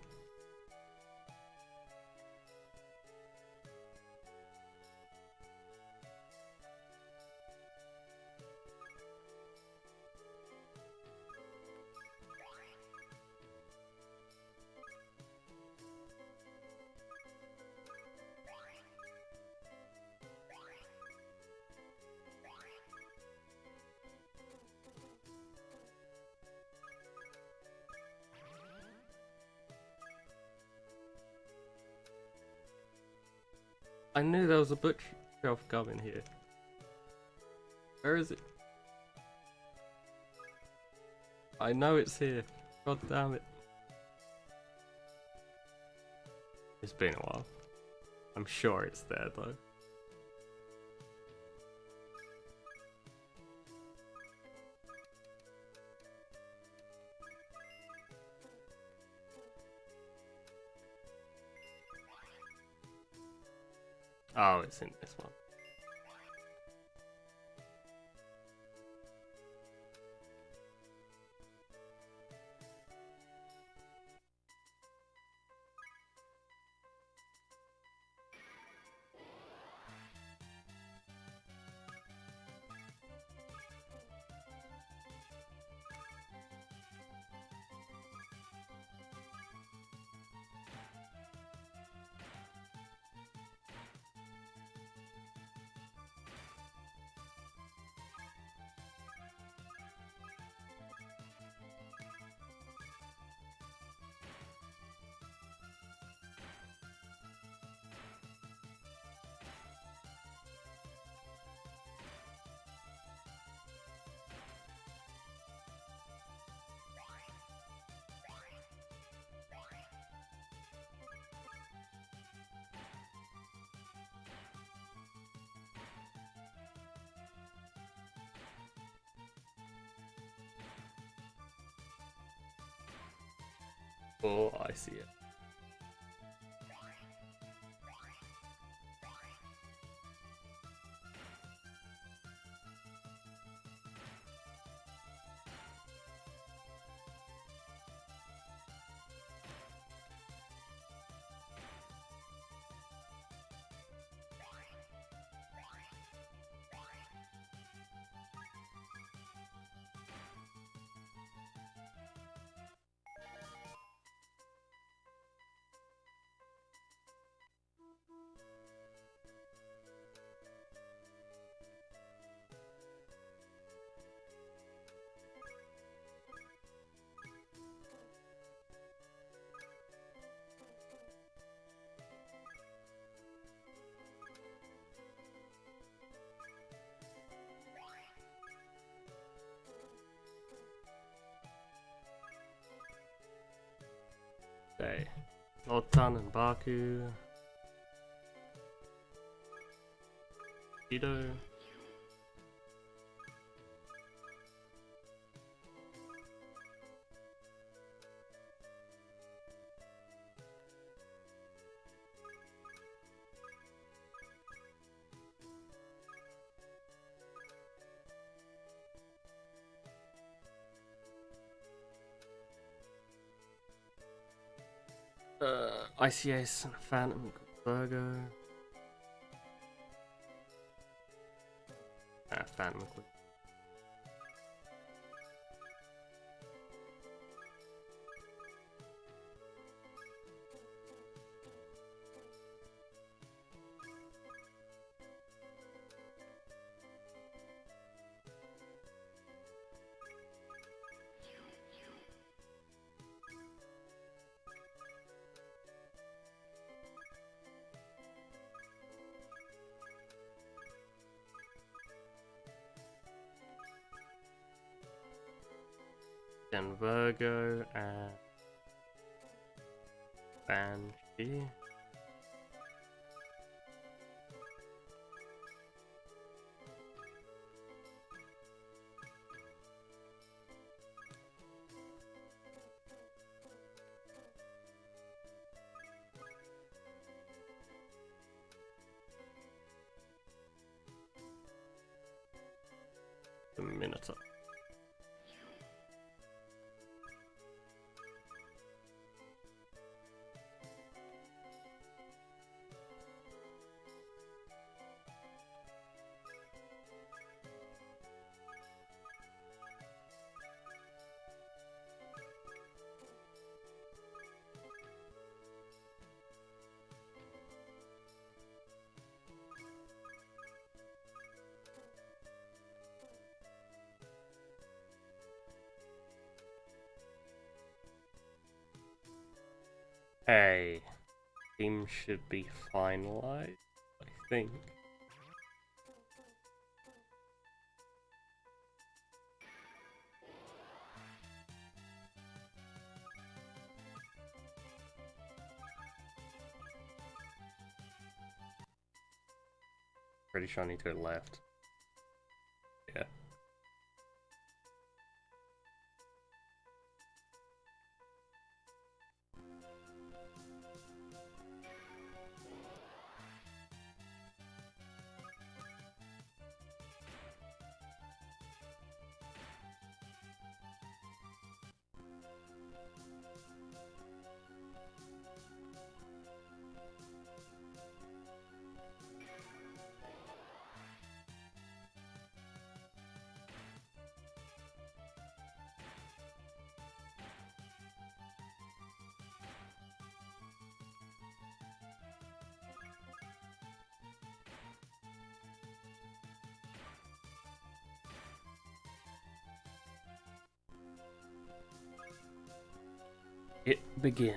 I knew there was a bookshelf gum in here. Where is it? I know it's here. God damn it. It's been a while. I'm sure it's there though. Oh, it's in this one. Oh, I see it. Okay. Lotan and Baku. Kido. ICS and Phantom Burger. Phantom. Then Virgo and Banshee. The Minotaur. Hey, team should be finalized. think. Pretty sure I need to go left. Yeah. It begin.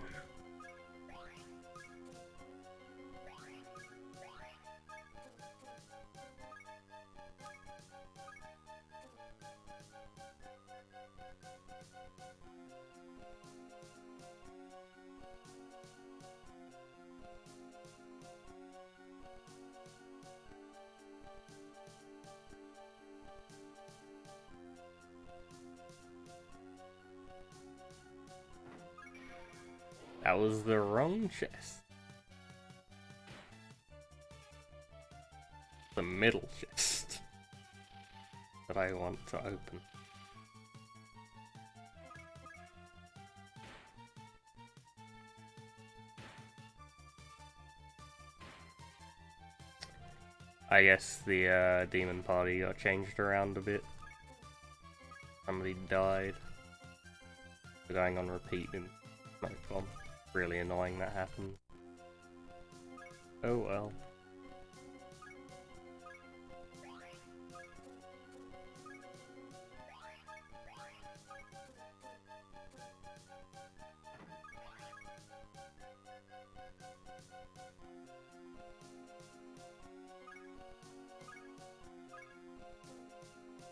That was the wrong chest. The middle chest that I want to open. I guess the demon party got changed around a bit. Somebody died. We're going on repeat in Nightcom. Really annoying that happened. Oh well.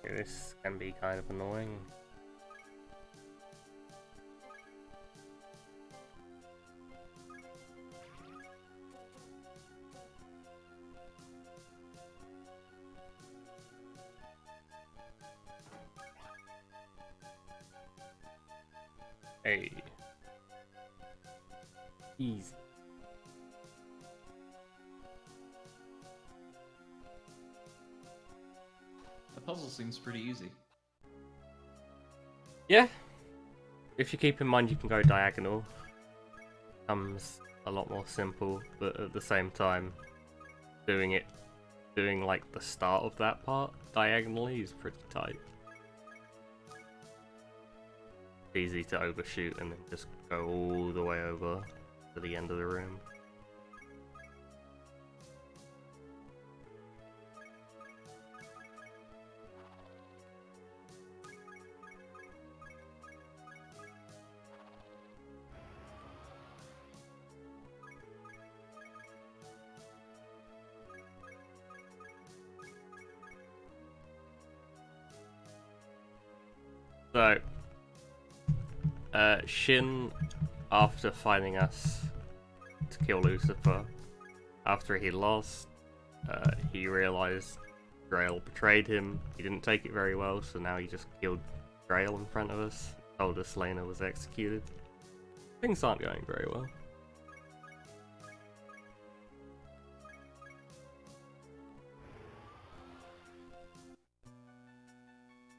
This can be kind of annoying. Hey. Easy. The puzzle seems pretty easy. Yeah. If you keep in mind you can go diagonal, becomes a lot more simple, but at the same time, doing like the start of that part diagonally is pretty tight. Easy to overshoot and then just go all the way over to the end of the room. So, Shin, after finding us to kill Lucifer, after he lost, he realized Grail betrayed him. He didn't take it very well, so now he just killed Grail in front of us, told us Lena was executed. Things aren't going very well.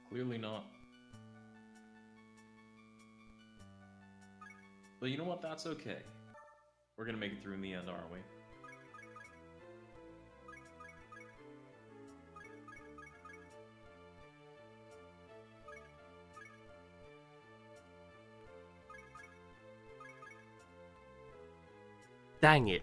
Clearly not. But you know what? That's okay. We're gonna make it through in the end, aren't we? Dang it.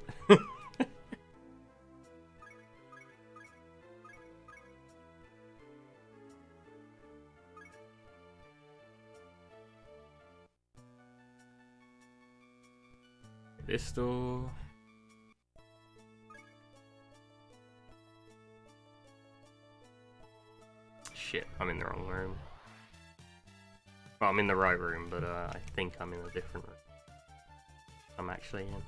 Pistol. shit, I'm in the wrong room. Well, I'm in the right room, but I think I'm in a different room. I'm actually in.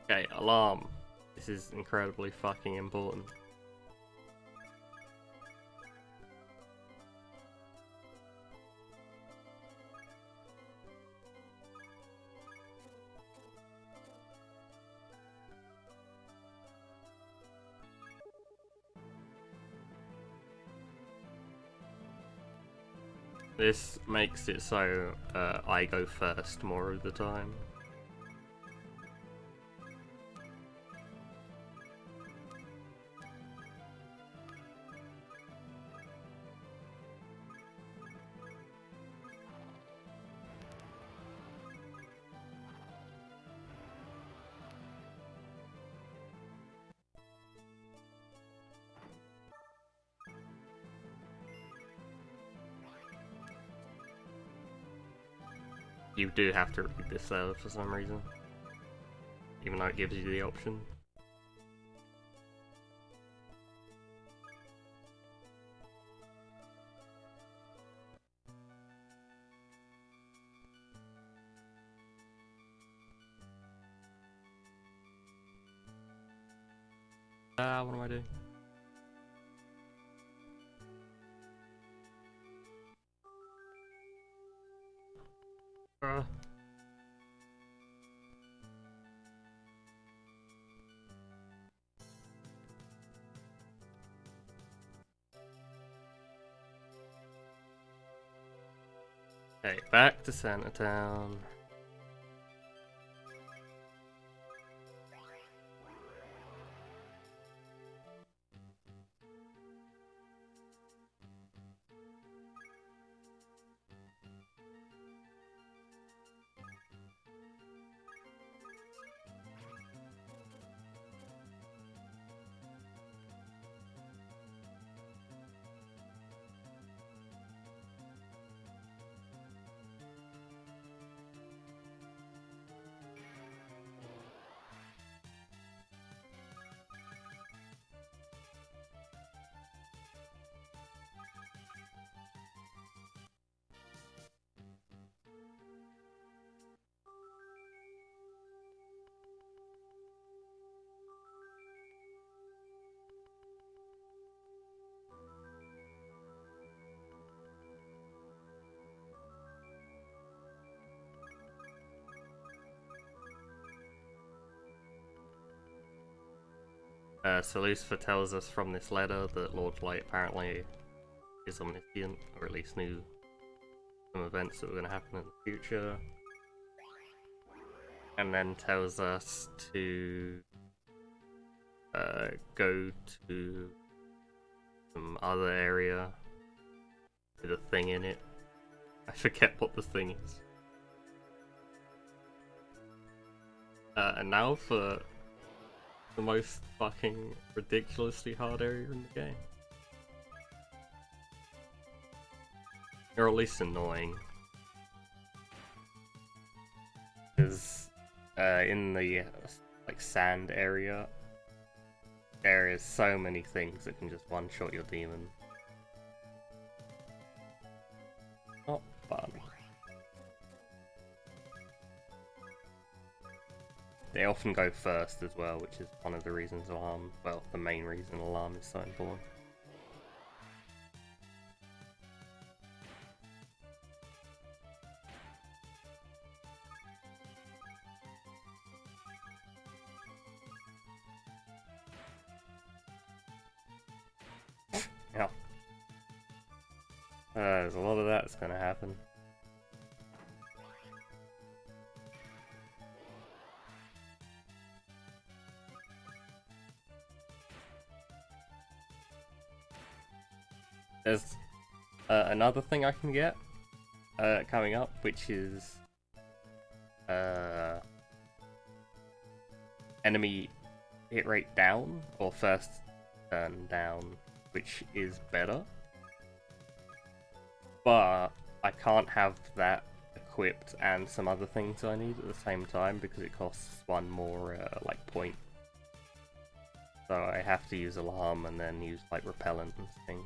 Okay, alarm. This is incredibly fucking important. This makes it so I go first more of the time. You do have to read this for some reason, even though it gives you the option. What am I doing? Okay, back to Santa Town. So Lucifer tells us from this letter that Lord Light apparently is omniscient, or at least knew some events that were going to happen in the future. And then tells us to go to some other area with a thing in it. I forget what the thing is. And now for the most fucking ridiculously hard area in the game. Or at least annoying. Because in the like sand area, there is so many things that can just one-shot your demon. Not fun. They often go first as well, which is one of the reasons alarm, well, the main reason alarm is so important. Yeah. There's a lot of that's gonna happen. There's another thing I can get coming up, which is enemy hit rate down, or first turn down, which is better. But I can't have that equipped and some other things I need at the same time because it costs one more like point. So I have to use alarm and then use like repellent and things.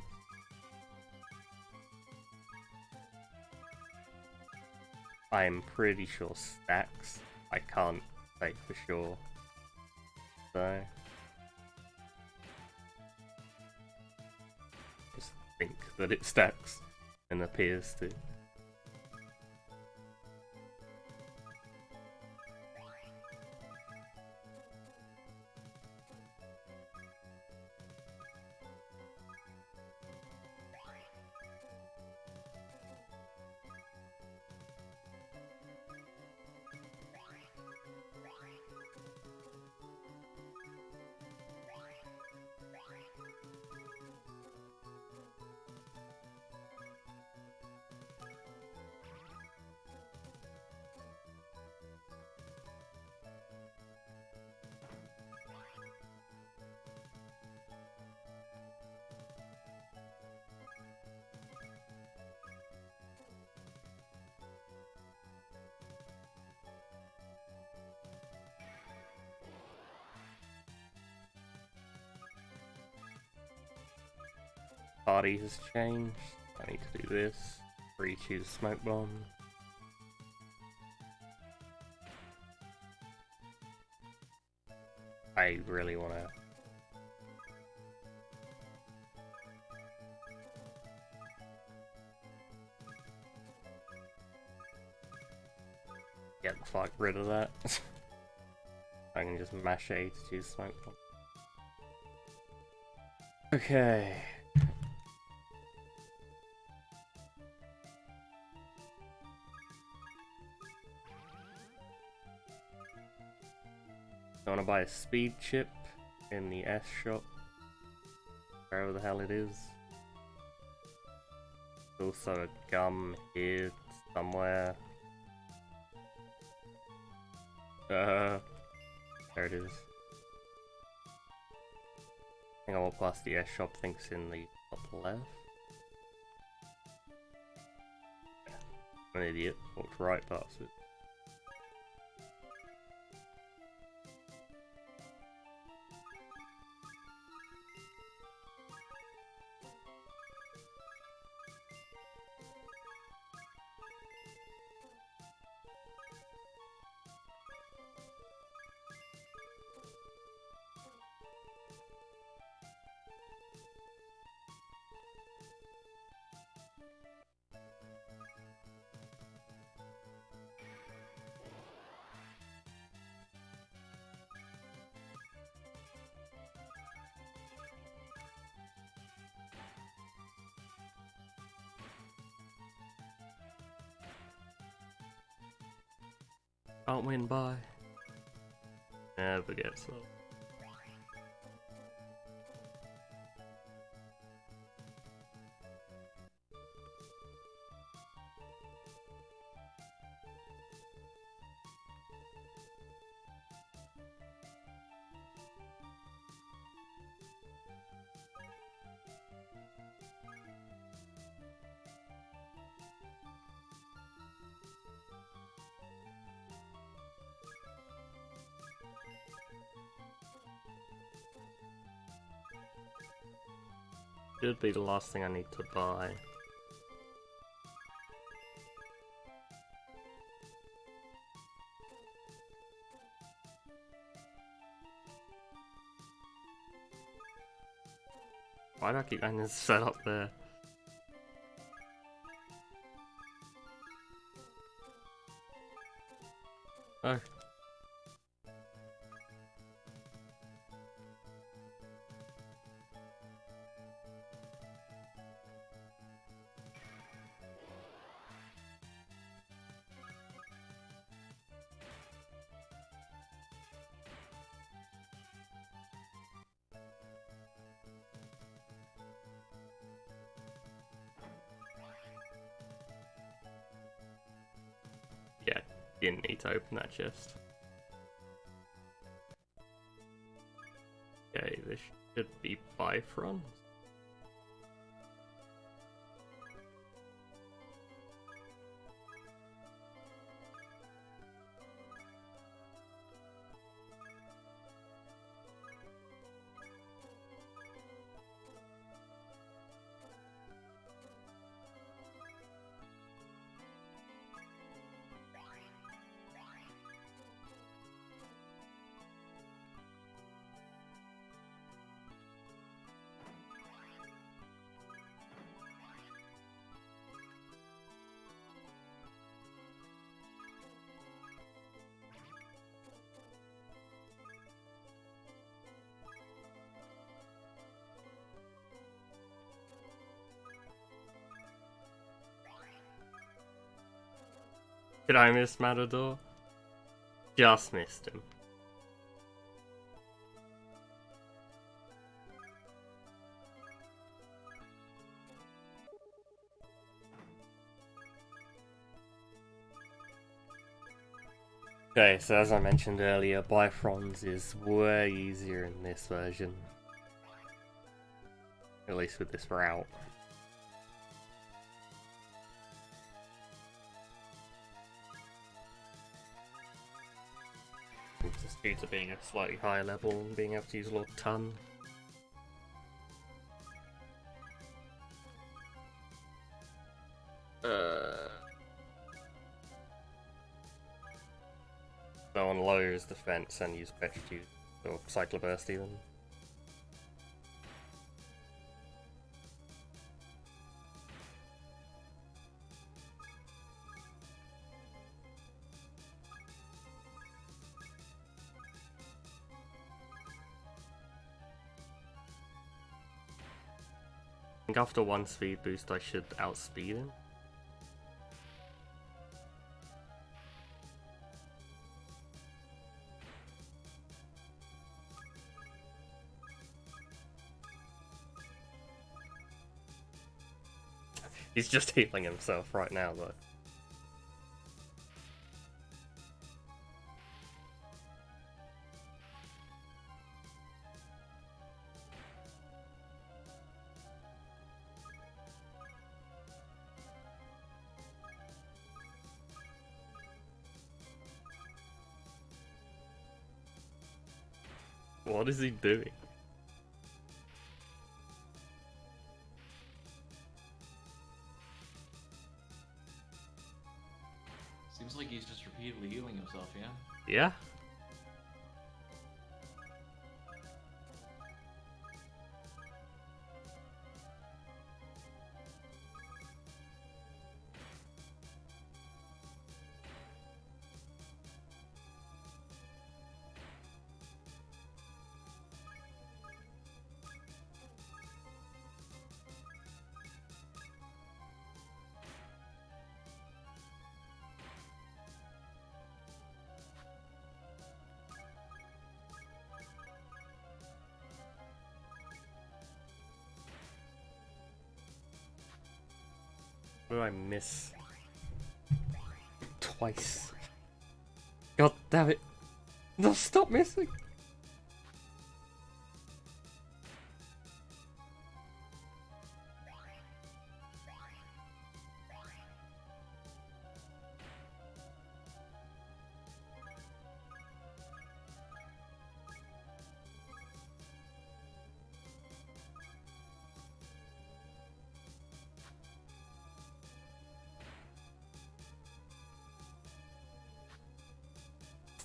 I'm pretty sure stacks. I can't say for sure. So just think that it stacks and appears to. Party has changed. I need to do this. Re-choose smoke bomb. I really want to. Get the fuck rid of that. I can just mash A to choose smoke bomb. Okay. I want to buy a speed chip in the S shop, wherever the hell it is. Also a gum here somewhere. There it is. I think I walk past the S shop, thinks in the top left. I'm an idiot, walked right past it. Can't win by. Never gets low. Should be the last thing I need to buy. Why do I keep having this set up there? Oh. Yeah, didn't need to open that chest. Okay, this should be Bifron. Did I miss Matador? Just missed him. Okay, so as I mentioned earlier, Bifrons is way easier in this version. At least with this route. Just due to being a slightly higher level and being able to use a lot of ton. So on low is defense and use Petritude or Cycloburst even. I think after one speed boost I should outspeed him. He's just healing himself right now though. What is he doing? Seems like he's just repeatedly healing himself, yeah? Yeah? What did I miss? Twice. God damn it. No, stop missing!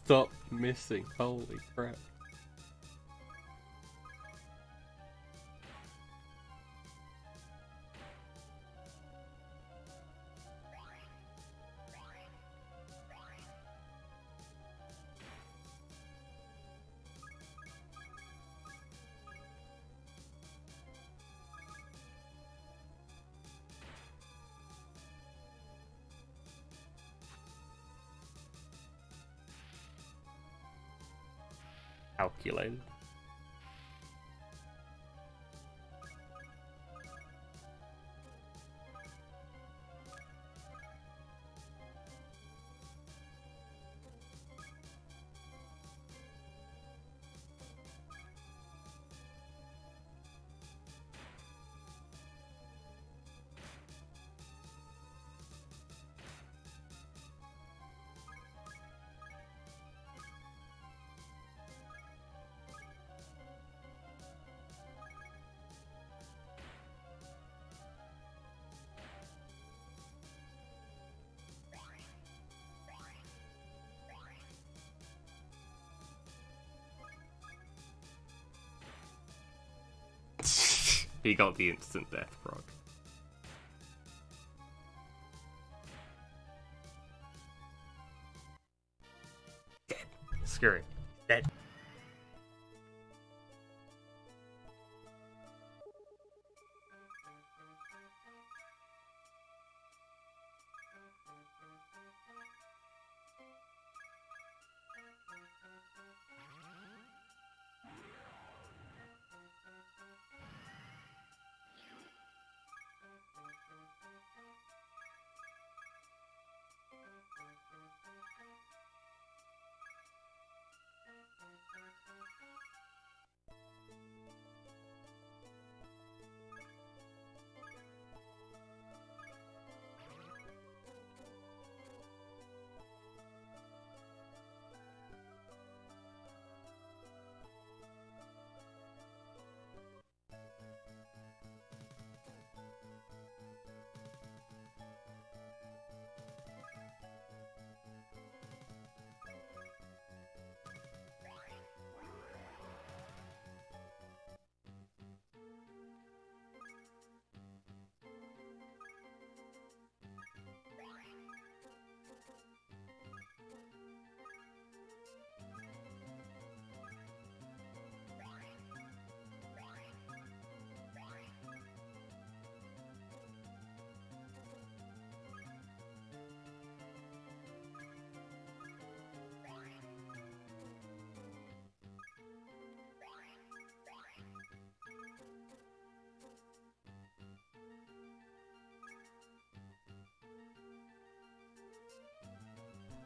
Stop missing, holy crap. Calculated. He got the instant death proc. Dead. Screw it. Dead.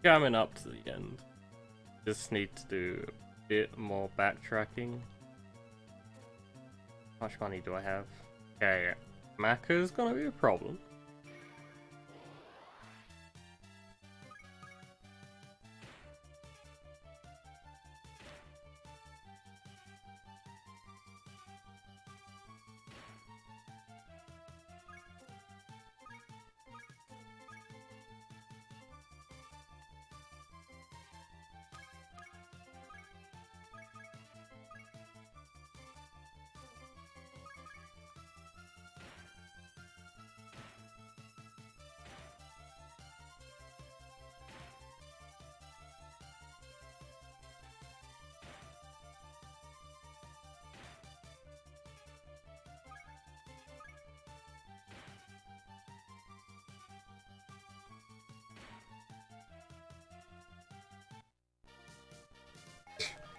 coming up to the end. Just need to do a bit more backtracking. How much money do I have? Okay, Macca's gonna be a problem.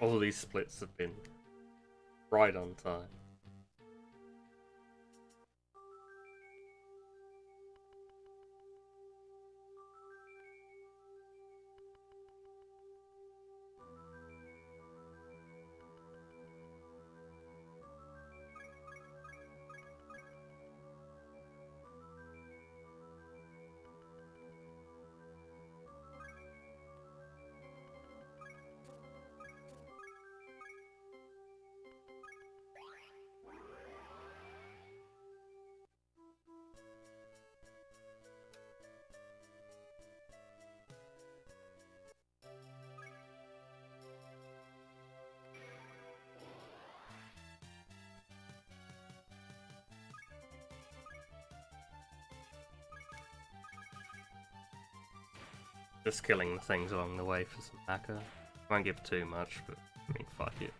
All these splits have been right on time. Just killing the things along the way for some Macca. Won't give too much, but I mean, fuck it.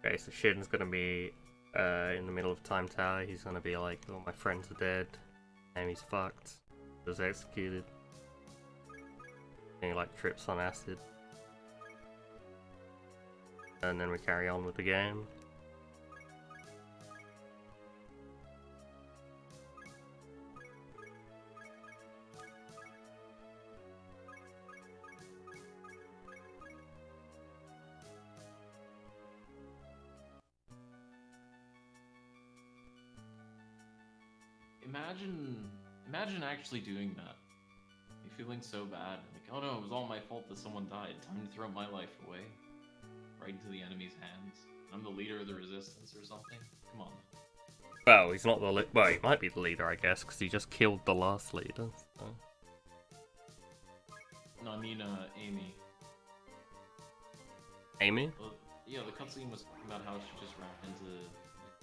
Okay, so Shin's gonna be in the middle of Time Tower. He's gonna be like, all my friends are dead. Amy's fucked. Was executed. And he like trips on acid. And then we carry on with the game. Imagine actually doing that. You feeling so bad, like, oh no, it was all my fault that someone died. Time to throw my life away, right into the enemy's hands. I'm the leader of the resistance or something. Come on. Well, he's not the well, he might be the leader, I guess, because he just killed the last leader. So. No, I mean, Amy. Amy? Well, yeah, the cutscene was about how she just ran into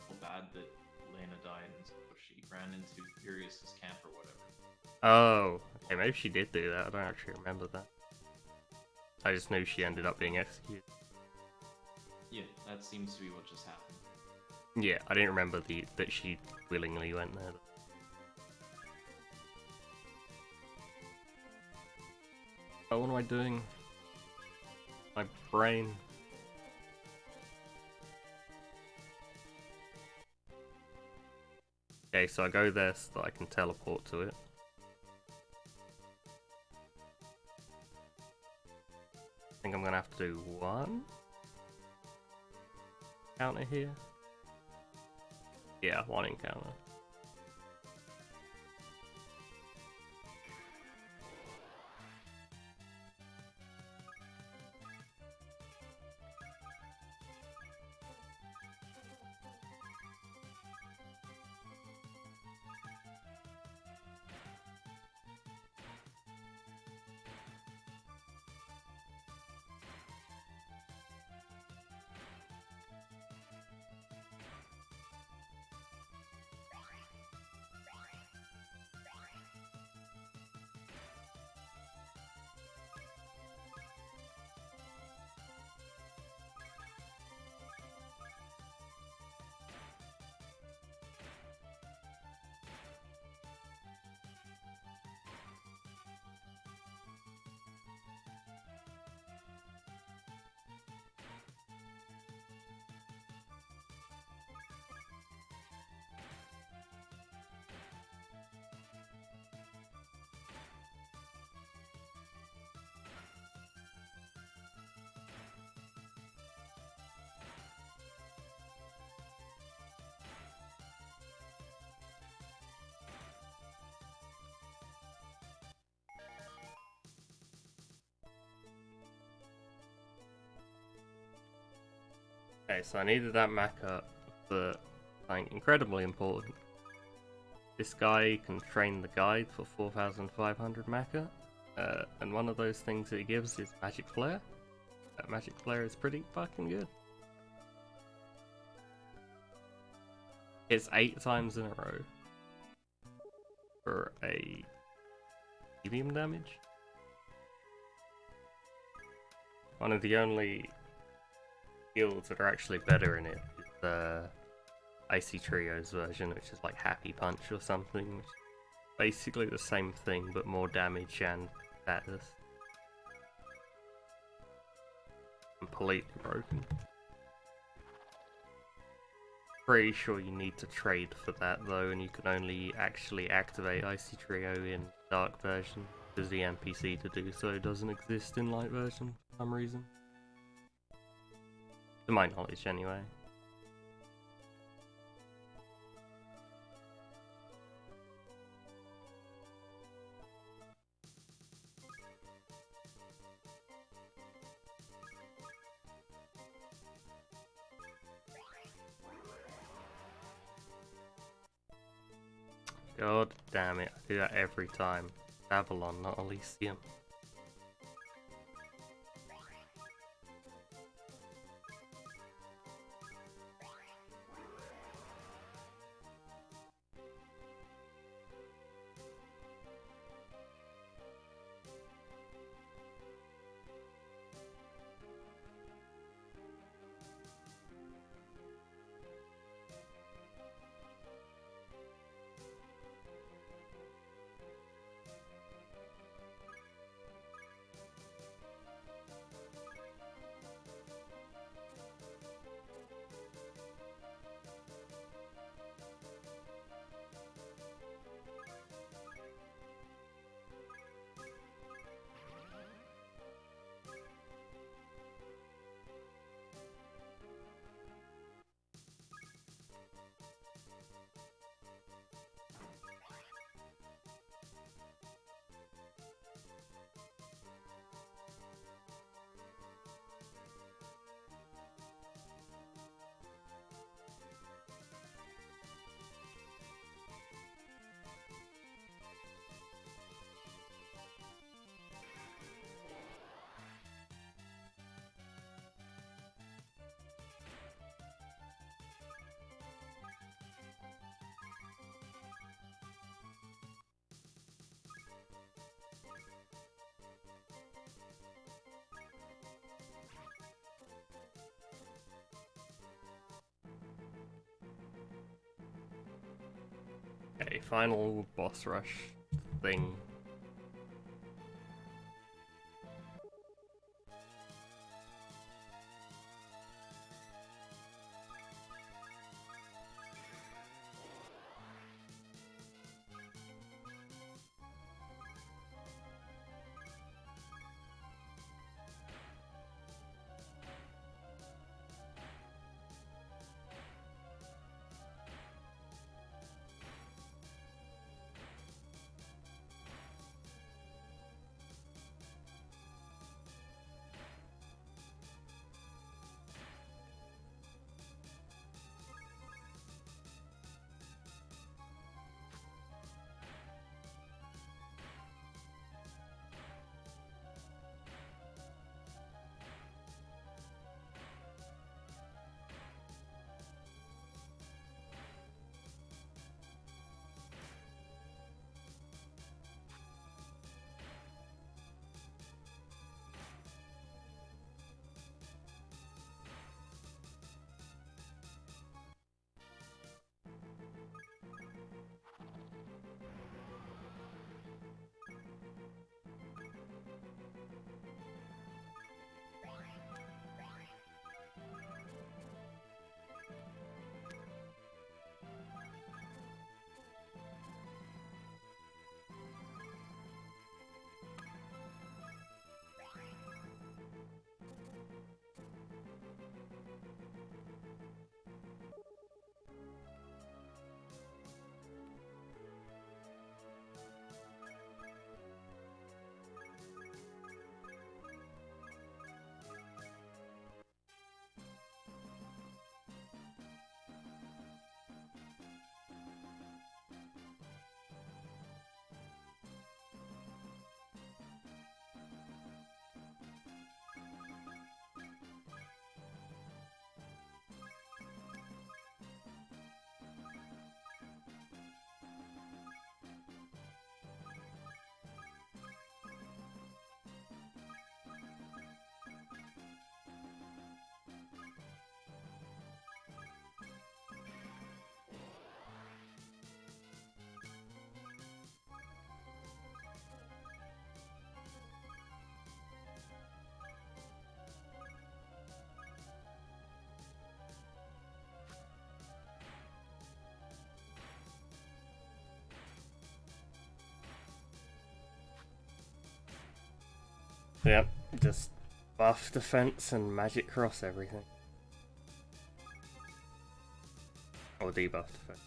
how bad that Lena died, and so she ran into Furious's camp or whatever. Oh, okay, maybe she did do that. I don't actually remember that. I just knew she ended up being executed. Yeah, that seems to be what just happened. Yeah, I didn't remember that she willingly went there. Oh, what am I doing? My brain. Okay, so I go there so that I can teleport to it. I think I'm gonna have to do one encounter here. Yeah, one encounter. Okay, so I needed that mecha for something incredibly important. This guy can train the guide for 4,500 mecha, and one of those things that he gives is Magic Flare. That Magic Flare is pretty fucking good. It's 8 times in a row for a medium damage. One of the only skills that are actually better in it is the Icy Trio's version, which is like Happy Punch or something, which is basically the same thing but more damage and status. Completely broken. Pretty sure you need to trade for that though, and you can only actually activate Icy Trio in Dark version, because the NPC to do so doesn't exist in Light version for some reason. To my knowledge, anyway. God damn it, I do that every time. Avalon, not Elysium. Okay, final boss rush thing. Yep, just buff defense and magic cross everything. Or debuff defense.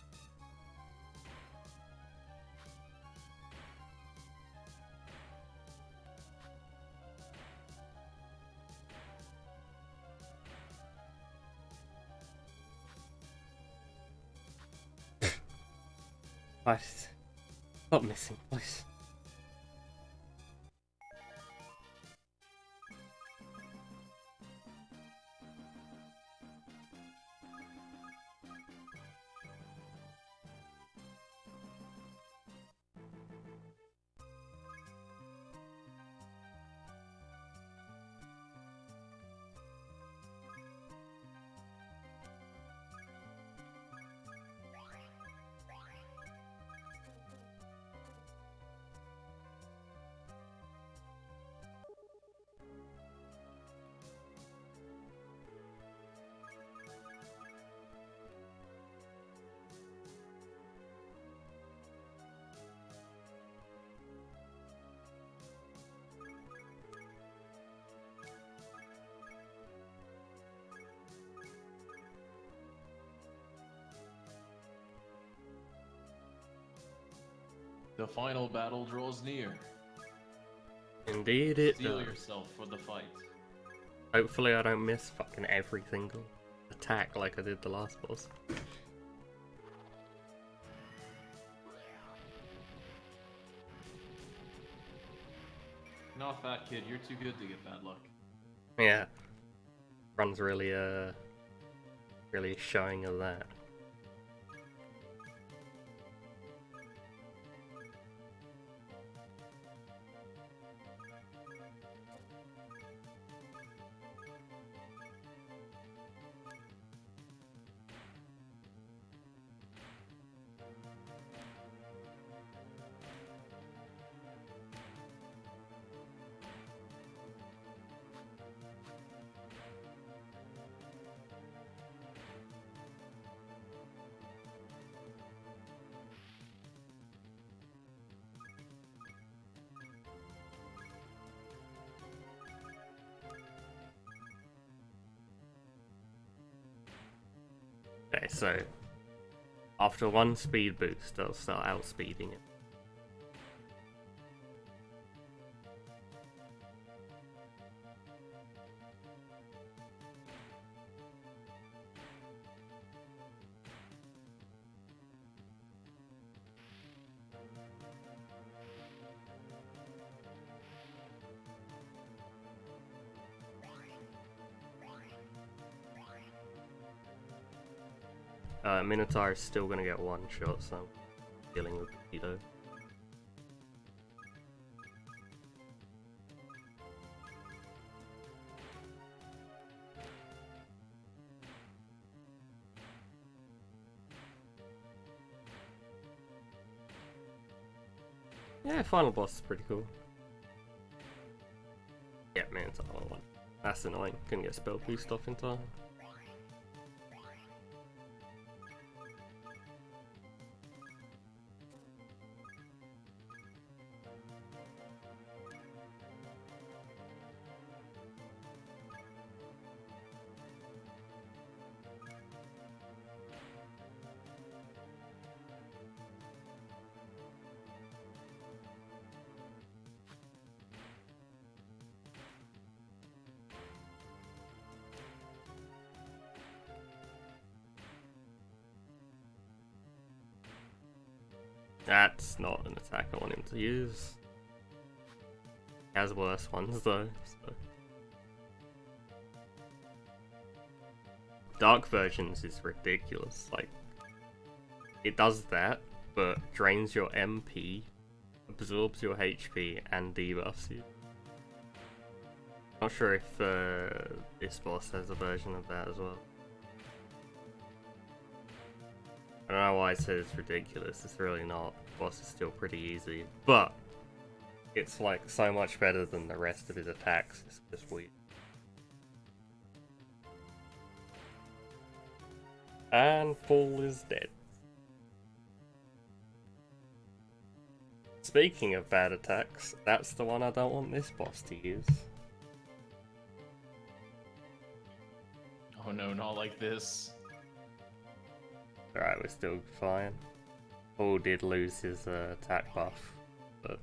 I stop missing, please. The final battle draws near. Indeed it Steel does. yourself for the fight. Hopefully I don't miss fucking every single attack like I did the last boss. Not fat kid, you're too good to get bad luck. Yeah. Run's really really showing of that. Okay, so after one speed boost, I'll start outspeeding it. Minotaur is still gonna get one shot, so I'm dealing with Vito. Yeah, final boss is pretty cool. Yeah, Minotaur one. That's annoying. Couldn't get spell boost off in time. That's not an attack I want him to use. He has worse ones though. So. Dark Versions is ridiculous. Like, it does that, but drains your MP, absorbs your HP, and debuffs you. Not sure if this boss has a version of that as well. I don't know why I said it's ridiculous, it's really not. The boss is still pretty easy, but it's like so much better than the rest of his attacks, it's just weird. And Paul is dead. speaking of bad attacks, that's the one I don't want this boss to use. Oh no, not like this. Alright, we're still fine. Paul did lose his attack buff, but...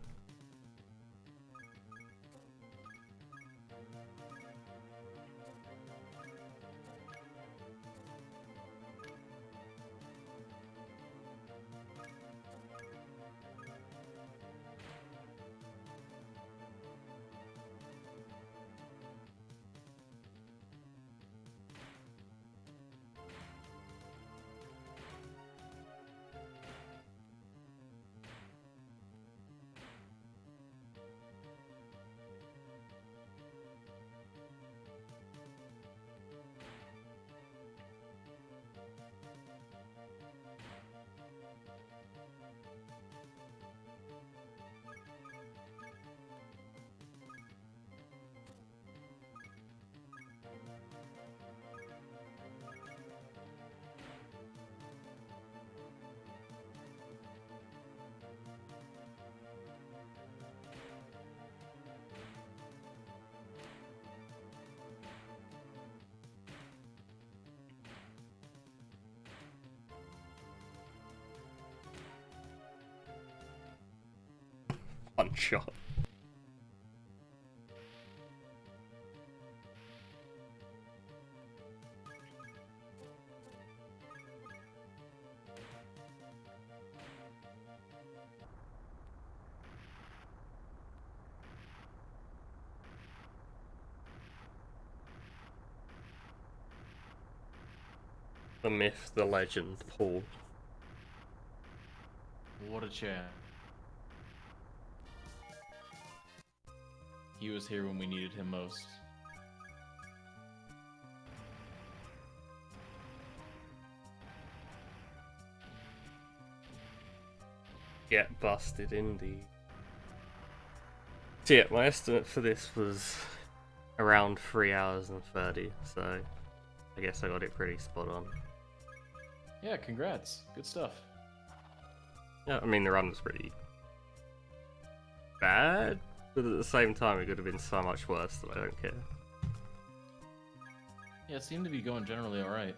One shot. The myth, the legend, Paul. What a champ. He was here when we needed him most. Get busted indeed. So yeah, my estimate for this was around 3 hours and 30, so I guess I got it pretty spot on. Yeah, congrats. Good stuff. Yeah, I mean the run was pretty bad, but at the same time it could have been so much worse that I don't care. Yeah, it seemed to be going generally alright.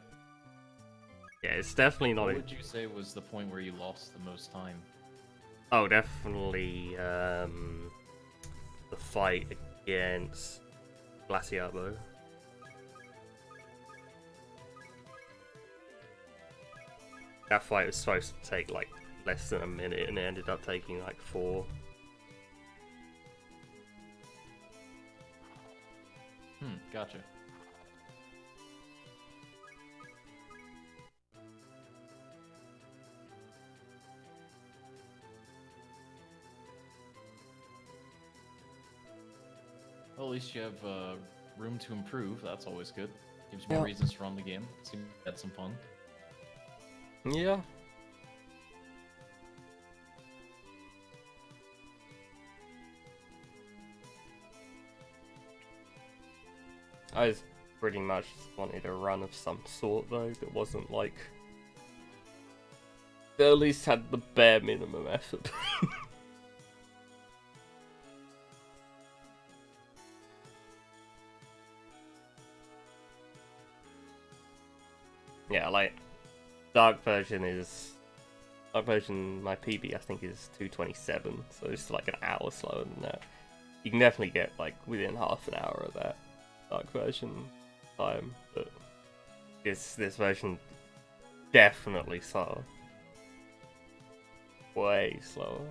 Yeah, it's definitely not... What would you say was the point where you lost the most time? Oh, definitely the fight against Glaciabo. That fight was supposed to take like less than a minute and it ended up taking like 4. Gotcha. Well, at least you have room to improve. That's always good. Gives you more reasons to run the game. Seems to had some fun. Yeah. I just pretty much just wanted a run of some sort though that wasn't like... that at least had the bare minimum effort. Yeah, like Dark version, my PB I think is 227, so it's like an hour slower than that. You can definitely get like within half an hour of that Dark version time, but this version definitely slower. Way slower.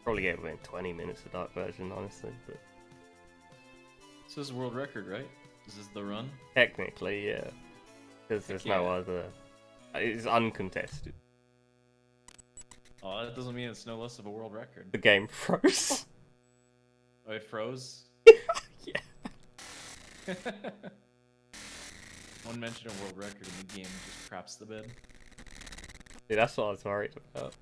Probably get within 20 minutes of Dark version, honestly, but This is a world record, right? Is this the run? technically, yeah. Because there's no other... It's uncontested. Oh, that doesn't mean it's no less of a world record. The game froze. Oh, it froze? Yeah. One mention of world record in the game just craps the bed. Yeah, that's what I was worried about.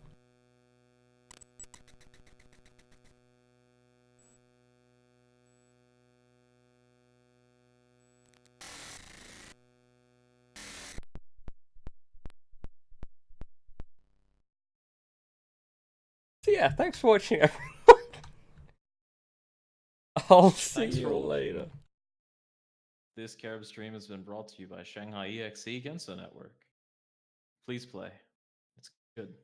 So yeah, thanks for watching, everyone. I'll see Thanks you for all watching. later. This Carib stream has been brought to you by Shanghai EXE Genso Network. Please play. It's good.